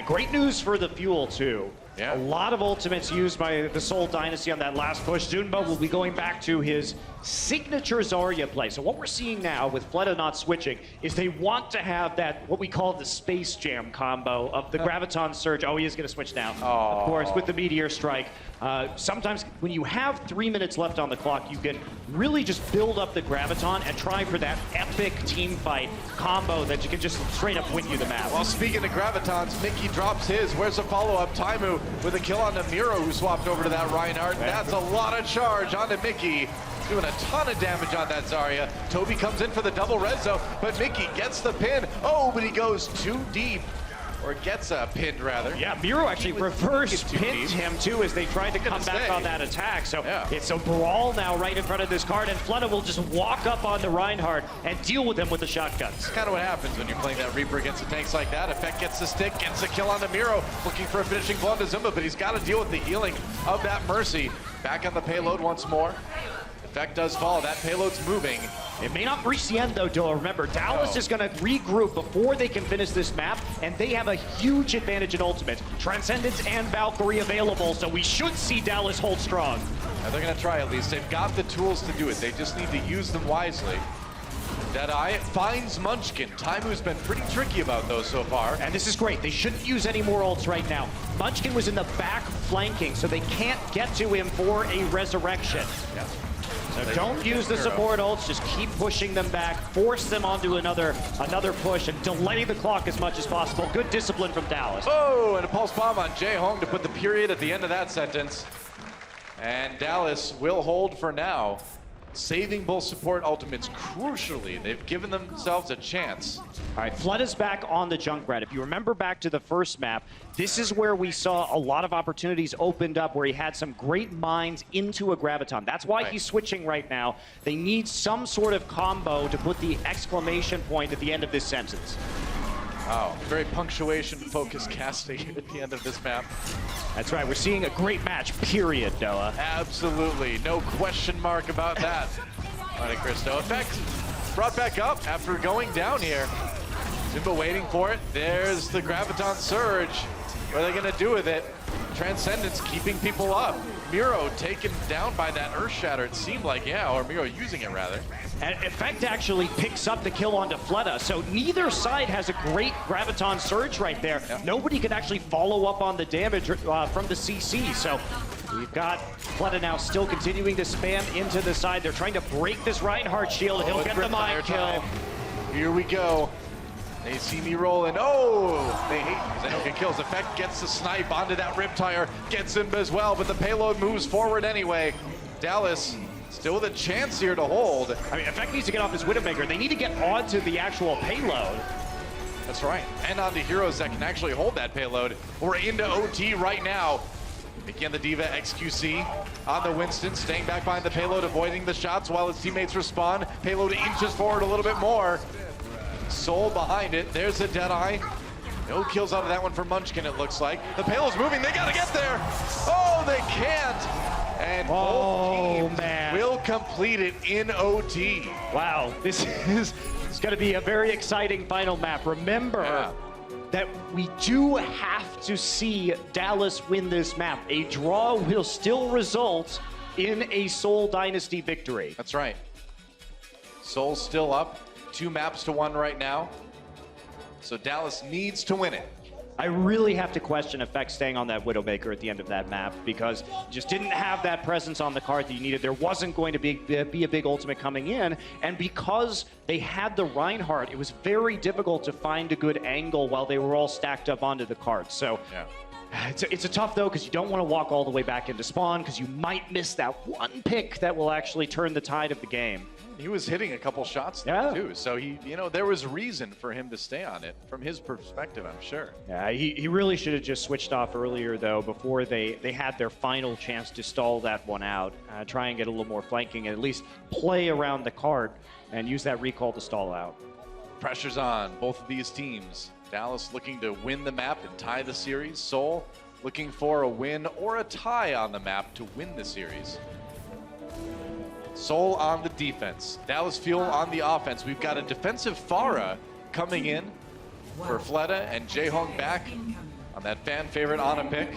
Great news for the Fuel, too. Yeah. A lot of ultimates used by the Seoul Dynasty on that last push. Zunba will be going back to his signature Zarya play. So what we're seeing now with Fleta not switching is they want to have that, what we call the Space Jam combo of the Graviton Surge. Oh, he is going to switch now. Of course, with the Meteor Strike. Sometimes when you have 3 minutes left on the clock, you can really just build up the Graviton and try for that epic team fight combo that you can just straight up win you the map. Well, speaking of Gravitons, Mickey drops his. Where's the follow-up? Taimu with a kill on Miro, who swapped over to that Reinhardt. That's a lot of charge onto Mickey. Doing a ton of damage on that Zarya. Toby comes in for the double rezo, but Mickey gets the pin. Oh, but he goes too deep. Or gets pinned, rather. Yeah, Miro actually reverse pinned him, too, as they tried to come back on that attack. So it's a brawl now right in front of this card, and Fleta will just walk up on the Reinhardt and deal with him with the shotguns. That's kind of what happens when you're playing that Reaper against the tanks like that. Effect gets the stick, gets a kill on the Miro, looking for a finishing blow to Zumba, but he's got to deal with the healing of that Mercy. Back on the payload once more. Effect does fall. That payload's moving. It may not reach the end, though, Doa. Remember, Dallas is going to regroup before they can finish this map, and they have a huge advantage in ultimate. Transcendence and Valkyrie available, so we should see Dallas hold strong. Now they're going to try at least. They've got the tools to do it. They just need to use them wisely. Deadeye finds Munchkin. Taimu's been pretty tricky about those so far. And this is great. They shouldn't use any more ults right now. Munchkin was in the back flanking, so they can't get to him for a resurrection. Yeah. So don't use the support ults, just keep pushing them back, force them onto another push, and delay the clock as much as possible. Good discipline from Dallas. Oh, and a pulse bomb on Jae-Hong to put the period at the end of that sentence. And Dallas will hold for now. Saving both support ultimates crucially. They've given themselves a chance. All right, Flood is back on the Junkrat. If you remember back to the first map, this is where we saw a lot of opportunities opened up where he had some great mines into a Graviton. That's why he's switching right now. They need some sort of combo to put the exclamation point at the end of this sentence. Wow, very punctuation-focused casting at the end of this map. That's right, we're seeing a great match, period, Noah. Absolutely, no question mark about that. Monte Cristo effect brought back up after going down here. Zimba waiting for it. There's the Graviton Surge. What are they gonna do with it? Transcendence keeping people up. Miro taken down by that Earth Shatter, it seemed like, yeah, or Miro using it rather. And Effect actually picks up the kill onto Fleta, so neither side has a great Graviton Surge right there. Yep. Nobody can actually follow up on the damage from the CC, so we've got Fleta now still continuing to spam into the side. They're trying to break this Reinhardt shield. He'll get the mine kill. Here we go. They see me rolling. Oh, they hate Zenoka kills. Effect gets the snipe onto that Riptire, gets him as well, but the payload moves forward anyway. Dallas still with a chance here to hold. I mean, Effect needs to get off his Widowmaker. They need to get onto the actual payload. That's right, and onto heroes that can actually hold that payload. We're into OT right now. Again, the Diva XQC on the Winston, staying back behind the payload, avoiding the shots while his teammates respond. Payload inches forward a little bit more. Soul behind it. There's a Deadeye. No kills out of that one for Munchkin, it looks like. The payload's moving. They got to get there. Oh, they can't. And both teams will complete it in OT. Wow, this is going to be a very exciting final map. Remember that we do have to see Dallas win this map. A draw will still result in a Seoul Dynasty victory. That's right. Seoul's still up. 2 maps to 1 right now. So Dallas needs to win it. I really have to question Effect staying on that Widowmaker at the end of that map because you just didn't have that presence on the card that you needed. There wasn't going to be a big ultimate coming in, and because they had the Reinhardt, it was very difficult to find a good angle while they were all stacked up onto the card. So it's a tough though because you don't want to walk all the way back into spawn because you might miss that one pick that will actually turn the tide of the game. He was hitting a couple shots there too, so he, there was reason for him to stay on it from his perspective, I'm sure. Yeah, he really should have just switched off earlier though, before they had their final chance to stall that one out, try and get a little more flanking and at least play around the card and use that recall to stall out. Pressure's on both of these teams. Dallas looking to win the map and tie the series. Seoul looking for a win or a tie on the map to win the series. Seoul on the defense, Dallas Fuel on the offense. We've got a defensive Pharah coming in for Fleta and Jae-Hong back on that fan favorite Ana pick.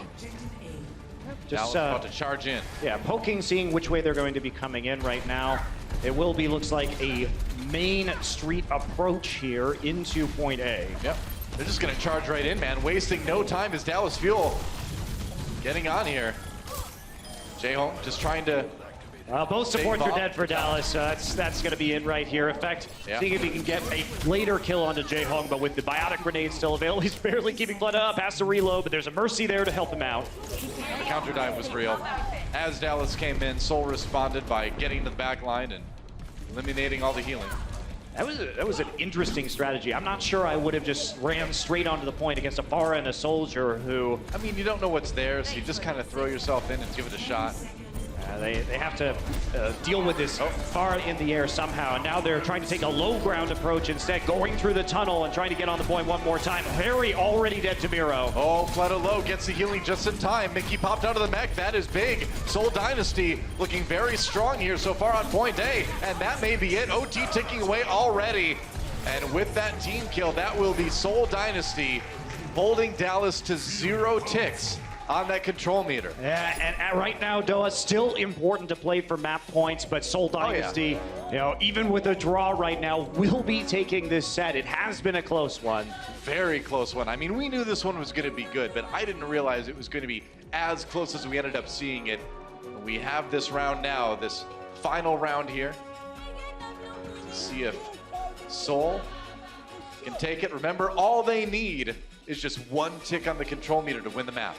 Dallas about to charge in. Yeah, poking, seeing which way they're going to be coming in right now. It will be, looks like, a main street approach here into point A. Yep, they're just gonna charge right in, man. Wasting no time as Dallas Fuel getting on here. Jae-Hong just trying to both supports are dead for Dallas, so that's going to be it right here. Effect, seeing if he can get a later kill onto Jae-Hong, but with the biotic grenade still available, he's barely keeping blood up, has to reload, but there's a Mercy there to help him out. The counter dive was real. As Dallas came in, Seoul responded by getting to the back line and eliminating all the healing. That was an interesting strategy. I'm not sure I would have just ran straight onto the point against a Pharah and a Soldier who... I mean, you don't know what's there, so you just kind of throw yourself in and give it a shot. They have to deal with this far in the air somehow, and now they're trying to take a low ground approach instead, going through the tunnel and trying to get on the point one more time. Harry already dead to Miro. Oh, Fleta low gets the healing just in time. Mickey popped out of the mech. That is big. Seoul Dynasty looking very strong here so far on point A, and that may be it. OT ticking away already. And with that team kill, that will be Seoul Dynasty holding Dallas to 0 ticks on that control meter. Yeah, and right now, Doa, still important to play for map points, but Seoul Dynasty, even with a draw right now, will be taking this set. It has been a close one. Very close one. I mean, we knew this one was going to be good, but I didn't realize it was going to be as close as we ended up seeing it. We have this round now, this final round here. To see if Seoul can take it. Remember, all they need is just one tick on the control meter to win the map.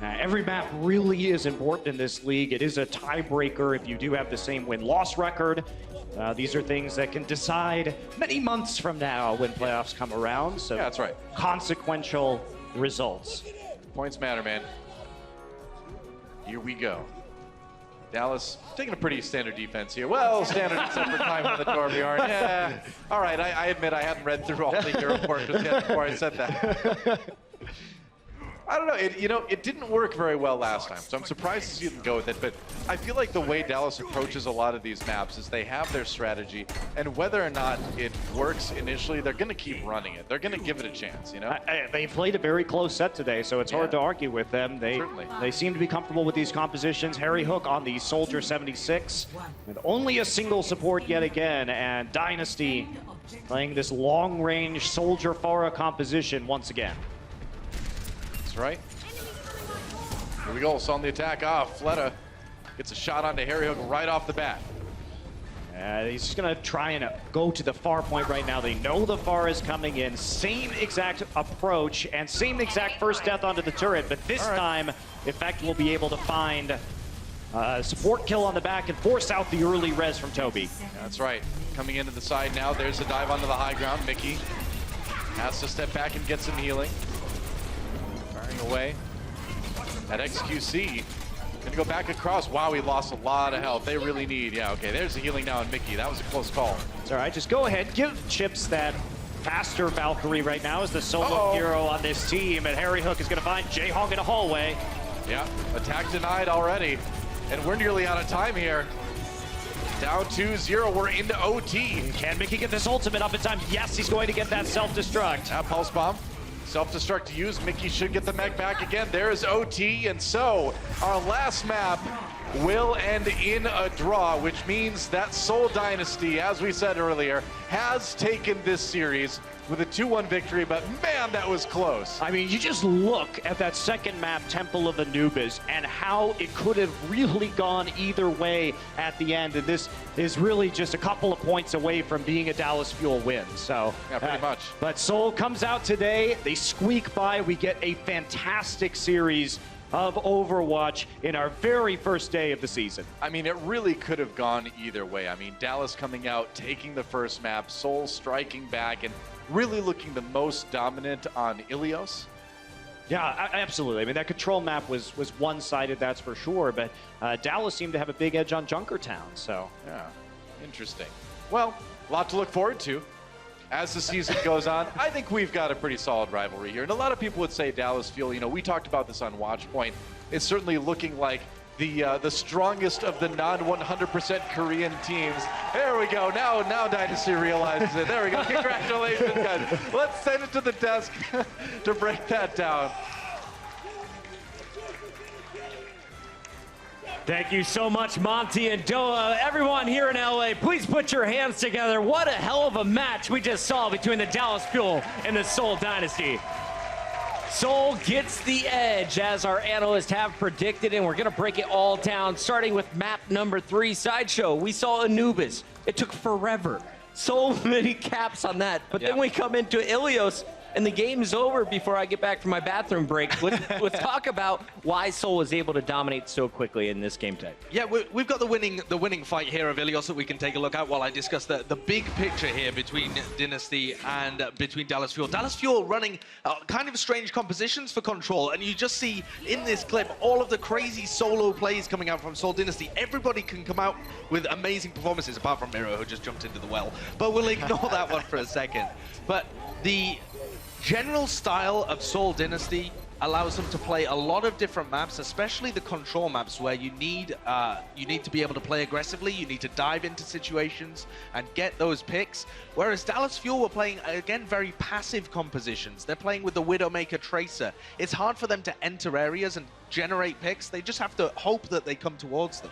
Every map really is important in this league. It is a tiebreaker if you do have the same win-loss record. These are things that can decide many months from now when playoffs come around. So yeah, that's right. Consequential results. Points matter, man. Here we go. Dallas taking a pretty standard defense here. Well, standard except for climbing on the door yard. Yeah. All right, I admit I hadn't read through all the hero portraits yet before I said that. I don't know. It didn't work very well last time, so I'm surprised to see them go with it. But I feel like the way Dallas approaches a lot of these maps is they have their strategy, and whether or not it works initially, they're going to keep running it. They're going to give it a chance, you know? They played a very close set today, so it's hard to argue with them. They seem to be comfortable with these compositions. Harry Hook on the Soldier 76, with only a single support yet again, and Dynasty playing this long-range Soldier Pharah composition once again. Right. Here we go. So on the attack. Fleta gets a shot onto Harry Hook right off the bat. He's just going to try and go to the far point right now. They know the far is coming in. Same exact approach and same exact first death onto the turret, but this time, Effect will be able to find a support kill on the back and force out the early res from Toby. That's right. Coming into the side now. There's a dive onto the high ground. Mickey has to step back and get some healing. Away at XQC. Gonna go back across. Wow, he lost a lot of health. They really need. Yeah, okay, there's the healing now on Mickey. That was a close call. It's all right. Just go ahead. Give Chips that faster Valkyrie right now as the solo hero on this team. And Harry Hook is going to find J-Hong in a hallway. Yeah, attack denied already. And we're nearly out of time here. Down 2-0. We're into OT. Can Mickey get this ultimate up in time? Yes, he's going to get that self-destruct. Pulse bomb. Self-destruct to use. Mickey should get the mech back again. There's OT, and so our last map will end in a draw, which means that Seoul Dynasty, as we said earlier, has taken this series with a 2-1 victory, but man, that was close. I mean, you just look at that second map, Temple of Anubis, and how it could have really gone either way at the end, and this is really just a couple of points away from being a Dallas Fuel win, so. Yeah, pretty much. But Seoul comes out today, they squeak by, we get a fantastic series of Overwatch in our very first day of the season. I mean, it really could have gone either way. I mean, Dallas coming out, taking the first map, Seoul striking back, and really looking the most dominant on Ilios. Yeah, absolutely. I mean, that control map was one-sided, that's for sure, but Dallas seemed to have a big edge on Junkertown, so. Yeah, interesting. Well, a lot to look forward to as the season goes on. I think we've got a pretty solid rivalry here, and a lot of people would say Dallas Fuel, you know, we talked about this on Watchpoint, it's certainly looking like the strongest of the non-100% Korean teams. There we go. Now Dynasty realizes it. There we go. Congratulations, guys. Let's send it to the desk to break that down. Thank you so much, Monty and Doa. Everyone here in LA, please put your hands together. What a hell of a match we just saw between the Dallas Fuel and the Seoul Dynasty. Seoul gets the edge, as our analysts have predicted, and we're going to break it all down, starting with map number 3, Sideshow. We saw Anubis. It took forever. So many caps on that. But then we come into Ilios, and the game's over before I get back from my bathroom break. Let's talk about why Seoul was able to dominate so quickly in this game type. Yeah, we've got the winning fight here of Ilios that we can take a look at while I discuss the big picture here between Dynasty and between Dallas Fuel. Dallas Fuel running kind of strange compositions for control, and you just see in this clip all of the crazy solo plays coming out from Seoul Dynasty. Everybody can come out with amazing performances, apart from Miro, who just jumped into the well. But we'll ignore that one for a second. But the general style of Seoul Dynasty allows them to play a lot of different maps, especially the control maps, where you need to be able to play aggressively, you need to dive into situations and get those picks. Whereas Dallas Fuel were playing, again, very passive compositions. They're playing with the Widowmaker Tracer. It's hard for them to enter areas and generate picks. They just have to hope that they come towards them.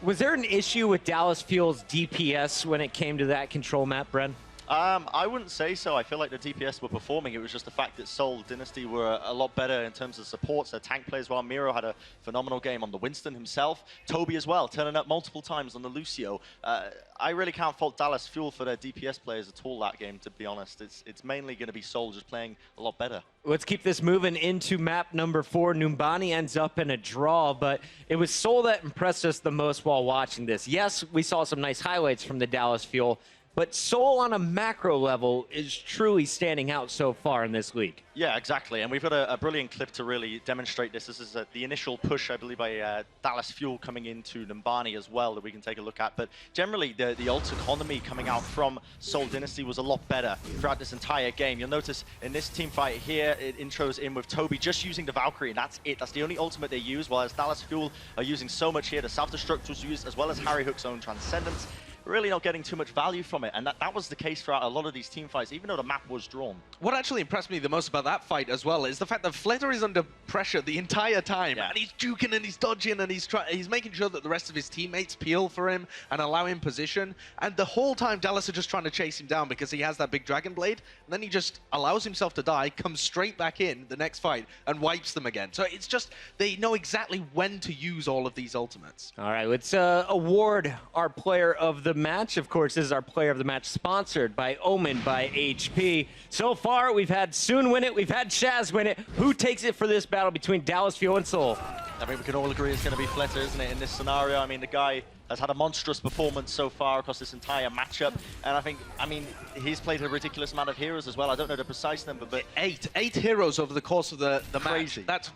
Was there an issue with Dallas Fuel's DPS when it came to that control map, Bren? I wouldn't say so. I feel like the DPS were performing. It was just the fact that Seoul Dynasty were a lot better in terms of supports. Their tank players well. Miro had a phenomenal game on the Winston himself. Toby as well, turning up multiple times on the Lucio. I really can't fault Dallas Fuel for their DPS players at all that game, to be honest. It's mainly going to be Seoul just playing a lot better. Let's keep this moving into map number 4. Numbani ends up in a draw, but it was Seoul that impressed us the most while watching this. Yes, we saw some nice highlights from the Dallas Fuel, but Seoul on a macro level is truly standing out so far in this league. Yeah, exactly. And we've got a brilliant clip to really demonstrate this. This is the initial push, I believe, by Dallas Fuel coming into Numbani as well that we can take a look at. But generally, the ult economy coming out from Seoul Dynasty was a lot better throughout this entire game. You'll notice in this team fight here, it intros in with Toby just using the Valkyrie, and that's it. That's the only ultimate they use, whereas Dallas Fuel are using so much here. The self-destruct was used, as well as Harry Hook's own Transcendence. Really not getting too much value from it, and that was the case throughout a lot of these team fights, even though the map was drawn. What actually impressed me the most about that fight as well is the fact that Flutter is under pressure the entire time, and he's juking and he's dodging and he's making sure that the rest of his teammates peel for him and allow him position, and the whole time Dallas are just trying to chase him down because he has that big Dragon Blade, and then he just allows himself to die, comes straight back in the next fight and wipes them again. So it's just, they know exactly when to use all of these ultimates. All right, let's award our player of the match. Of course, this is our player of the match sponsored by Omen by HP. So far, we've had Soon win it, we've had Shaz win it. Who takes it for this battle between Dallas Fuel and Seoul? I think we can all agree it's going to be Flutter, isn't it, in this scenario? I mean, the guy has had a monstrous performance so far across this entire matchup, and I mean, he's played a ridiculous amount of heroes as well. I don't know the precise number, but eight heroes over the course of the Crazy. match. That's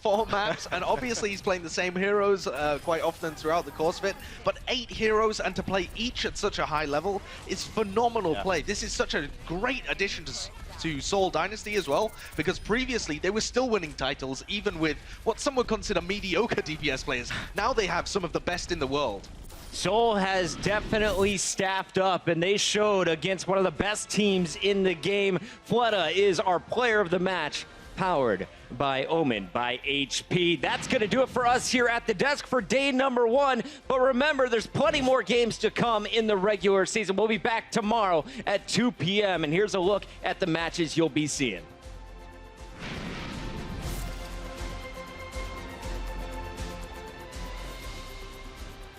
four maps, and obviously he's playing the same heroes quite often throughout the course of it, but 8 heroes, and to play each at such a high level is phenomenal play. This is such a great addition to Seoul Dynasty as well, because previously they were still winning titles even with what some would consider mediocre DPS players. Now they have some of the best in the world. Seoul has definitely staffed up, and they showed against one of the best teams in the game. Fleta is our player of the match, powered by Omen by HP. That's going to do it for us here at the desk for day number 1. But remember, there's plenty more games to come in the regular season. We'll be back tomorrow at 2 p.m. And here's a look at the matches you'll be seeing.